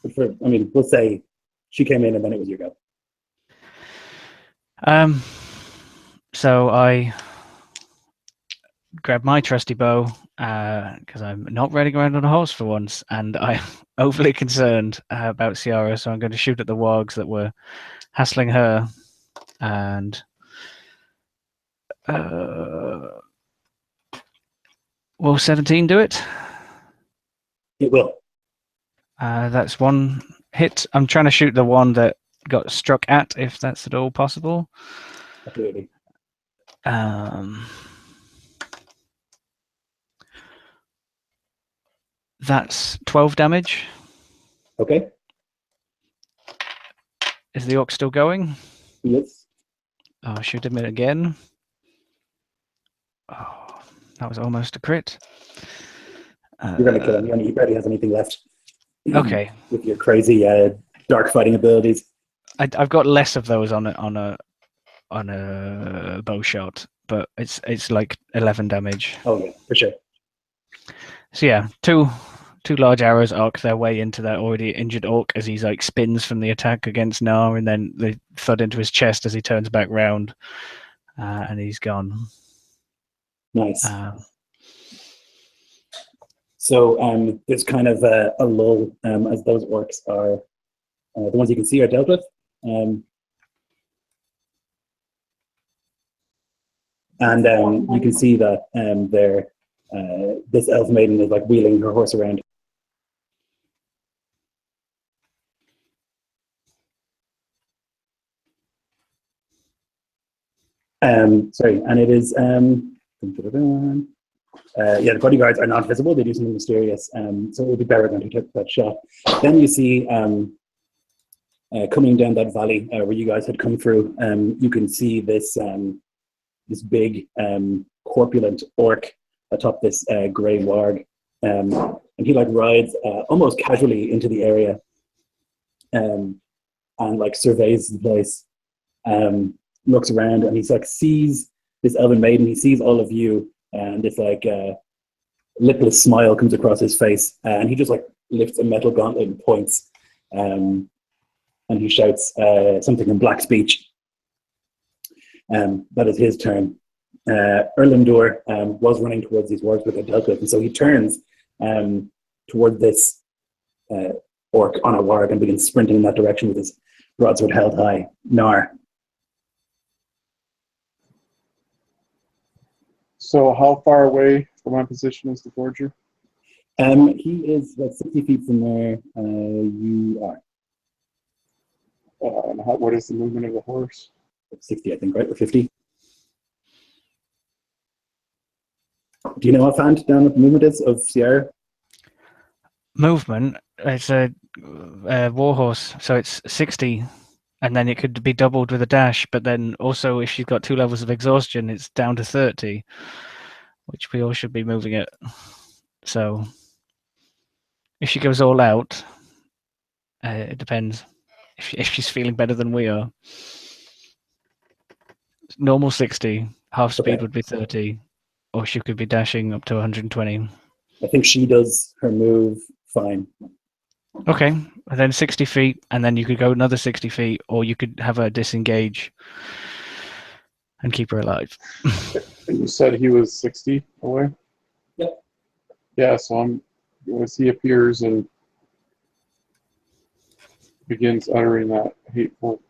We'll say she came in and then it was your go. So I grab my trusty bow because I'm not riding around on a horse for once, and I'm overly concerned about Ciara, so I'm going to shoot at the wargs that were hassling her. And will 17 do it? It will. That's one hit. I'm trying to shoot the one that got struck at, if that's at all possible. Absolutely. That's 12 damage. Okay. Is the orc still going? Yes. Oh, shoot him again. Oh, that was almost a crit. You're going to kill him. He barely has anything left. Okay. With your crazy dark fighting abilities. I've got less of those on a bow shot, but it's like 11 damage. Oh yeah, for sure. So yeah, two large arrows arc their way into that already injured orc as he's like spins from the attack against Nar, and then they thud into his chest as he turns back round, and he's gone. Nice. So there's kind of a lull as those orcs are the ones you can see are dealt with. And you can see that this elf maiden is like wheeling her horse around. Sorry, and it is the bodyguards are not visible. They do something mysterious. So it will be Baragon who took that shot. Then you see coming down that valley where you guys had come through. You can see this this big corpulent orc atop this grey warg, and he like rides almost casually into the area, and like surveys the place, looks around, and he's like sees this elven maiden. He sees all of you, and this like lipless smile comes across his face, and he just like lifts a metal gauntlet and points, and he shouts something in black speech. That is his turn. Erlendur was running towards these wargs with a dealt with, and so he turns toward this orc on a warg and begins sprinting in that direction with his broadsword held high. Nar. So how far away from my position is the forger? He is about 60 feet from where you are. And what is the movement of the horse? 60, I think, right? Or 50? Do you know offhand down what the movement is of Sierra? Movement, it's a warhorse, so it's 60, and then it could be doubled with a dash, but then also if she's got 2 levels of exhaustion, it's down to 30, which we all should be moving at. So if she goes all out, it depends. If she's feeling better than we are. Normal 60, half speed would be 30, or she could be dashing up to 120. I think she does her move fine. Okay, and then 60 feet, and then you could go another 60 feet, or you could have her disengage and keep her alive. And you said he was 60 away? Yep. Yeah, so as he appears and begins uttering that hateful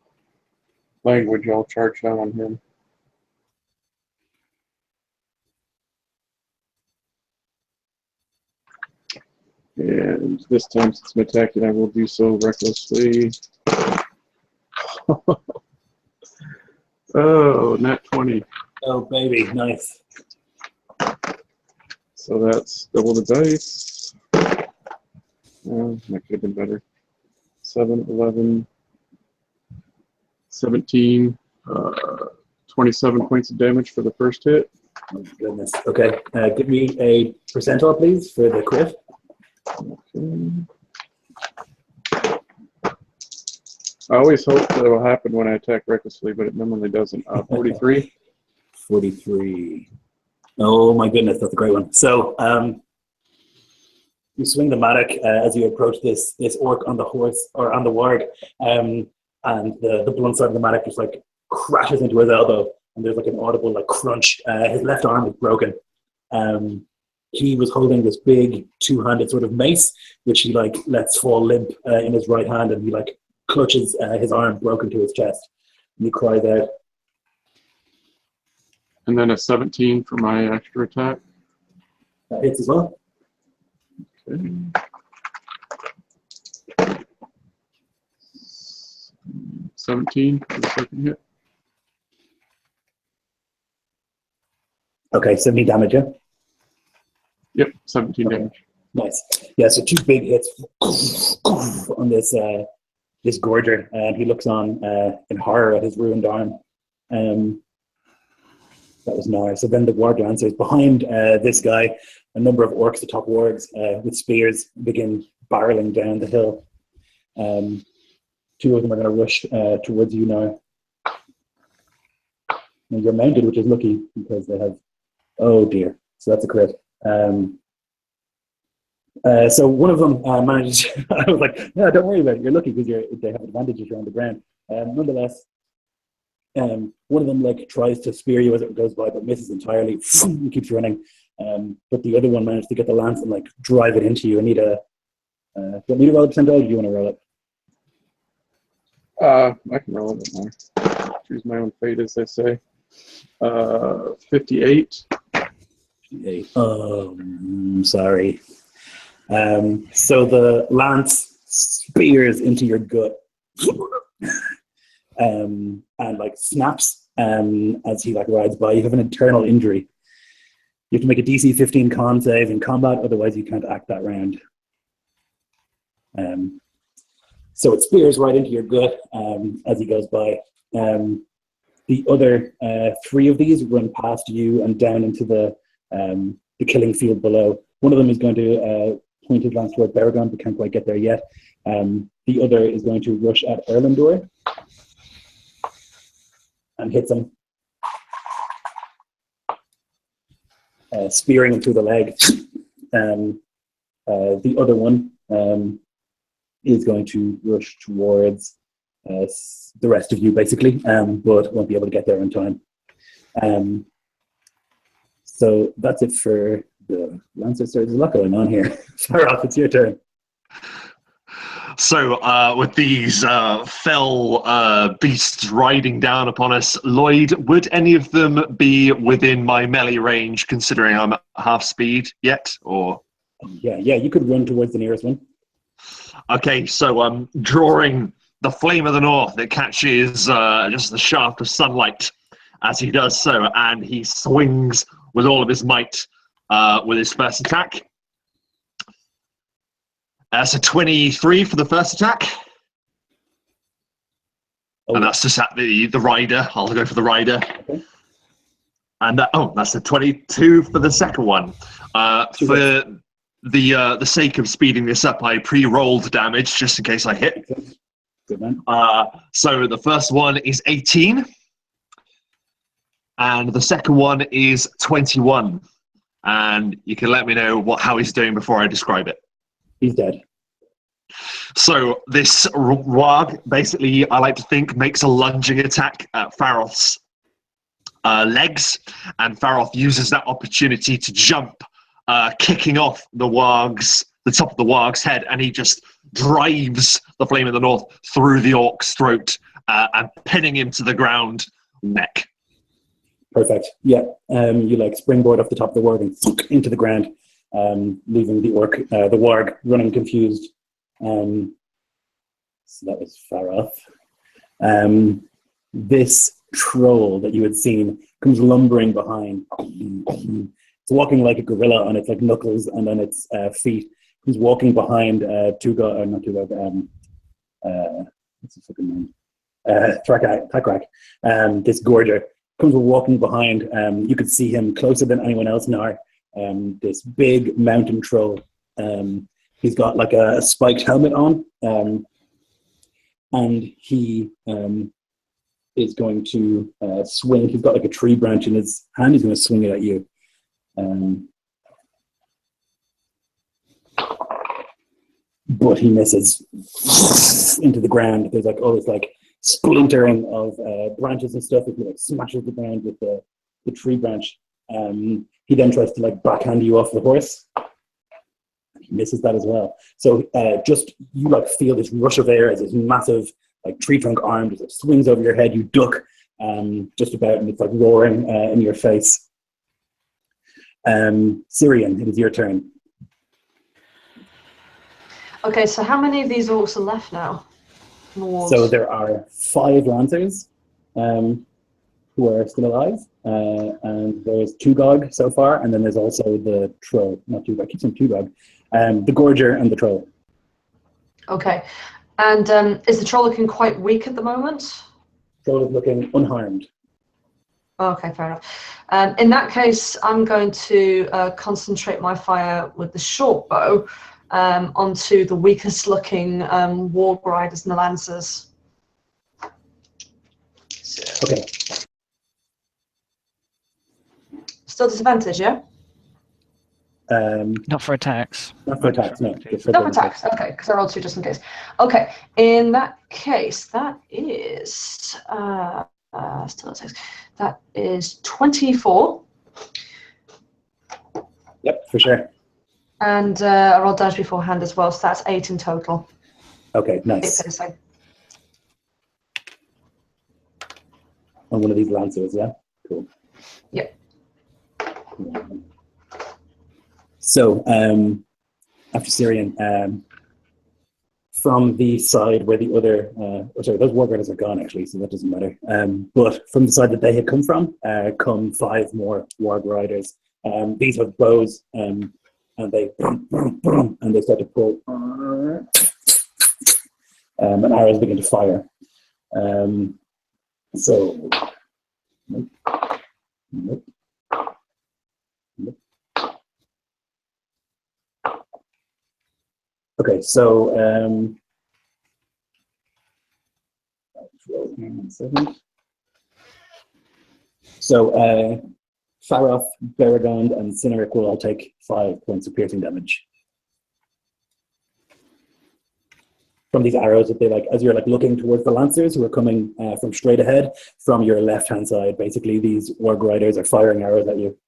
language, I'll charge down on him. And this time, since I'm attacking, I will do so recklessly. Oh, nat 20. Oh, baby, nice. So that's double the dice. That could have been better. 7, 11, 17, 27 points of damage for the first hit. Oh, goodness. Okay, give me a percentile, please, for the crit. Okay. I always hope that will happen when I attack recklessly, but it normally doesn't. 43. 43. Oh my goodness, that's a great one. So you swing the mattock as you approach this orc on the horse or on the warg, and the blunt side of the mattock just like crashes into his elbow, and there's like an audible like crunch. His left arm is broken. He was holding this big two-handed sort of mace, which he like lets fall limp in his right hand, and he like clutches his arm broken to his chest, and he cries out. And then a 17 for my extra attack. That hits as well. Okay. 17 for the second hit. Okay, 70 damage, yeah? Yep, 17 Okay. damage. Nice. Yeah, so 2 big hits on this gorger, and he looks on in horror at his ruined arm. That was nice. So then the warg lancers behind this guy, a number of orcs atop wargs with spears begin barreling down the hill. 2 of them are going to rush towards you now. And you're mounted, which is lucky because they have. Oh dear. So that's a crit. So one of them managed. I was like, "No, don't worry about it. You're lucky because they have advantages around the ground." Nonetheless, one of them like tries to spear you as it goes by, but misses entirely. He keeps running. But the other one managed to get the lance and like drive it into you. I need a. Do you want me to roll a percentile? Or do you want to roll it? I can roll a bit more. Choose my own fate, as they say. 58. Oh, sorry. So the lance spears into your gut, and like snaps as he like rides by. You have an internal injury. You have to make a DC 15 con save in combat, otherwise you can't act that round. So it spears right into your gut as he goes by. The other 3 of these run past you and down into the killing field below. One of them is going to point his lance toward Baragon, but can't quite get there yet. The other is going to rush at Erlandor and hits him, spearing him through the leg. The other one is going to rush towards the rest of you, basically, but won't be able to get there in time. So that's it for the Lancers. There's a lot going on here. Farrell, it's your turn. So with these fell beasts riding down upon us, Lloyd, would any of them be within my melee range, considering I'm at half speed yet? Or Yeah, you could run towards the nearest one. okay, so I'm drawing the flame of the north. It catches just the shaft of sunlight as he does so, and he swings with all of his might with his first attack. So 23 for the first attack. Oh, and that's just at the rider. I'll go for the rider. Okay. And that's a 22 for the second one. For the sake of speeding this up, I pre-rolled damage just in case I hit. Good man. So the first one is 18. And the second one is 21. And you can let me know how he's doing before I describe it. He's dead. So this warg, basically, I like to think, makes a lunging attack at Faroth's legs, and Faroth uses that opportunity to jump, kicking off the top of the warg's head, and he just drives the Flame of the North through the orc's throat and pinning him to the ground neck. Perfect. Yeah. You like springboard off the top of the warg and into the ground, leaving the warg running confused. So that was Faroth. This troll that you had seen comes lumbering behind. It's walking like a gorilla on its like knuckles and on its feet. He's walking behind what's his fucking name? Thrakrak. This gorger comes walking behind. You could see him closer than anyone else now. This big mountain troll. He's got like a spiked helmet on. and he is going to swing. He's got like a tree branch in his hand. He's going to swing it at you. But he misses into the ground. There's like all this like splintering of branches and stuff. If he like smashes the ground with the tree branch, he then tries to like backhand you off the horse. He misses that as well. So just you like feel this rush of air as this massive like tree trunk arm just like, swings over your head. You duck just about, and it's like roaring in your face. Syrian, it is your turn. Okay, so how many of these orcs are left now? So there are 5 lancers who are still alive, and there's Tugog so far, and then there's also the troll. Not Tugog, I keep saying Tugog. The Gorger and the troll. Okay, and is the troll looking quite weak at the moment? Troll is looking unharmed. Okay, fair enough. In that case, I'm going to concentrate my fire with the short bow onto the weakest looking warg riders and the lancers. Okay. Still disadvantage, yeah? Not for attacks. Not for attacks, no. Just for Not for bonus. attacks, okay, because I rolled 2 just in case. Okay, in that case, that is still attacks. That is 24. Yep, for sure. And I rolled damage beforehand as well, so that's 8 in total. Okay, 8 nice. piercing. On one of these lancers, yeah? Cool. Yep. So, after Syrian, from the side where the other, those war riders are gone actually, so that doesn't matter. But from the side that they had come from, come 5 more warg riders. These have bows, and they and they start to pull, and arrows begin to fire. So, nope. Okay, so Faroth, Beregond, and Cineric will all take 5 points of piercing damage from these arrows that they like. As you're like looking towards the lancers who are coming from straight ahead from your left hand side, basically these warg riders are firing arrows at you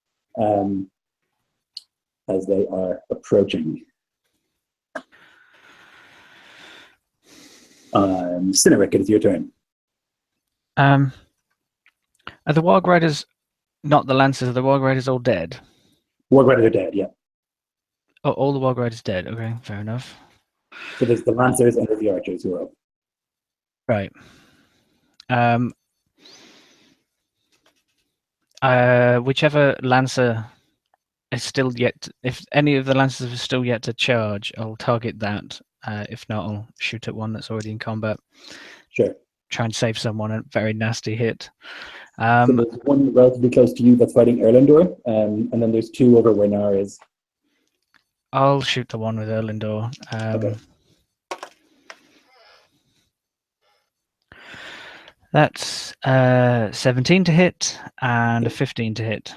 as they are approaching. Cineric, it is your turn. Are the warg riders, not the lancers, are the warg riders all dead? Warg riders are dead, yeah. Oh, all the warg riders dead. Okay, fair enough. So there's the lancers and there's the archers who are up. Right. Whichever lancer is still yet, if any of the lancers are still yet to charge, I'll target that. If not, I'll shoot at one that's already in combat. Sure. Try and save someone a very nasty hit. So there's one relatively close to you that's fighting Erlendor, and then there's 2 over where Nar is. I'll shoot the one with Erlendor. Okay. That's 17 to hit and a 15 to hit.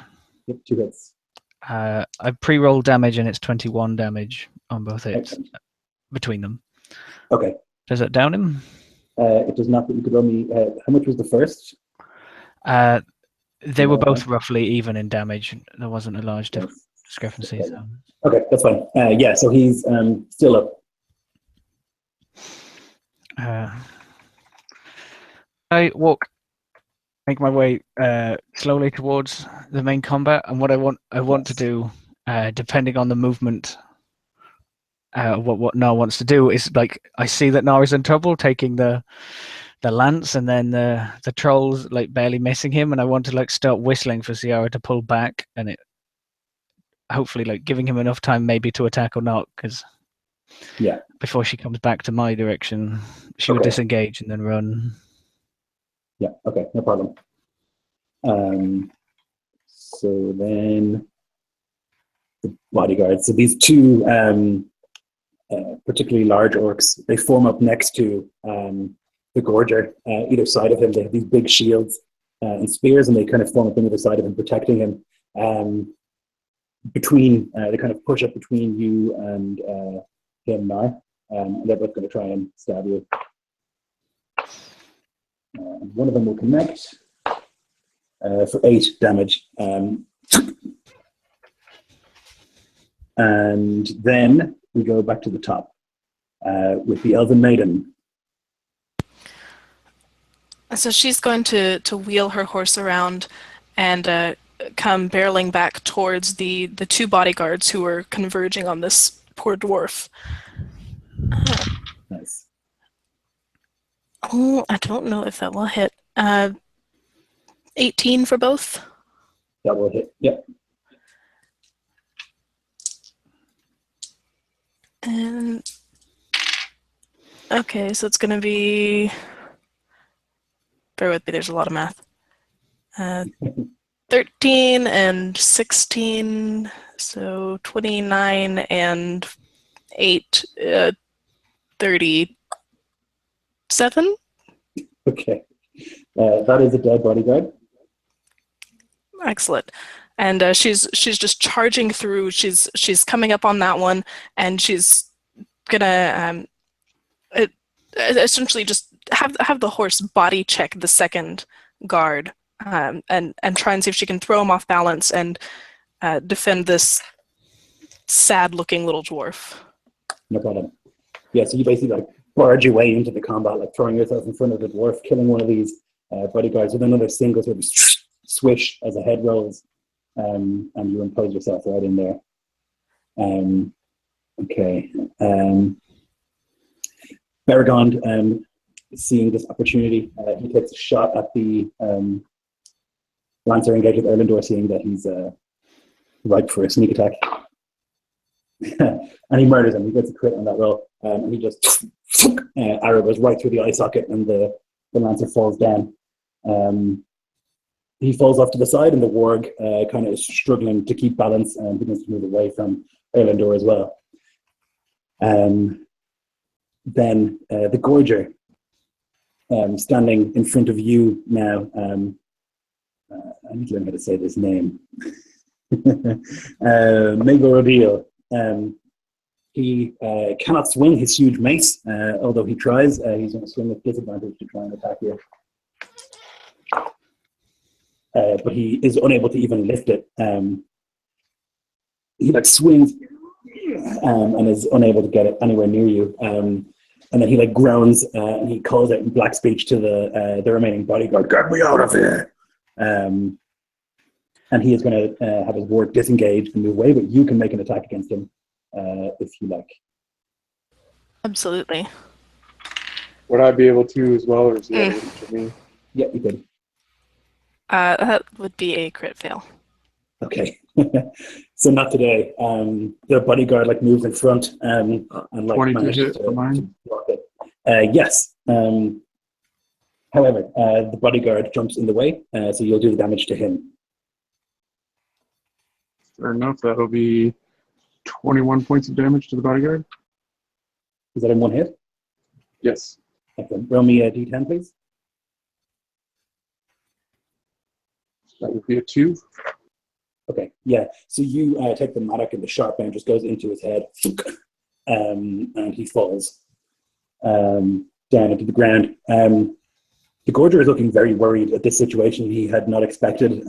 Yep, 2 hits. I pre-roll damage and it's 21 damage on both hits. Excellent. Between them. Okay. Does that down him? It does not, but you could roll me. How much was the first? They were both roughly even in damage. There wasn't a large discrepancy. Okay. So. Okay, that's fine. Yeah, so he's still up. I make my way slowly towards the main combat, and what I want to do, depending on the movement. What Nar wants to do is like I see that Nar is in trouble taking the lance, and then the trolls like barely missing him, and I want to like start whistling for Ciara to pull back, and it hopefully like giving him enough time maybe to attack or not, because before she comes back to my direction, she would disengage and then run. Yeah. Okay. No problem. So then the bodyguards. So these 2. Particularly large orcs, they form up next to the Gorger either side of him. They have these big shields and spears, and they kind of form up on either side of him, protecting him. They kind of push up between you and him now. And they're both going to try and stab you. One of them will connect for 8 damage. And then we go back to the top with the Elven Maiden. So she's going to wheel her horse around and come barreling back towards the 2 bodyguards who are converging on this poor dwarf. Nice. Oh, I don't know if that will hit. 18 for both. That will hit. Yep. And okay, so it's going to be. Bear with me. There's a lot of math. 13 and 16, so 29 and 8, 37. Okay. That is a dead bodyguard. Excellent. And she's just charging through. She's coming up on that one, and she's gonna essentially just have the horse body check the second guard, and try and see if she can throw him off balance and defend this sad-looking little dwarf. No problem. Yeah, so you basically like barge your way into the combat, like throwing yourself in front of the dwarf, killing one of these bodyguards with another single sort of swish as a head rolls, and you impose yourself right in there. Okay. Baragond, seeing this opportunity, he takes a shot at the Lancer engaged with Erlendor, seeing that he's ripe for a sneak attack. And he murders him. He gets a crit on that roll, and he just arrow goes right through the eye socket, and the Lancer falls down. He falls off to the side, and the warg kind of is struggling to keep balance and begins to move away from Erlendor as well. Then the Gorger, standing in front of you now. I need to learn how to say this name. Megorodil. He cannot swing his huge mace, although he tries. He's going to swing with disadvantage to try and attack you. But he is unable to even lift it. He like swings and is unable to get it anywhere near you. And then he like groans and he calls out in black speech to the remaining bodyguard, "Get me out of here!" And he is going to have his ward disengage and move away, but you can make an attack against him if you like. Absolutely. Would I be able to as well, or is he able to me? Yeah, you could. That would be a crit fail. Okay. So not today. The bodyguard like moves in front and like 22 manages hit to for mine? block it. Yes. However, the bodyguard jumps in the way, so you'll do the damage to him. Fair enough. That'll be 21 points of damage to the bodyguard. Is that in one hit? Yes. Excellent. Roll me a d10, please. That would be a 2. Okay, yeah. So you take the mattock and the sharp end just goes into his head, and he falls down into the ground. The Gorger is looking very worried at this situation. He had not expected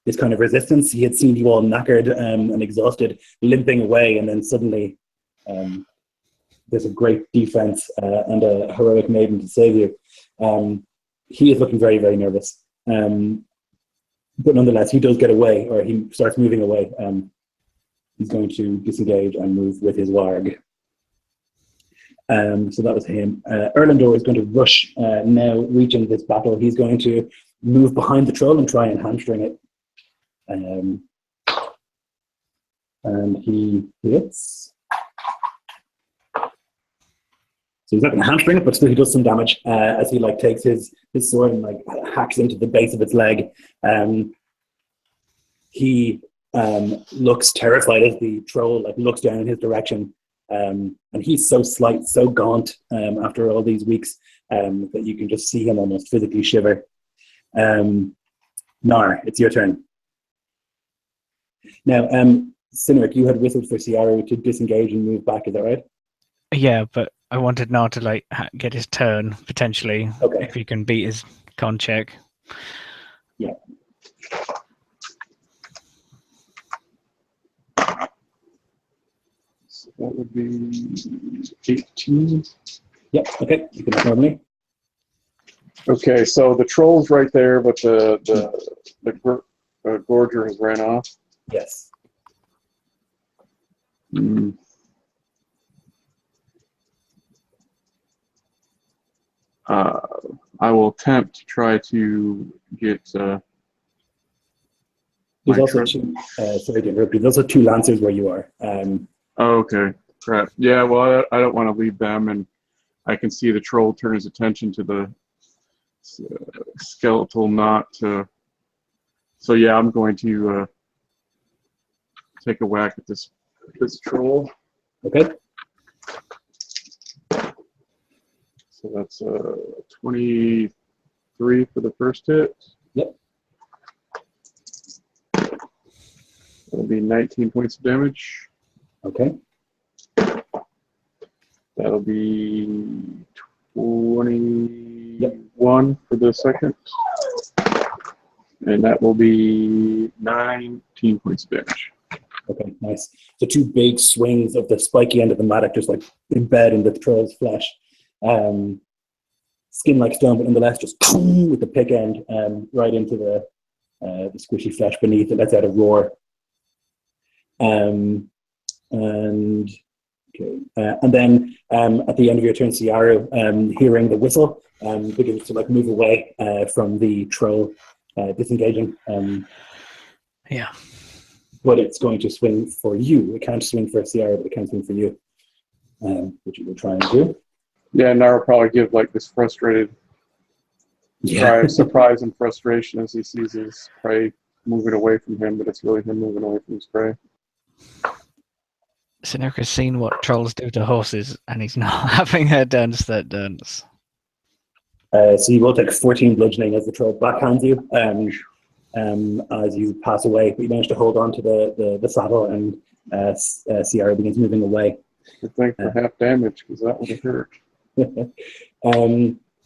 this kind of resistance. He had seen you all knackered and exhausted, limping away, and then suddenly there's a great defense and a heroic maiden to save you. He is looking very, very nervous. But nonetheless, he does get away, or he starts moving away. He's going to disengage and move with his warg. So that was him. Erlendor is going to rush now, reaching this battle. He's going to move behind the troll and try and hamstring it. And he hits. So he's not going to hamstring it, but still he does some damage as he like takes his sword and like hacks into the base of its leg. He looks terrified as the troll like looks down in his direction, And he's so slight, so gaunt after all these weeks that you can just see him almost physically shiver. Nar, it's your turn. Now, Cynric, you had whistled for Ciaru to disengage and move back, is that right? Yeah, but I wanted Nar to like get his turn potentially. Okay. If he can beat his con check. Yeah. So that would be 18. Yep, okay, you can normally. Okay, so the troll's right there, but the Gorger has ran off. Yes. Hmm. I will attempt to try to get. There's my also trust- two, sorry to interrupt you, there's also two lancers where you are. Oh, okay, crap. Yeah, well, I don't want to leave them, and I can see the troll turn his attention to the skeletal knot. So yeah, I'm going to take a whack at this troll. Okay. So that's 23 for the first hit. Yep. That'll be 19 points of damage. Okay. That'll be 21 for the second. And that will be 19 points of damage. Okay, nice. So two big swings of the spiky end of the mattock just like embed in the troll's flesh. Skin like stone, but nonetheless just with the pick end right into the squishy flesh beneath. It lets out a roar. And then at the end of your turn, Ciaru, hearing the whistle, begins to like move away from the troll, disengaging. Yeah. But it's going to swing for you. It can't swing for Ciaru, but it can swing for you, which it will try and do. Yeah, Nar will probably give like this frustrated cry of surprise and frustration as he sees his prey moving away from him, but it's really him moving away from his prey. Cynric has seen what trolls do to horses, and he's not having a dance that dance. So you will take 14 bludgeoning as the troll backhands you as you pass away. But you manage to hold on to the saddle, and Ciara begins moving away. Good thing for half damage, because that would have hurt.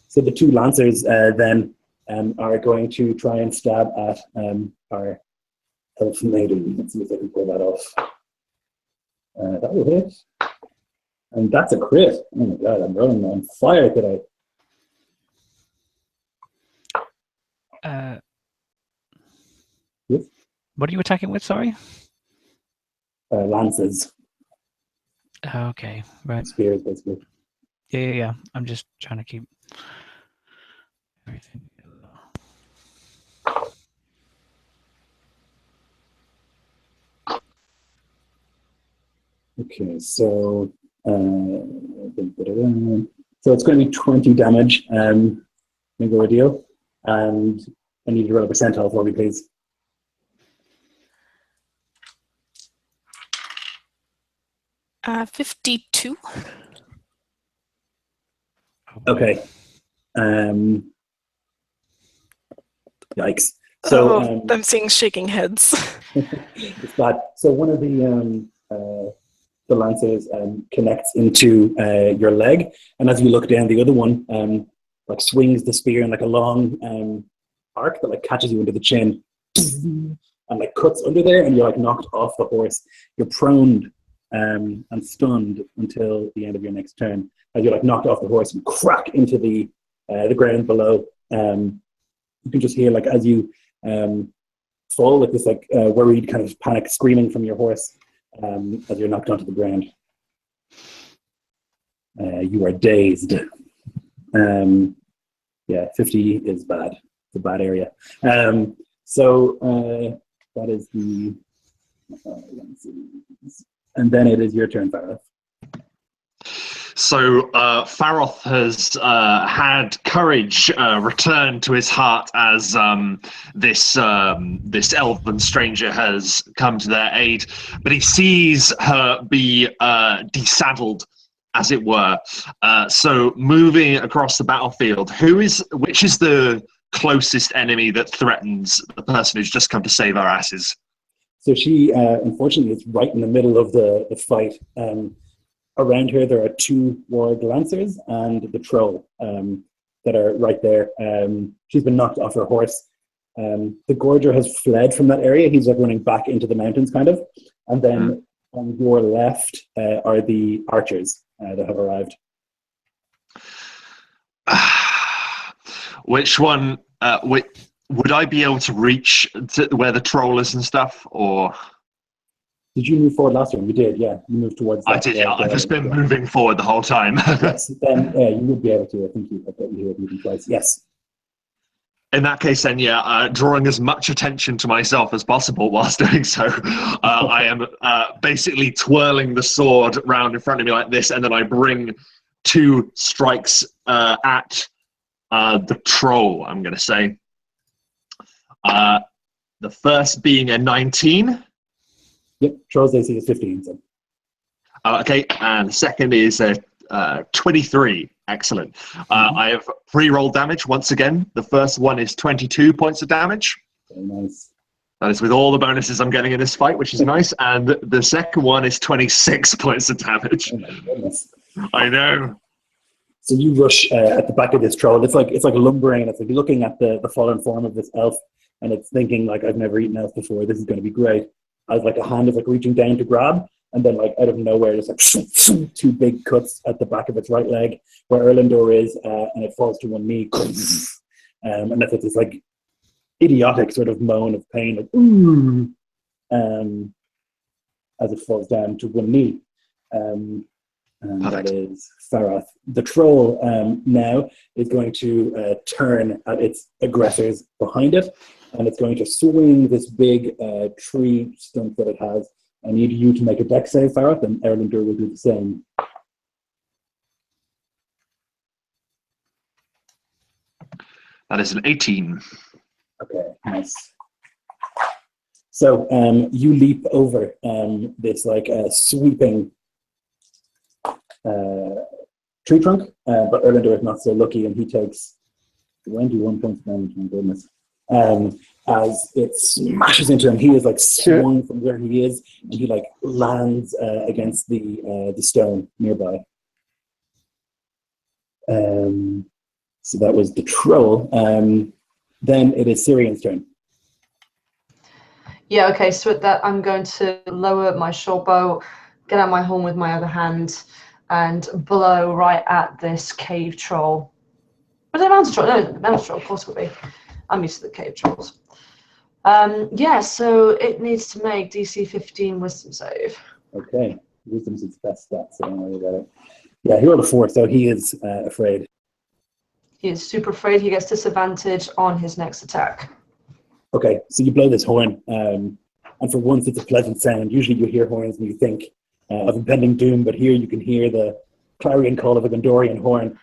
So the two lancers then are going to try and stab at our elf maiden. Let's see if I can pull that off. That will hit. And that's a crit. Oh my god, I'm rolling on fire today. Yes? What are you attacking with, sorry? Lances. Okay, right. Spears, basically. Yeah. I'm just trying to keep everything. Okay, so it's going to be 20 damage. Make a ordeal, and I need to roll a percentile for me, please. Uh, 52. Okay. Yikes. So I'm seeing shaking heads. it's bad. So one of the lancers connects into your leg, and as you look down, the other one like swings the spear in like a long arc that like catches you into the chin and like cuts under there, and you're like knocked off the horse. You're prone and stunned until the end of your next turn, as you're like knocked off the horse and crack into the ground below. You can just hear like as you fall with this like worried kind of panic screaming from your horse as you're knocked onto the ground. You are dazed. 50 is bad. It's a bad area. So that is the. Let me see. And then it is your turn, Farah. So Faroth has had courage return to his heart as this elven stranger has come to their aid, but he sees her be desaddled, as it were. So moving across the battlefield, which is the closest enemy that threatens the person who's just come to save our asses? So she, unfortunately, is right in the middle of the fight. Around her, there are 2 warg lancers and the troll that are right there. She's been knocked off her horse. The gorger has fled from that area. He's like running back into the mountains, kind of. And then on your left are the archers that have arrived. Which one? Would I be able to reach to where the troll is and stuff, or? Did you move forward last time? You did, yeah. You moved towards that. I did, yeah. I've just been moving forward the whole time. Yes, then you would be able to. I think I've got you here moving twice. Yes. In that case, then, yeah, drawing as much attention to myself as possible whilst doing so, I am basically twirling the sword round in front of me like this, and then I bring 2 strikes at the troll, I'm going to say. The first being a 19. Yep, Troll's AC is 15. So. Okay, and the second is a 23. Excellent. I have pre-roll damage once again. The first one is 22 points of damage. Very nice. That is with all the bonuses I'm getting in this fight, which is nice. And the second one is 26 points of damage. Oh my goodness. I know. So you rush at the back of this troll. It's like lumbering, and it's like looking at the fallen form of this elf, and it's thinking like, I've never eaten elf before. This is going to be great. As like a hand is like reaching down to grab, and then like out of nowhere, there's like 2 big cuts at the back of its right leg where Erlendor is, and it falls to one knee, and that's this like idiotic sort of moan of pain, like ooh, as it falls down to one knee. And that is Faroth. The troll now is going to turn at its aggressors behind it, and it's going to swing this big tree stump that it has. I need you to make a dex save, Faroth, and Erlendur will do the same. That is an 18. Okay, nice. So you leap over this like sweeping tree trunk, but Erlendur is not so lucky, and he takes 21 points of damage. My goodness. As it smashes into him, he is like swung from where he is, and he like lands against the stone nearby. So that was the troll. Then it is Syrian's turn. Yeah, okay, so with that, I'm going to lower my short bow, get out my horn with my other hand, and blow right at this cave troll. Was it a mountain troll? No, the mountain troll, of course it would be. I'm used to the cave trolls. Yeah, so it needs to make DC 15 wisdom save. Okay, wisdom's its best stat, so don't worry about it. Yeah, he rolled a 4, so he is afraid. He is super afraid. He gets disadvantage on his next attack. Okay, so you blow this horn, and for once it's a pleasant sound. Usually you hear horns and you think of impending doom, but here you can hear the clarion call of a Gondorian horn.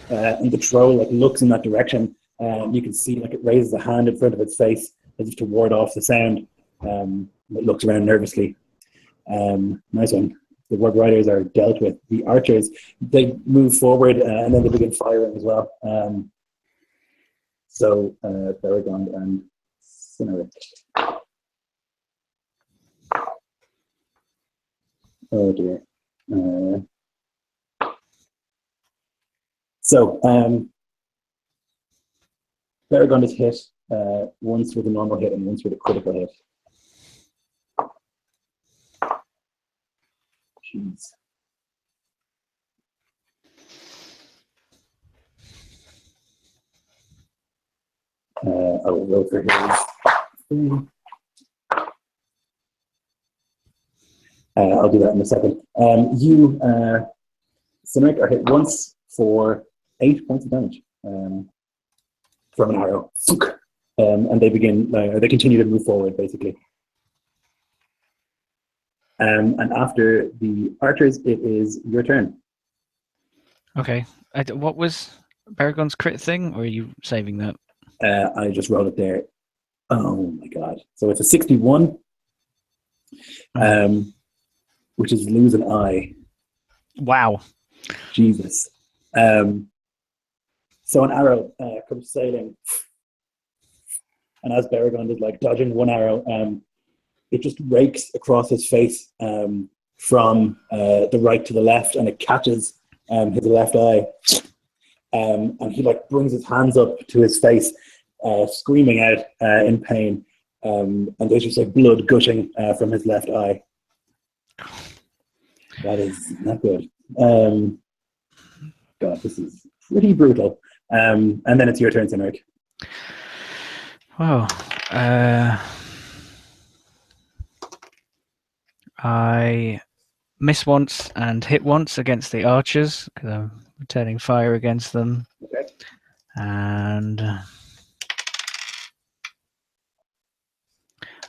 And the troll like looks in that direction. You can see like it raises a hand in front of its face as if to ward off the sound. It looks around nervously. Nice one. The Warg Riders are dealt with. The archers, they move forward and then they begin firing as well. So Baragon and Cynaric. Oh dear. So Baragon is hit once with a normal hit and once with a critical hit. Jeez. I will roll for his. I'll do that in a second. You, Cynaric, are hit once for 8 points of damage from an arrow. And they begin, they continue to move forward, basically. And after the archers, it is your turn. Okay. What was Baragon's crit thing, or are you saving that? I just rolled it there. Oh my god! So it's a 61, which is lose an eye. Wow. Jesus. So an arrow comes sailing, and as Baragon is like dodging one arrow, it just rakes across his face from the right to the left, and it catches his left eye. And he like brings his hands up to his face, screaming out in pain, and there's just like blood gushing from his left eye. That is not good. God, this is pretty brutal. And then it's your turn, Cynric. Wow. I miss once and hit once against the archers because I'm returning fire against them. Okay. And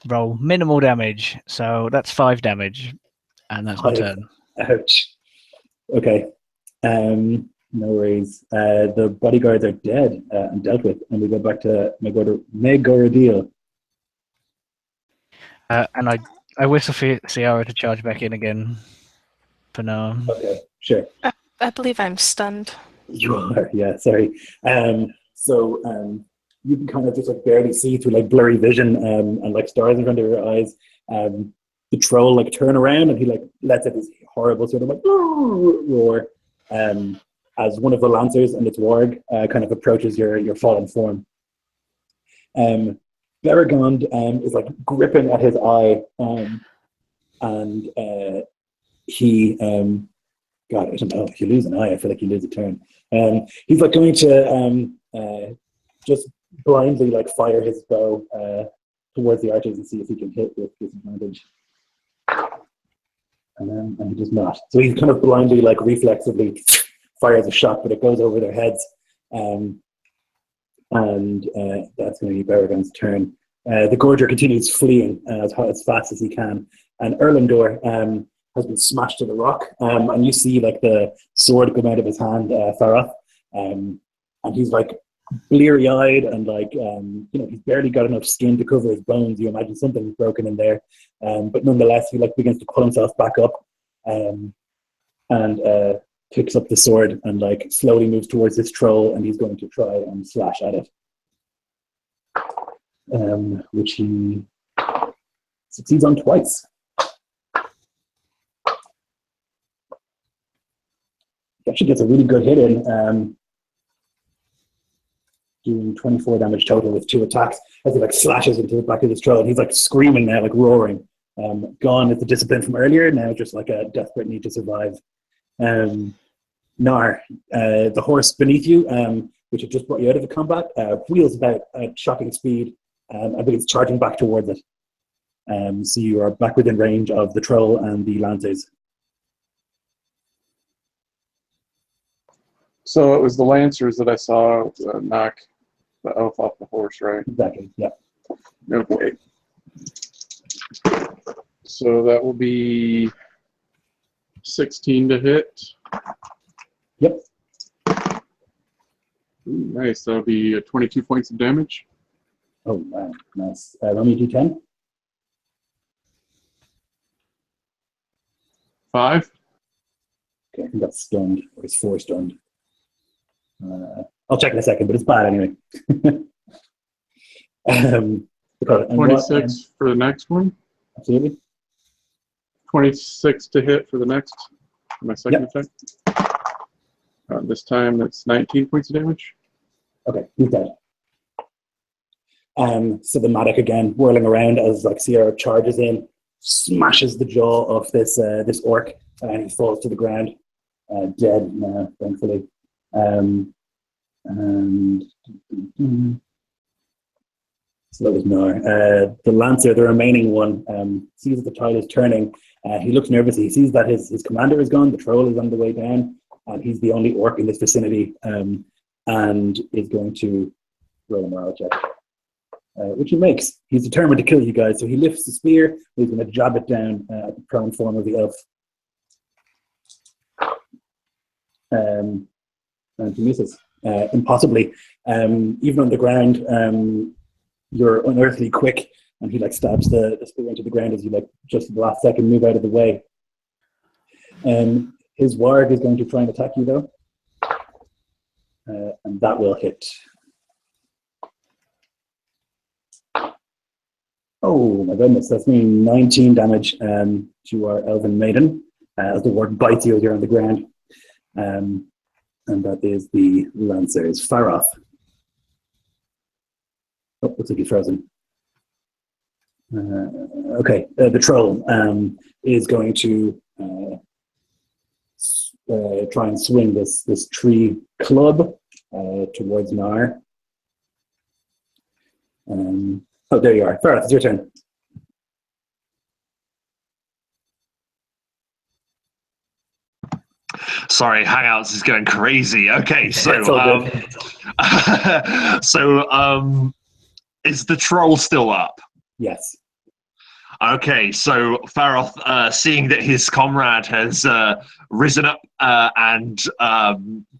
roll minimal damage. So that's 5 damage. And that's my 5. turn. Ouch. Okay. No worries. The bodyguards are dead and dealt with, and we go back to Megoradil. And I whistle for Ciara to charge back in again for now. Okay, sure. I believe I'm stunned. You are, yeah, sorry. So you can kind of just like barely see through like blurry vision and like stars in front of your eyes. The troll like turn around and he like lets out this horrible sort of like roar as one of the lancers and its warg kind of approaches your fallen form. Beragond is like gripping at his eye and he God, I don't know, if you lose an eye, I feel like you lose a turn. He's like going to just blindly like fire his bow towards the archers and see if he can hit with disadvantage. And he does not. So he kind of blindly, like reflexively fires a shot, but it goes over their heads. And that's going to be Baragon's turn. The Gorger continues fleeing as fast as he can. And Erlandor has been smashed to the rock. And you see like the sword come out of his hand, Farath. And he's like bleary-eyed and like, he's barely got enough skin to cover his bones. You imagine something's broken in there. But nonetheless, he like begins to pull himself back up and picks up the sword and like slowly moves towards this troll, and he's going to try and slash at it. Which he succeeds on twice. He actually gets a really good hit in, doing 24 damage total with 2 attacks as he like slashes into the back of this troll, and he's like screaming now, like roaring. Gone is the discipline from earlier, now just like a desperate need to survive. Nar, the horse beneath you, which had just brought you out of the combat, wheels about at shocking speed and begins charging back towards it. So you are back within range of the troll and the lancers. So it was the lancers that I saw knock the elf off the horse, right? Exactly, yeah. Okay. So that will be 16 to hit. Yep. Ooh, nice. That'll be 22 points of damage. Oh, wow, nice. Roll me a d10. 5. Okay, I think that's stunned, or it's 4 stunned. I'll check in a second, but it's bad anyway. 26 for the next one. Absolutely. 26 to hit for the next, my second attack. This time it's 19 points of damage. Okay, he's dead. So the Matic again whirling around as like Sierra charges in, smashes the jaw of this orc, and he falls to the ground, dead now, thankfully. And so that was Nar. The Lancer, the remaining one, sees that the tide is turning. He looks nervous. He sees that his commander is gone. The troll is on the way down, and he's the only orc in this vicinity, and is going to roll a morale check. which he makes. He's determined to kill you guys, so he lifts the spear. He's going to jab it down at the prone form of the elf. And he misses. Impossibly. Even on the ground, you're unearthly quick, and he like stabs the spear into the ground as you like just at the last second move out of the way. His warg is going to try and attack you though, and that will hit. Oh my goodness, that's meaning 19 damage to our elven maiden as the warg bites you as you're on the ground. And that is the Lancers. Faroth. Oh, looks like he's frozen. Okay, the troll is going to try and swing this tree club towards Nar. Oh, there you are. Faroth, it's your turn. Sorry, Hangouts is going crazy. Okay, so is the troll still up? Yes. Okay, so Faroth, seeing that his comrade has risen up and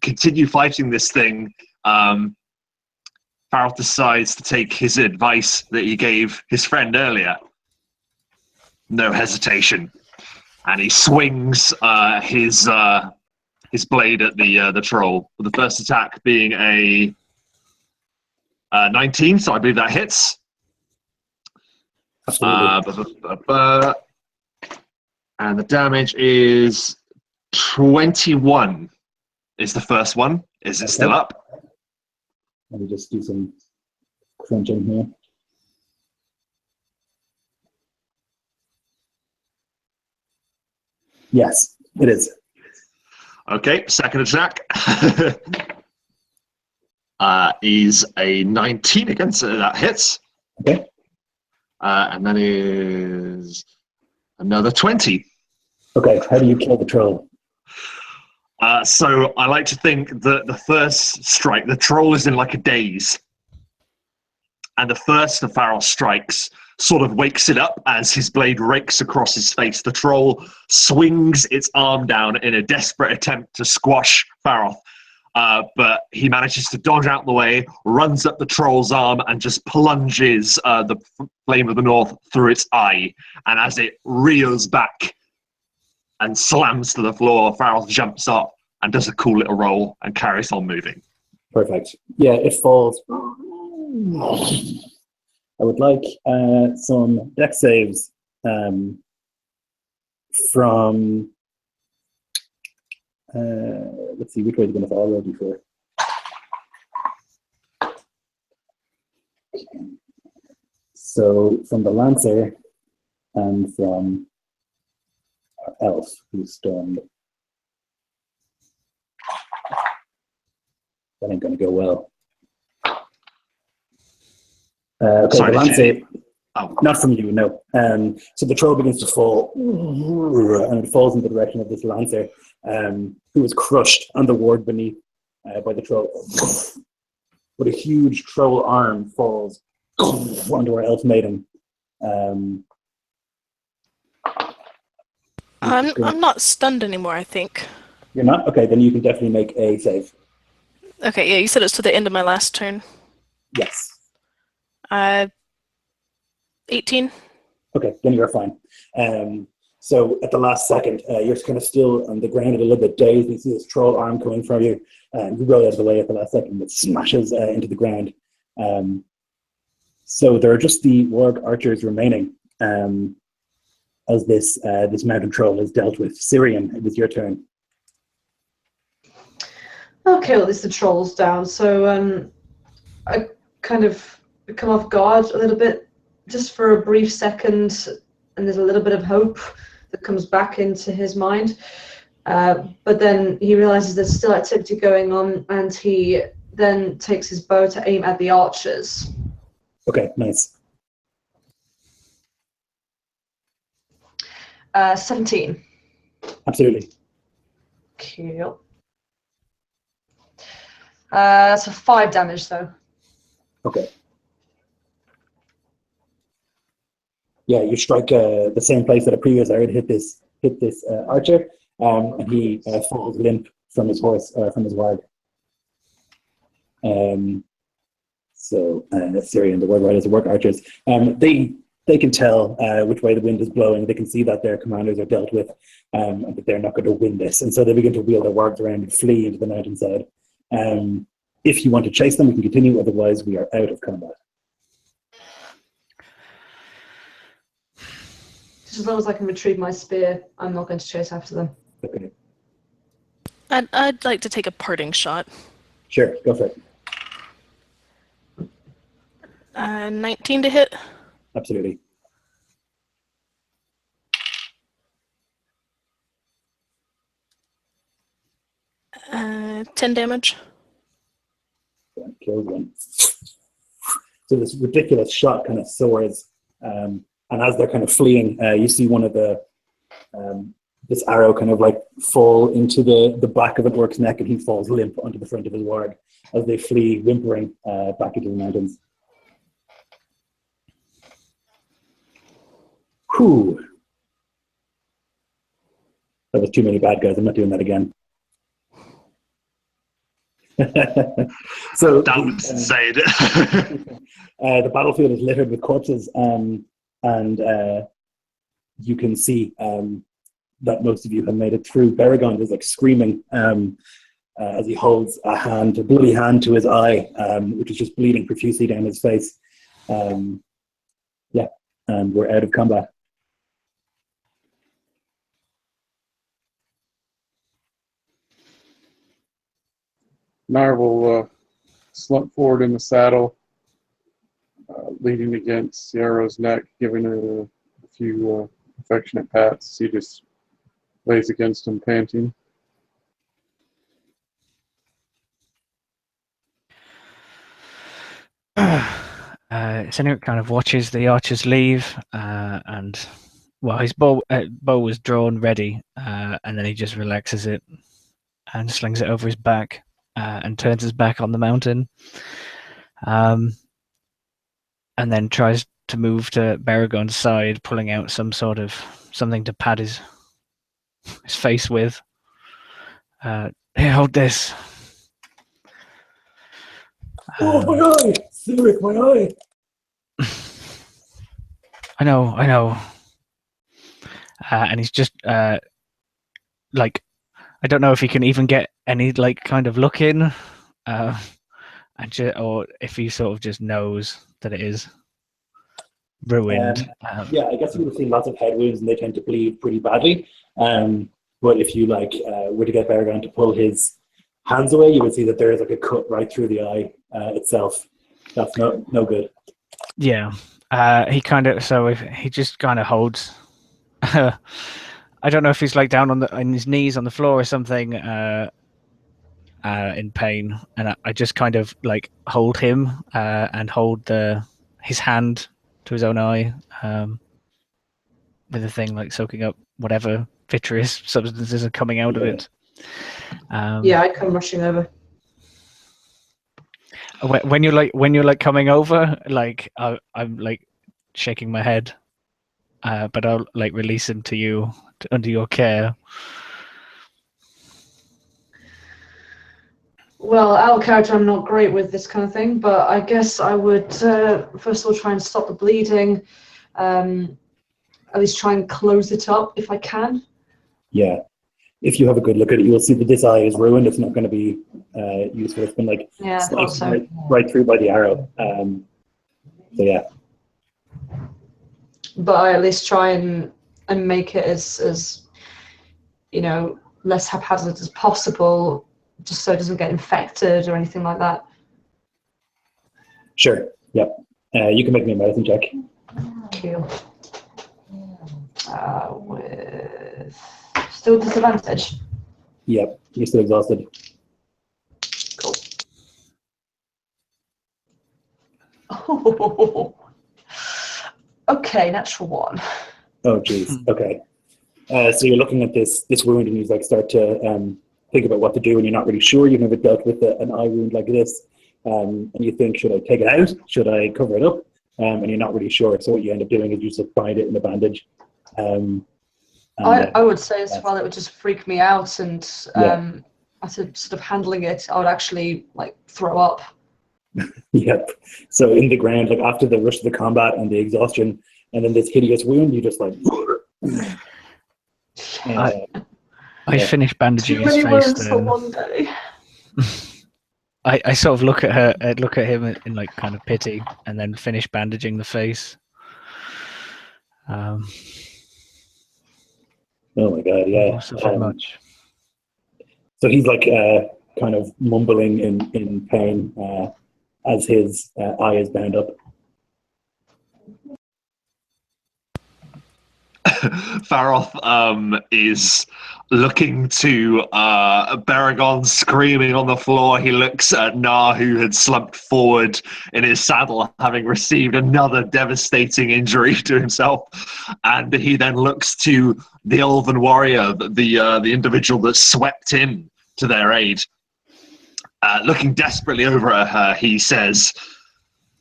continue fighting this thing, Faroth decides to take his advice that he gave his friend earlier. No hesitation, and he swings his blade at the troll. The first attack being a 19, so I believe that hits. And the damage is 21. Is the first one? Is it still up? Let me just do some crunching here. Yes, it is. Okay, second attack is a 19 against that hits. Okay. And that is another 20. Okay, how do you kill the troll? So I like to think that the first strike, the troll is in like a daze. And the first of Faroth's strikes sort of wakes it up as his blade rakes across his face. The troll swings its arm down in a desperate attempt to squash Faroth. But he manages to dodge out the way, runs up the troll's arm, and just plunges the Flame of the North through its eye. And as it reels back and slams to the floor, Faroth jumps up and does a cool little roll and carries on moving. Perfect. Yeah, it falls. I would like some dex saves from... let's see, which way is going to fall already for? So from the Lancer and from our elf who's stormed. That ain't going to go well. Okay, Sorry, the Lancer, oh. not from you, no. So the troll begins to fall, and it falls in the direction of this Lancer, who is crushed on the ward beneath by the troll. But a huge troll arm falls onto our elf maiden. I'm not stunned anymore, I think. You're not? Okay, then you can definitely make a save. Okay, yeah, you said it's to the end of my last turn. Yes. 18. Okay, then you're fine. So at the last second, you're kind of still on the ground a little bit dazed. You see this troll arm coming from you, and you roll out of the way at the last second. It smashes into the ground. So there are just the warg archers remaining as this mountain troll is dealt with. Syrian, it was your turn. Okay, well, at least the troll's down. So I kind of come off guard a little bit, just for a brief second, and there's a little bit of hope that comes back into his mind. But then he realizes there's still activity going on, and he then takes his bow to aim at the archers. Okay, nice. 17. Absolutely. Cool. So 5 damage, though. Okay. Yeah, you strike the same place that a previous arrow hit this archer, and he falls limp from his horse, from his ward. Syrian, the word riders are work archers. They can tell which way the wind is blowing. They can see that their commanders are dealt with, and that they're not going to win this. And so they begin to wheel their wargs around and flee into the mountainside. If you want to chase them, we can continue. Otherwise, we are out of combat. Just as long as I can retrieve my spear, I'm not going to chase after them. Okay. I'd like to take a parting shot. Sure, go for it. 19 to hit. Absolutely. Uh, 10 damage. Yeah, kills one. So this ridiculous shot kind of soars, and as they're kind of fleeing, you see one of the this arrow kind of like fall into the back of an orc's neck, and he falls limp onto the front of his warg as they flee, whimpering back into the mountains. Whew. That was too many bad guys. I'm not doing that again. So Downside. the battlefield is littered with corpses, and you can see that most of you have made it through. Baragon is like screaming as he holds a bloody hand to his eye, which is just bleeding profusely down his face. And we're out of combat. Nar will slump forward in the saddle, leaning against Sierra's neck, giving her a few affectionate pats. He just lays against him, panting. Senua kind of watches the archers leave, and his bow was drawn ready, and then he just relaxes it and slings it over his back, and turns his back on the mountain, and then tries to move to Baragon's side, pulling out something to pad his face with. Here, hold this. Oh, my eye! Cedric, my eye! I know. And he's just like, I don't know if he can even get any like kind of look in, or if he sort of just knows that it is ruined. Yeah, I guess you would have seen lots of head wounds, and they tend to bleed pretty badly. But if you were to get Baragon to pull his hands away, you would see that there is like a cut right through the eye itself. That's no good. Yeah. He just kind of holds. I don't know if he's like down on his knees on the floor or something, in pain, and I just kind of like hold him and hold his hand to his own eye, with the thing like soaking up whatever vitreous substances are coming out of it. I come rushing over. When you're coming over, like I'm like shaking my head, but I'll like release him to you under your care. Well, out of character, I'm not great with this kind of thing, but I guess I would first of all try and stop the bleeding, at least try and close it up if I can. Yeah. If you have a good look at it, you'll see that this eye is ruined. It's not going to be useful. It's been sliced right through by the arrow. But I at least try and make it as less haphazard as possible, just so it doesn't get infected or anything like that. Sure. Yep. You can make me a medicine check. Cool. With still disadvantage. Yep. You're still exhausted. Cool. Oh. Okay, natural one. Oh, geez. Okay. So you're looking at this wound, and you start to think about what to do, and you're not really sure. You've never dealt with an eye wound like this, and you think, should I take it out? Should I cover it up? and you're not really sure. So what you end up doing is you just bind it in a bandage. I would say as well, it would just freak me out, and Yeah. after sort of handling it, I would actually like throw up. Yep. So in the ground, like after the rush of the combat and the exhaustion, and then this hideous wound, you just like. I finished bandaging Too his many face. wounds for Then one day. I sort of look at him in like kind of pity, and then finish bandaging the face. Oh my god! Yeah. Suffered much. So he's like kind of mumbling in pain as his eye is bound up. Faroth is looking to Baragon screaming on the floor. He looks at Nar, who had slumped forward in his saddle, having received another devastating injury to himself. And he then looks to the elven warrior, the individual that swept in to their aid. Looking desperately over at her, he says,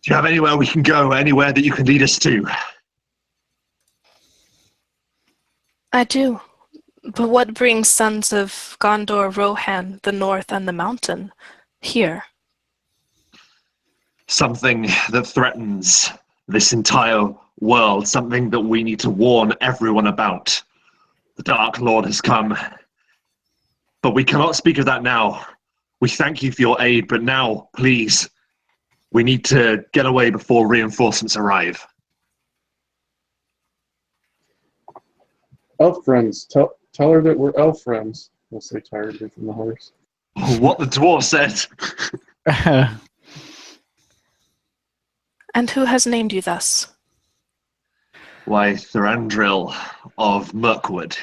"Do you have anywhere we can go, anywhere that you can lead us to?" I do. But what brings sons of Gondor, Rohan, the North, and the Mountain here? Something that threatens this entire world, something that we need to warn everyone about. The Dark Lord has come. But we cannot speak of that now. We thank you for your aid, but now, please, we need to get away before reinforcements arrive. Elf friends, tell her that we're elf friends. We'll say tiredly from the horse. What the dwarf said. And who has named you thus? Why, Thranduil of Mirkwood.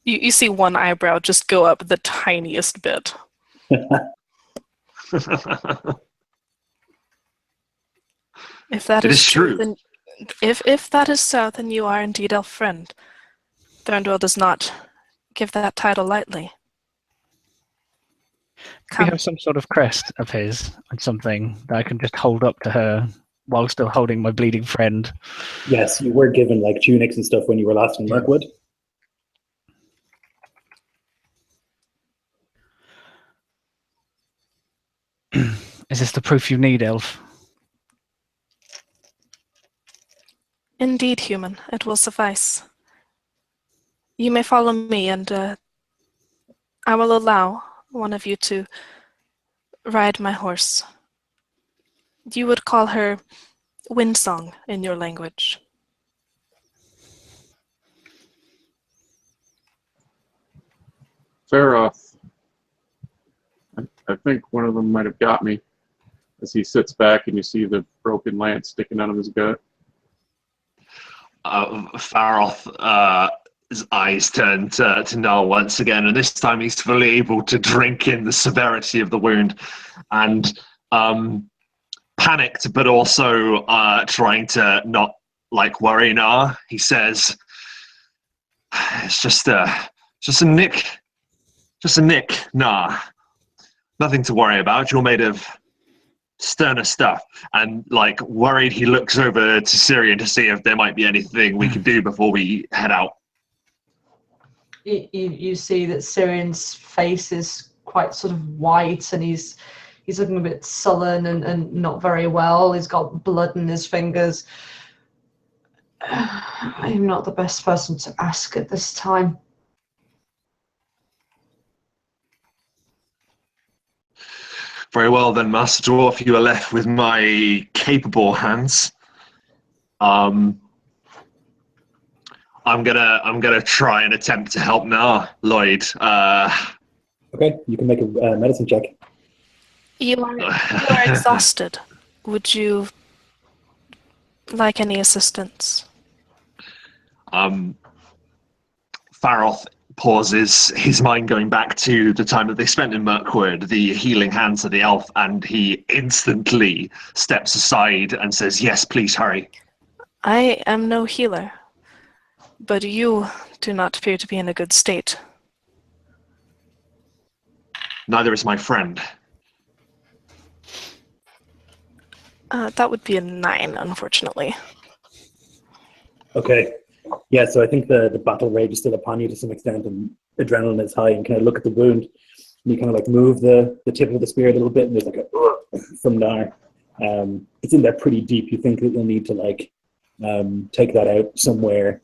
You see one eyebrow just go up the tiniest bit. If that is true, then if that is so, then you are indeed elf friend. Thranduil does not give that title lightly. We have some sort of crest of his and something that I can just hold up to her while still holding my bleeding friend. Yes, you were given like tunics and stuff when you were last in Mirkwood. Is this the proof you need, Elf? Indeed, human. It will suffice. You may follow me, and I will allow one of you to ride my horse. You would call her Windsong in your language. Faroth. I think one of them might have got me. As he sits back and you see the broken lance sticking out of his gut. Faroth, his eyes turn to Null once again, and this time he's fully able to drink in the severity of the wound, and panicked, but also trying to not like worry Nar. He says, "It's just a nick, Nar. Nothing to worry about. You're made of sterner stuff." And like worried, he looks over to Syrian to see if there might be anything we can do before we head out. You see that Syrian's face is quite sort of white, and he's looking a bit sullen and not very well. He's got blood in his fingers. I'm not the best person to ask at this time. Very well then, Master Dwarf, you are left with my capable hands. I'm gonna try and attempt to help Nar, Lloyd. Okay, you can make a medicine check. You are exhausted. Would you like any assistance? Faroth pauses, his mind going back to the time that they spent in Mirkwood, the healing hands of the elf, and he instantly steps aside and says, "Yes, please hurry." I am no healer, but you do not appear to be in a good state. Neither is my friend. That would be a 9, unfortunately. Okay. Yeah, so I think the battle rage is still upon you to some extent, and adrenaline is high, and kind of look at the wound, and you kind of like move the tip of the spear a little bit, and there's like a from Nar. It's in there pretty deep. You think that you'll need to like take that out somewhere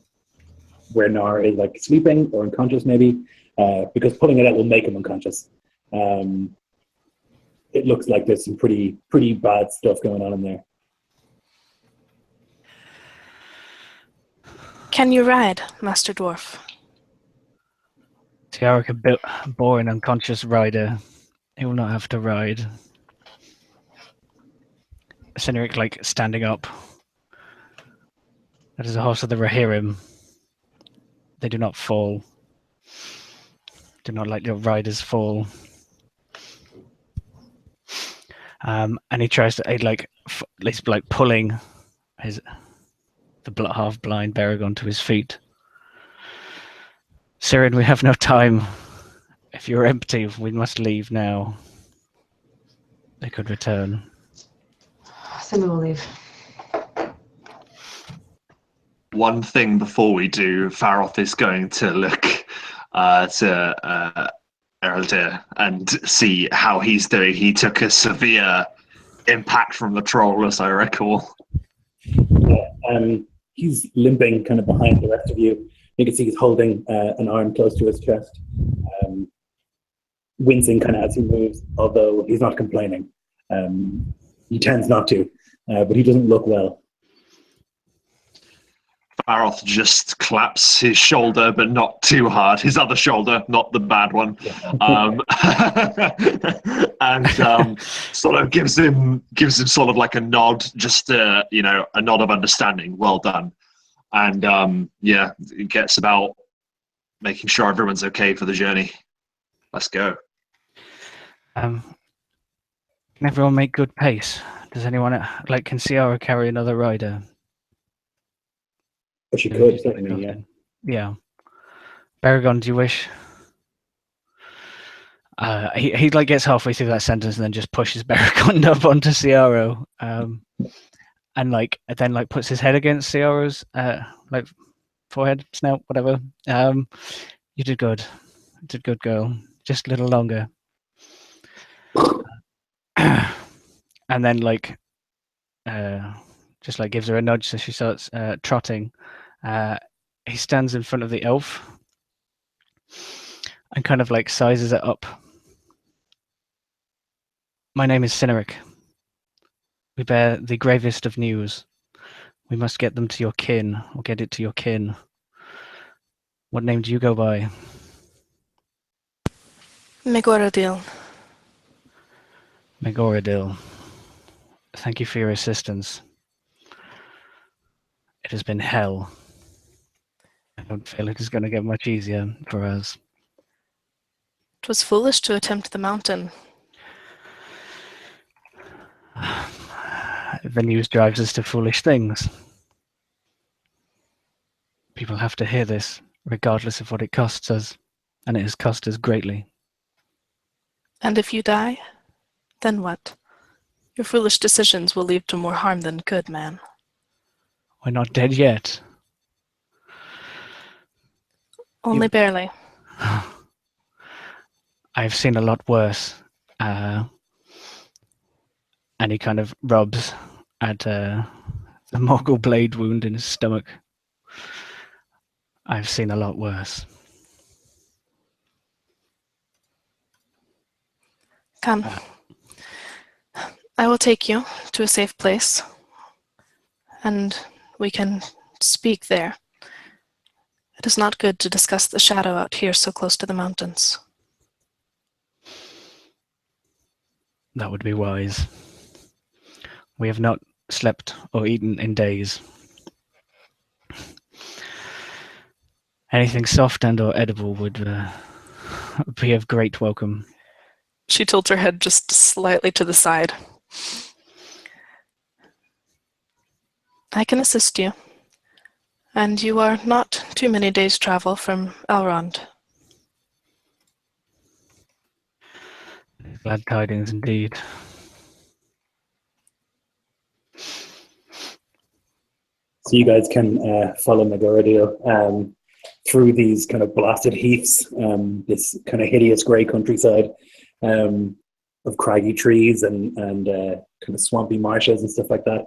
where Nar is like sleeping or unconscious maybe, because pulling it out will make him unconscious. It looks like there's some pretty bad stuff going on in there. Can you ride, Master Dwarf? Tiara can bore an unconscious rider. He will not have to ride. Cynric, like, standing up. That is a horse of the Rohirrim. They do not fall. Do not let your riders fall. And he tries to, at least like pulling the half-blind Baragon to his feet. Sirin, we have no time. If you're empty, we must leave now. They could return. I think we will leave. One thing before we do, Faroth is going to look to Eraldir and see how he's doing. He took a severe impact from the troll, as I recall. Yeah, he's limping kind of behind the rest of you. You can see he's holding an arm close to his chest, wincing kind of as he moves, although he's not complaining. He tends not to, but he doesn't look well. Faroth just claps his shoulder, but not too hard. His other shoulder, not the bad one, and sort of gives him sort of like a nod, just a nod of understanding. Well done, and it gets about making sure everyone's okay for the journey. Let's go. Can everyone make good pace? Does anyone can Ciara carry another rider? But she could, certainly, yeah. Yeah. Baragon, do you wish? He gets halfway through that sentence and then just pushes Baragon up onto Ciara, and then puts his head against Ciara's forehead, snout, whatever. You did good. You did good, girl. Just a little longer. And then gives her a nudge so she starts trotting. He stands in front of the elf and kind of sizes it up. My name is Cynric. We bear the gravest of news. We must get them to your kin, or get it to your kin. What name do you go by? Megoradil. Megoradil. Thank you for your assistance. It has been hell. I don't feel it is going to get much easier for us. It was foolish to attempt the mountain. The news drives us to foolish things. People have to hear this, regardless of what it costs us, and it has cost us greatly. And if you die, then what? Your foolish decisions will lead to more harm than good, man. We're not dead yet. Only barely. I've seen a lot worse. And he kind of rubs at the Morgul blade wound in his stomach. I've seen a lot worse. Come. I will take you to a safe place, and we can speak there. It is not good to discuss the shadow out here so close to the mountains. That would be wise. We have not slept or eaten in days. Anything soft and or edible would be of great welcome. She tilts her head just slightly to the side. I can assist you. And you are not too many days' travel from Elrond. Glad tidings indeed. So you guys can follow Megoradil through these kind of blasted heaths, this kind of hideous grey countryside of craggy trees and kind of swampy marshes and stuff like that.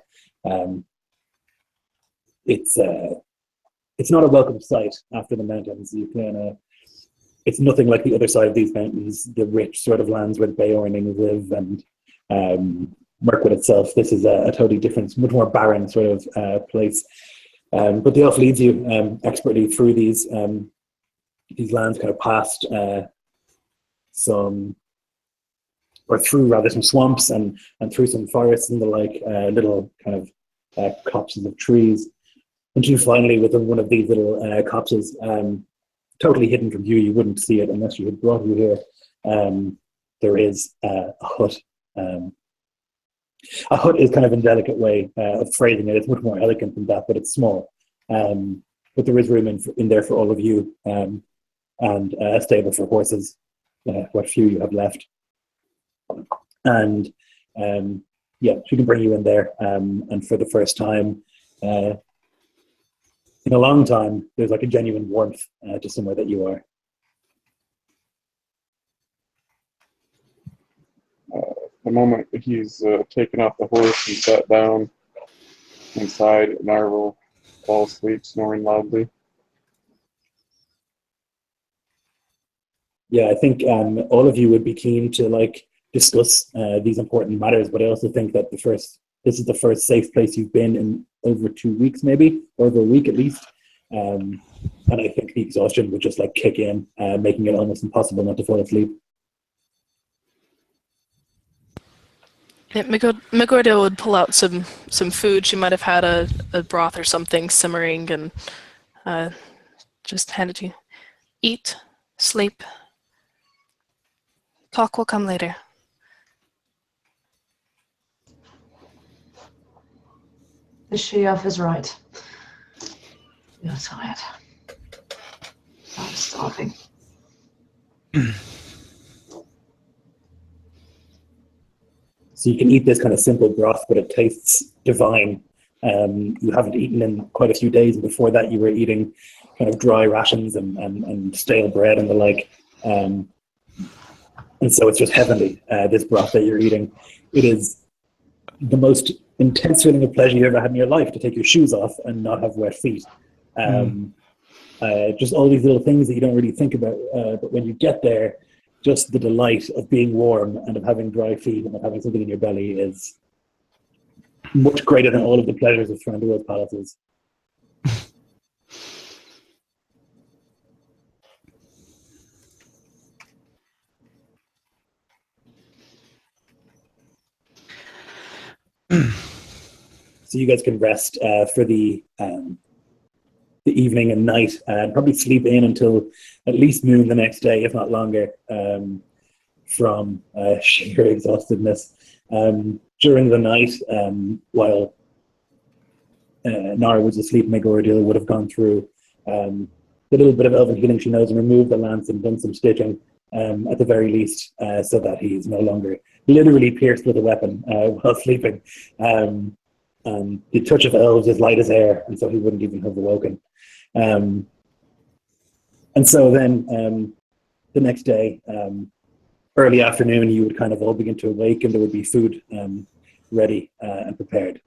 It's not a welcome sight after the mountains. It's nothing like the other side of these mountains, the rich sort of lands where the Beornings live and Mirkwood itself. This is a totally different, much more barren sort of place. But the elf leads you expertly through these lands, kind of past some swamps and through some forests and the like, little kind of copses of trees, until finally within one of these little copses, totally hidden from view. You wouldn't see it unless you had brought you here. There is a hut. A hut is kind of a delicate way of phrasing it. It's much more elegant than that, but it's small. But there is room in there for all of you, and a stable for horses, what few you have left. And yeah, she can bring you in there. And for the first time in a long time, there's like a genuine warmth to somewhere that you are. The moment he's taken off the horse and sat down inside, Nara will fall asleep, snoring loudly. Yeah, I think all of you would be keen to like discuss these important matters, but I also think that this is the first safe place you've been in over 2 weeks, maybe, or over a week at least. And I think the exhaustion would just like kick in, making it almost impossible not to fall asleep. Yeah, Megordo would pull out some food. She might have had a broth or something simmering and just hand it to you. Eat, sleep. Talk will come later. The she-elf is right. You're tired. I'm starving. So you can eat this kind of simple broth, but it tastes divine. You haven't eaten in quite a few days, and before that you were eating kind of dry rations and stale bread and the like. And so it's just heavenly, this broth that you're eating. It is the most intense feeling of pleasure you ever had in your life, to take your shoes off and not have wet feet. Just all these little things that you don't really think about, but when you get there, just the delight of being warm and of having dry feet and of having something in your belly is much greater than all of the pleasures of Thranduil's palaces. So you guys can rest for the evening and night, and probably sleep in until at least noon the next day, if not longer, from sheer exhaustedness. During the night, while Nara was asleep, Megoradil would have gone through the little bit of elven healing she knows and removed the lance and done some stitching, at the very least, so that he's no longer literally pierced with a weapon while sleeping. And the touch of elves is light as air, and so he wouldn't even have awoken. And so then the next day, early afternoon, you would kind of all begin to awake, and there would be food ready and prepared.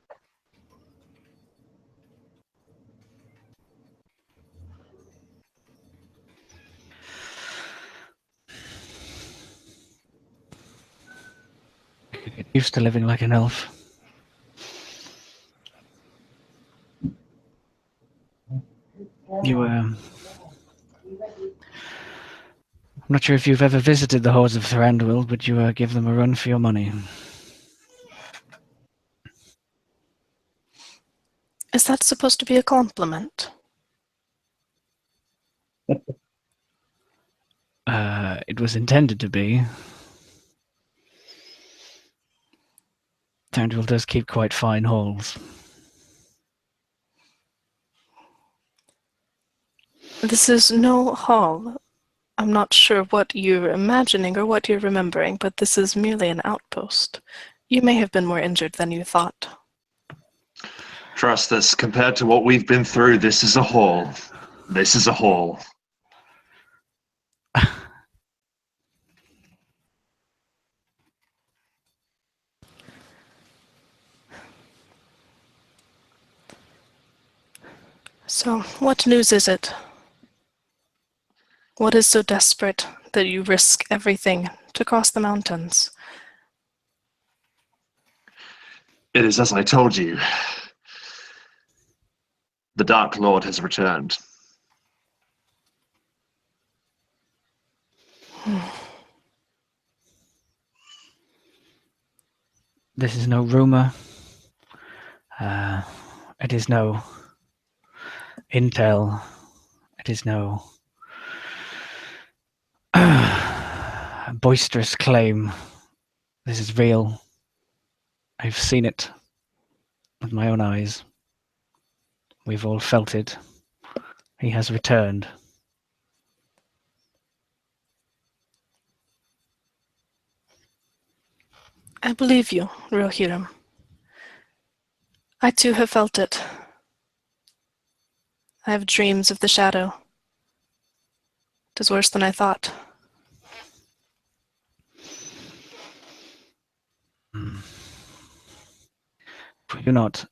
Get used to living like an elf. I'm not sure if you've ever visited the hordes of Thranduil, but you give them a run for your money. Is that supposed to be a compliment? It was intended to be. Thranduil does keep quite fine halls. This is no hall. I'm not sure what you're imagining or what you're remembering, but this is merely an outpost. You may have been more injured than you thought. Trust us, compared to what we've been through, this is a haul. This is a haul. So, what news is it? What is so desperate that you risk everything to cross the mountains? It is as I told you. The Dark Lord has returned. This is no rumor. It is no intel. It is no boisterous claim. This is real. I've seen it with my own eyes. We've all felt it. He has returned. I believe you, Rohirrim. I too have felt it. I have dreams of the shadow. It is worse than I thought. If we do not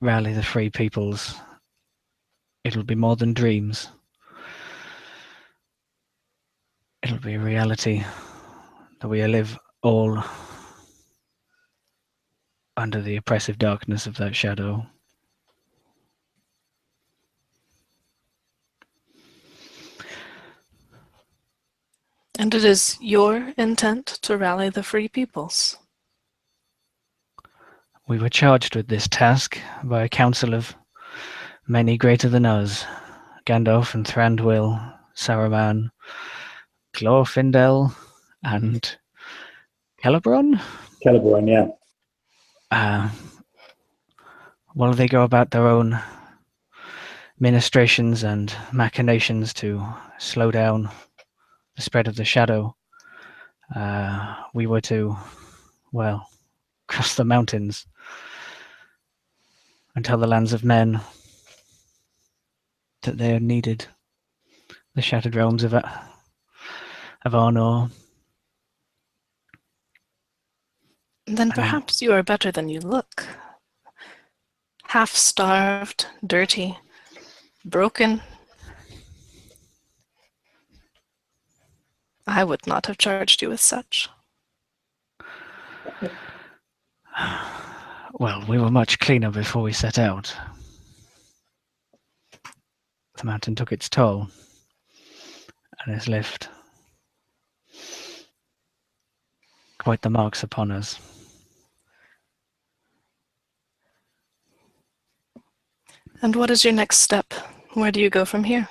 rally the free peoples, it'll be more than dreams. It'll be a reality that we live all under the oppressive darkness of that shadow. And it is your intent to rally the free peoples. We were charged with this task by a council of many greater than us. Gandalf and Thranduil, Saruman, Glorfindel, and Celeborn? Celeborn, yeah. While they go about their own ministrations and machinations to slow down the spread of the shadow, we were to, well, cross the mountains and tell the lands of men that they are needed. The shattered realms of Arnor. Then perhaps you are better than you look. Half-starved, dirty, broken. I would not have charged you with such. Well, we were much cleaner before we set out. The mountain took its toll and has left quite the marks upon us. And what is your next step? Where do you go from here?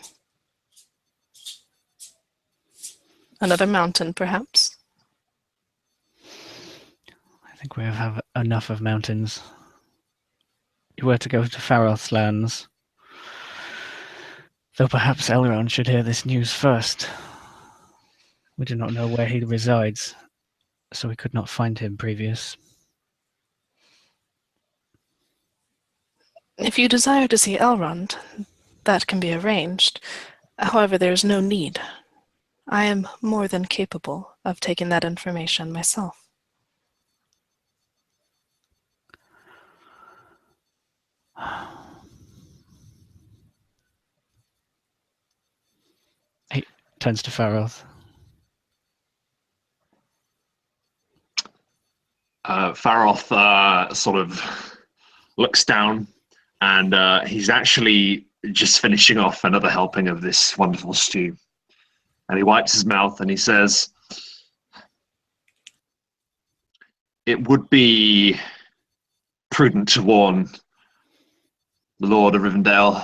Another mountain, perhaps? I think we have enough of mountains. You were to go to Faroth's lands, though perhaps Elrond should hear this news first. We do not know where he resides, so we could not find him previous. If you desire to see Elrond, that can be arranged. However, there is no need. I am more than capable of taking that information myself. He turns to Faroth. Faroth sort of looks down, and he's actually just finishing off another helping of this wonderful stew. And he wipes his mouth and he says, "It would be prudent to warn the Lord of Rivendell,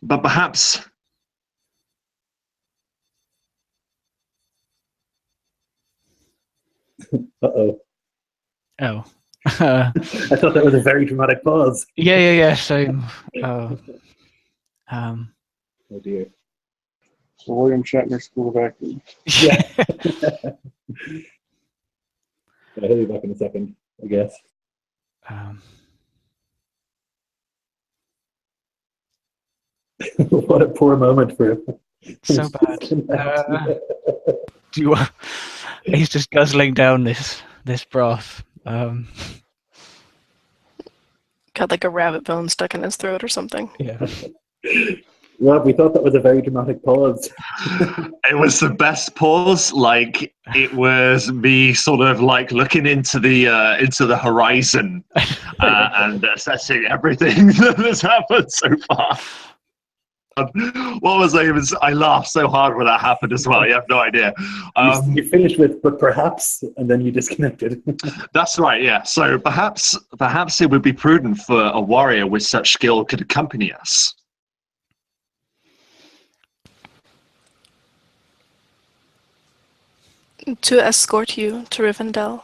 but perhaps..." Uh-oh. Oh. I thought that was a very dramatic pause. Yeah, same. Oh dear. So William Shatner School of Acting. Yeah. I'll be back in a second, I guess. What a poor moment for him. So bad. Do you? He's just guzzling down this broth. Got like a rabbit bone stuck in his throat or something. Yeah. Rob, we thought that was a very dramatic pause. It was the best pause. Like it was me sort of like looking into the horizon and assessing everything that has happened so far. What was I laughed so hard when that happened as well. You have no idea. You finished with, but perhaps, and then you disconnected. That's right. Yeah. So perhaps it would be prudent for a warrior with such skill could accompany us. To escort you to Rivendell.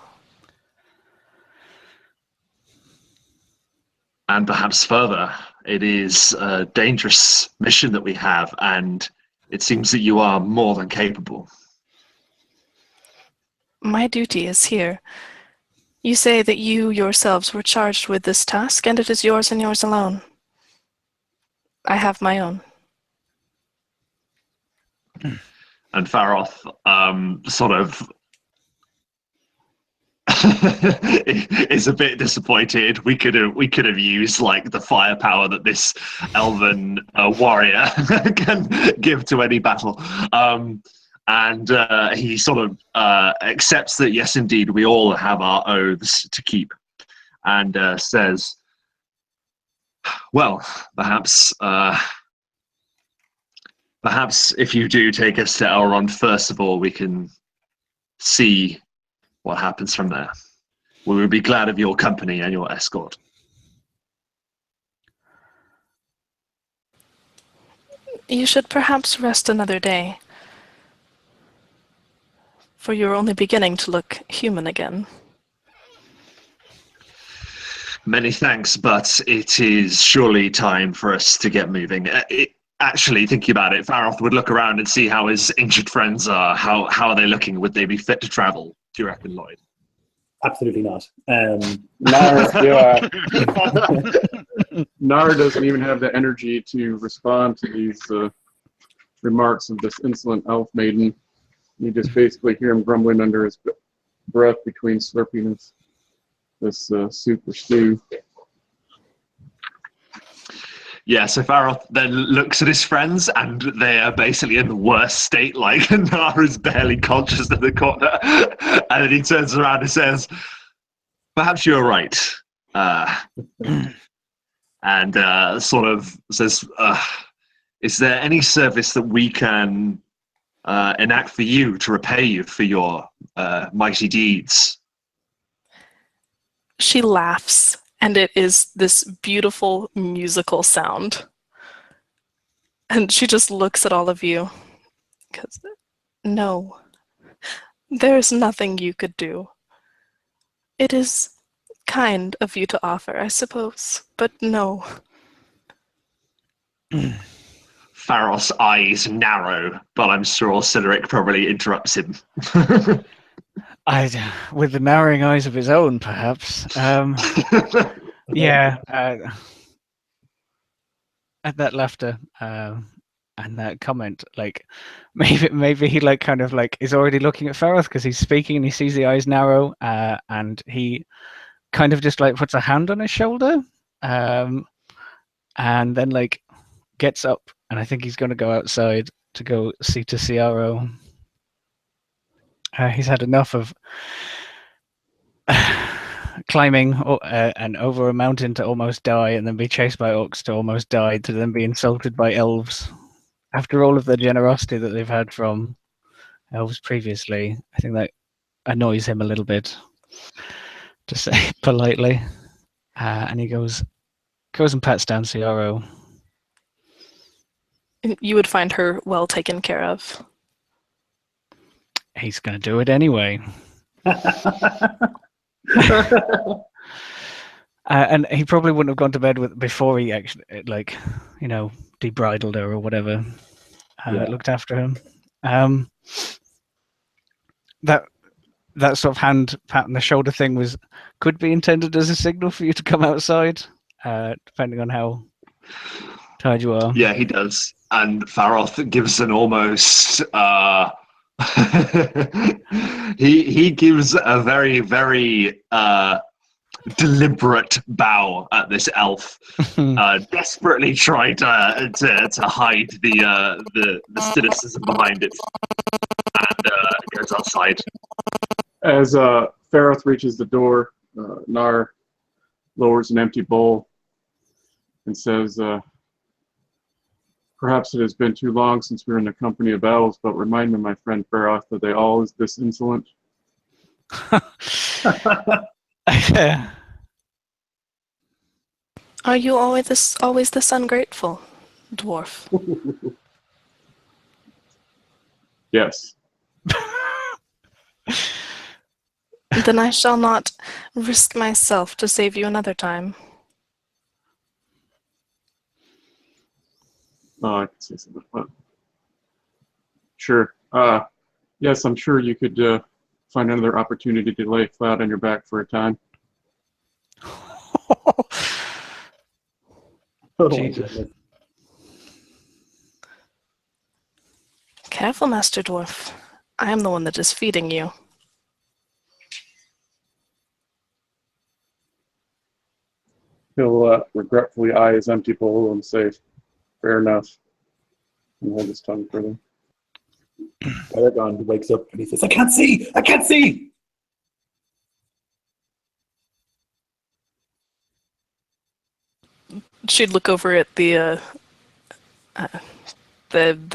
And perhaps further, it is a dangerous mission that we have, and it seems that you are more than capable. My duty is here. You say that you yourselves were charged with this task, and it is yours and yours alone. I have my own. And Faroth sort of is a bit disappointed. We could have used like the firepower that this elven warrior can give to any battle. And he sort of accepts that yes, indeed, we all have our oaths to keep, and says, "Well, perhaps if you do take us to Elrond, first of all, we can see what happens from there. We would be glad of your company and your escort." You should perhaps rest another day, for you're only beginning to look human again. Many thanks, but it is surely time for us to get moving. Actually, thinking about it, Faroth would look around and see how his ancient friends are. How are they looking? Would they be fit to travel, do you reckon, Lloyd? Absolutely not. Nar doesn't even have the energy to respond to these remarks of this insolent elf maiden. You just basically hear him grumbling under his breath between slurping this soup or stew. Yeah, so Faroth then looks at his friends, and they are basically in the worst state. Like, Nara's barely conscious in the corner. And then he turns around and says, "Perhaps you're right." And sort of says, "Is there any service that we can enact for you to repay you for your mighty deeds?" She laughs, and it is this beautiful musical sound. And she just looks at all of you. Because, no, there's nothing you could do. It is kind of you to offer, I suppose, but no. Faroth's eyes narrow, but I'm sure Cedric probably interrupts him. With the narrowing eyes of his own, perhaps. Yeah. At that laughter and that comment, like maybe he like kind of like is already looking at Faroth because he's speaking and he sees the eyes narrow, and he kind of just like puts a hand on his shoulder, and then like gets up, and I think he's going to go outside to go see to Ciaro. He's had enough of climbing and over a mountain to almost die, and then be chased by orcs to almost die, to then be insulted by elves. After all of the generosity that they've had from elves previously, I think that annoys him a little bit, to say politely. And he goes and pats down Ciaro. You would find her well taken care of. He's going to do it anyway. And he probably wouldn't have gone to bed before he actually, like, you know, debridled her or whatever. Looked after him. That that sort of hand pat on the shoulder thing could be intended as a signal for you to come outside, depending on how tired you are. Yeah, he does. And Faroth gives an almost he gives a very, very deliberate bow at this elf, desperately trying to hide the cynicism behind it, and goes outside. As Faroth reaches the door, Nar lowers an empty bowl and says, "Perhaps it has been too long since we were in the company of elves, but remind me, my friend Faroth, are they always this insolent?" Are you always this ungrateful, dwarf? Yes. Then I shall not risk myself to save you another time. Oh, I could say something. But sure. Yes, I'm sure you could find another opportunity to lay flat on your back for a time. Jesus. Careful, Master Dwarf. I am the one that is feeding you. He'll regretfully eye his empty bowl and say, "Fair enough," and hold his tongue further. Paragon wakes up and he says, "I can't see! I can't see!" She'd look over at the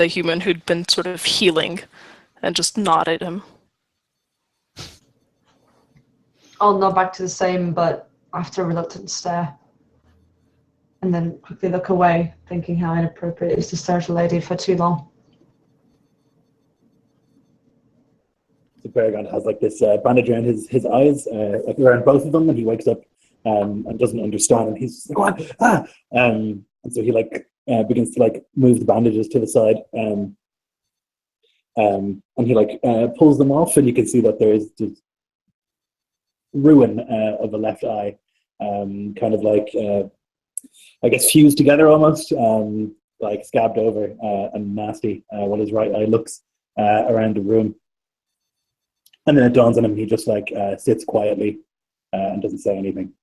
human who'd been sort of healing and just nod at him. I'll nod back to the same, but after a reluctant stare. And then quickly look away, thinking how inappropriate it is to stare at a lady for too long. So Paragon has like this bandage around his eyes, like around both of them, and he wakes up and doesn't understand, and he's like, "What? Ah!" And so he like begins to like move the bandages to the side, and he like pulls them off, and you can see that there is just ruin of a left eye, kind of like I guess fused together almost, like scabbed over and nasty. While his right eye looks around the room. And then it dawns on him, he just like sits quietly and doesn't say anything.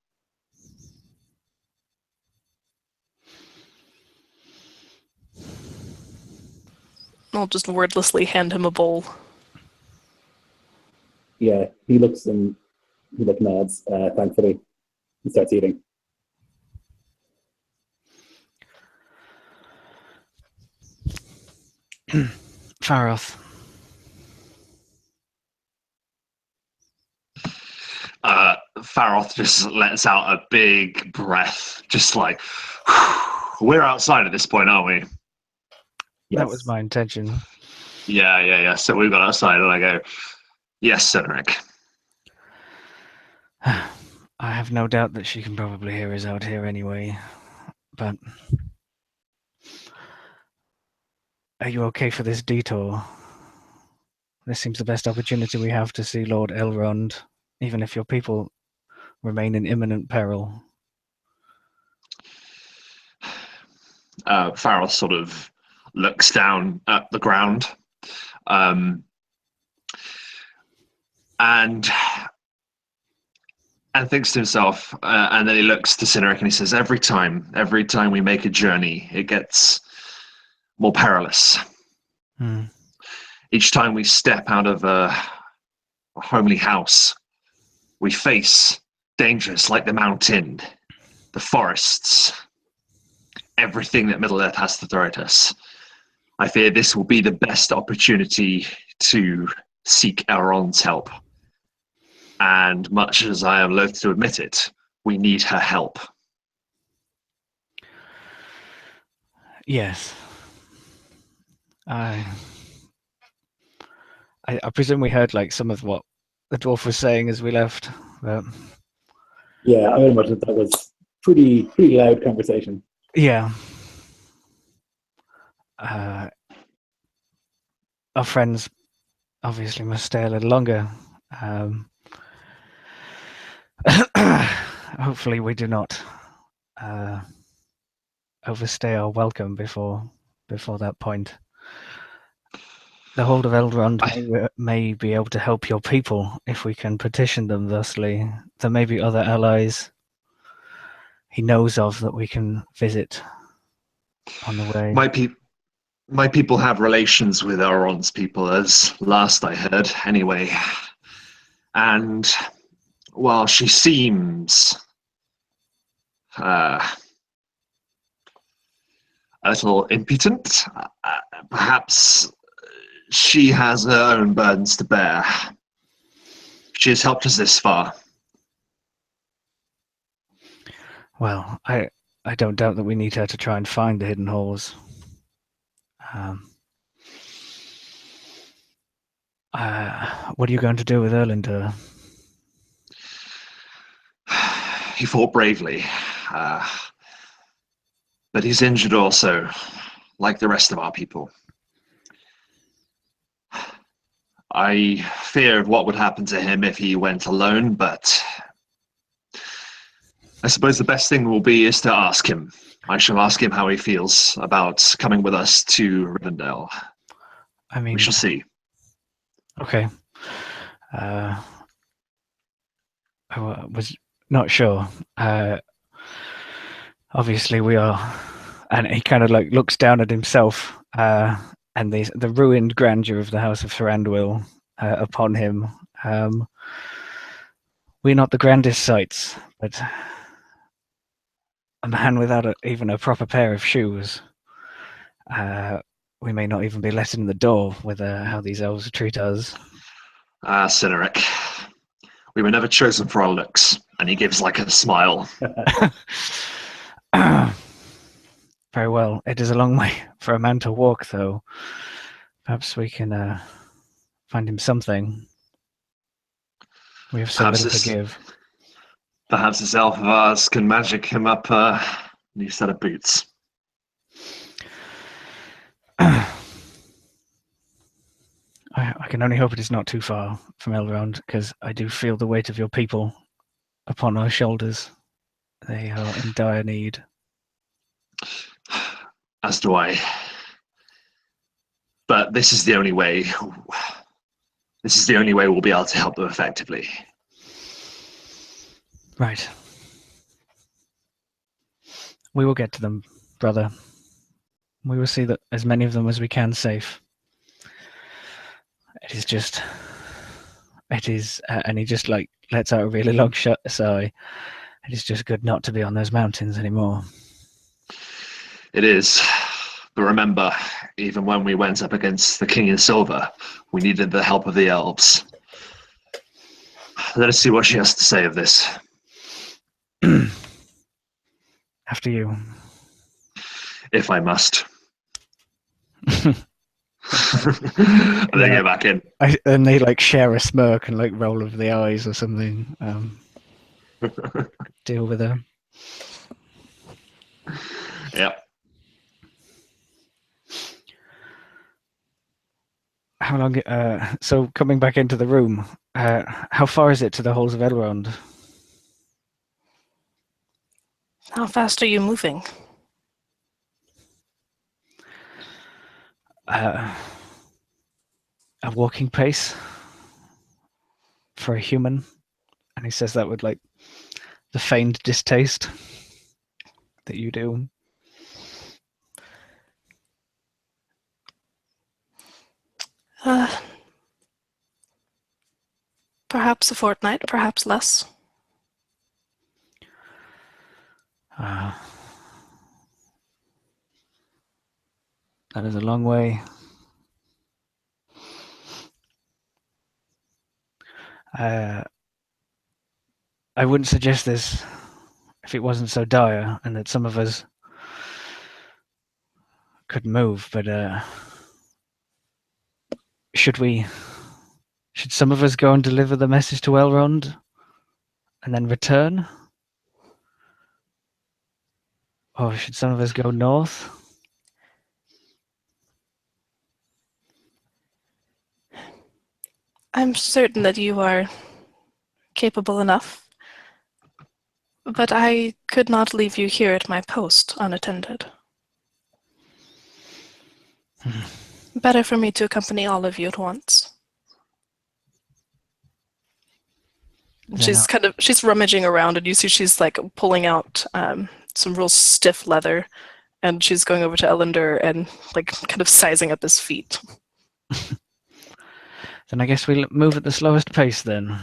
I'll just wordlessly hand him a bowl. Yeah, he looks and he like nods, thankfully. He starts eating. Faroth. Faroth just lets out a big breath, just like, we're outside at this point, aren't we? Yes. That was my intention. Yeah. So we got outside, and I go, "Yes, Cedric." I have no doubt that she can probably hear us out here anyway, but are you okay for this detour? This seems the best opportunity we have to see Lord Elrond, even if your people remain in imminent peril. Faroth sort of looks down at the ground, and thinks to himself, and then he looks to Cynric and he says, every time we make a journey, it gets more perilous. Each time we step out of a homely house, we face dangers like the mountain, the forests, everything that Middle-earth has to throw at us. I fear this will be the best opportunity to seek Elrond's help. And much as I am loath to admit it, we need her help. Yes. I presume we heard like some of what the dwarf was saying as we left. But yeah, I would imagine that was pretty loud conversation. Yeah. Our friends obviously must stay a little longer. Um, hopefully we do not overstay our welcome before that point. The Hold of Elrond may be able to help your people if we can petition them thusly. There may be other allies he knows of that we can visit on the way. My people have relations with Elrond's people, as last I heard, anyway. And while she seems a little impudent, perhaps she has her own burdens to bear. She has helped us this far. Well, I don't doubt that we need her to try and find the hidden halls. What are you going to do with Erlinder? He fought bravely, but he's injured also, like the rest of our people. I feared what would happen to him if he went alone, but I suppose the best thing will be is to ask him. I shall ask him how he feels about coming with us to Rivendell. I mean, we shall see. Okay. I was not sure. Obviously, we are, and he kind of like looks down at himself, and the ruined grandeur of the House of Thranduil upon him. We're not the grandest sights, but a man without even a proper pair of shoes. We may not even be let in the door with how these elves treat us. Cyneric. We were never chosen for our looks, and he gives like a smile. Very well. It is a long way for a man to walk, though. Perhaps we can find him something. We have so little to give. Perhaps this elf of ours can magic him up a new set of boots. I can only hope it is not too far from Elrond, because I do feel the weight of your people upon our shoulders. They are in dire need. As do I. But this is the only way. This is the only way we'll be able to help them effectively. Right. We will get to them, brother. We will see that as many of them as we can safe. And he just like lets out a really long sigh. It is just good not to be on those mountains anymore. It is. But remember, even when we went up against the King in Silver, we needed the help of the elves. Let us see what she has to say of this. After you. If I must. And then go back in. And they like share a smirk and like roll over the eyes or something. Deal with her. Yep. How long? So coming back into the room, how far is it to the halls of Elrond? How fast are you moving? A walking pace for a human, and he says that with like the feigned distaste that you do. Perhaps a fortnight, perhaps less. That is a long way. I wouldn't suggest this if it wasn't so dire and that some of us could move, but should some of us go and deliver the message to Elrond and then return? Or should some of us go north? I'm certain that you are capable enough, but I could not leave you here at my post unattended. Better for me to accompany all of you at once. She's rummaging around, and you see she's like pulling out some real stiff leather, and she's going over to Ellender and like kind of sizing up his feet. Then I guess we'll move at the slowest pace then.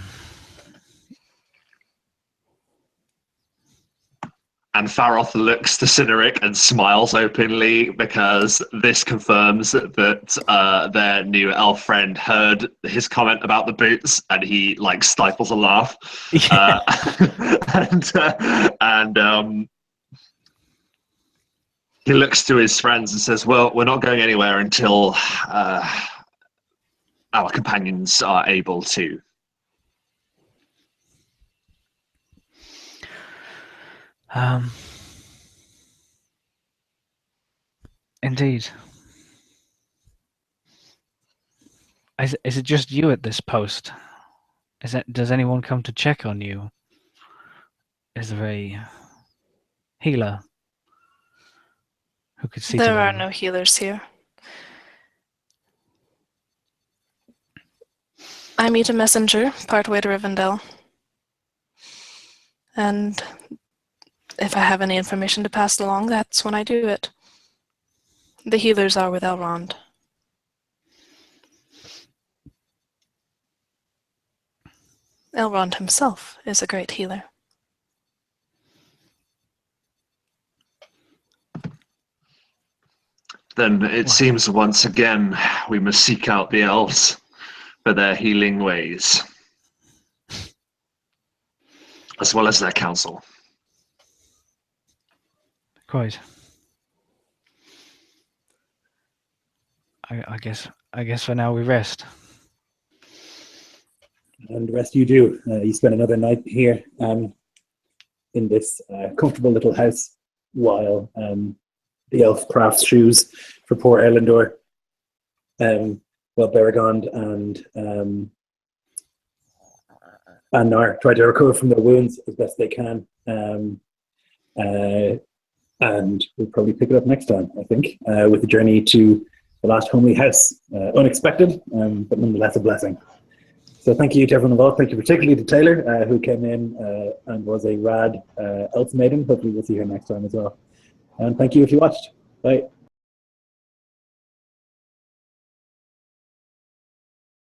And Faroth looks to Cynaric and smiles openly because this confirms that their new elf friend heard his comment about the boots, and he like stifles a laugh. Yeah. And he looks to his friends and says, "Well, we're not going anywhere until our companions are able to." Indeed. Is it just you at this post? Does anyone come to check on you? Is there a healer who could see to There are them? no healers here. I meet a messenger partway to Rivendell. And if I have any information to pass along, that's when I do it. The healers are with Elrond. Elrond himself is a great healer. Then it seems once again we must seek out the elves for their healing ways, as well as their counsel. Quite. I guess for now we rest. And the rest you do. You spend another night here in this comfortable little house while the elf crafts shoes for poor Erlendor. While Beregond and Nar try to recover from their wounds as best they can. And we'll probably pick it up next time, I think, with the journey to the last homely house. Unexpected, but nonetheless a blessing. So thank you to everyone involved. Thank you particularly to Taylor, who came in and was a rad elf maiden. Hopefully we'll see her next time as well. And thank you if you watched. Bye.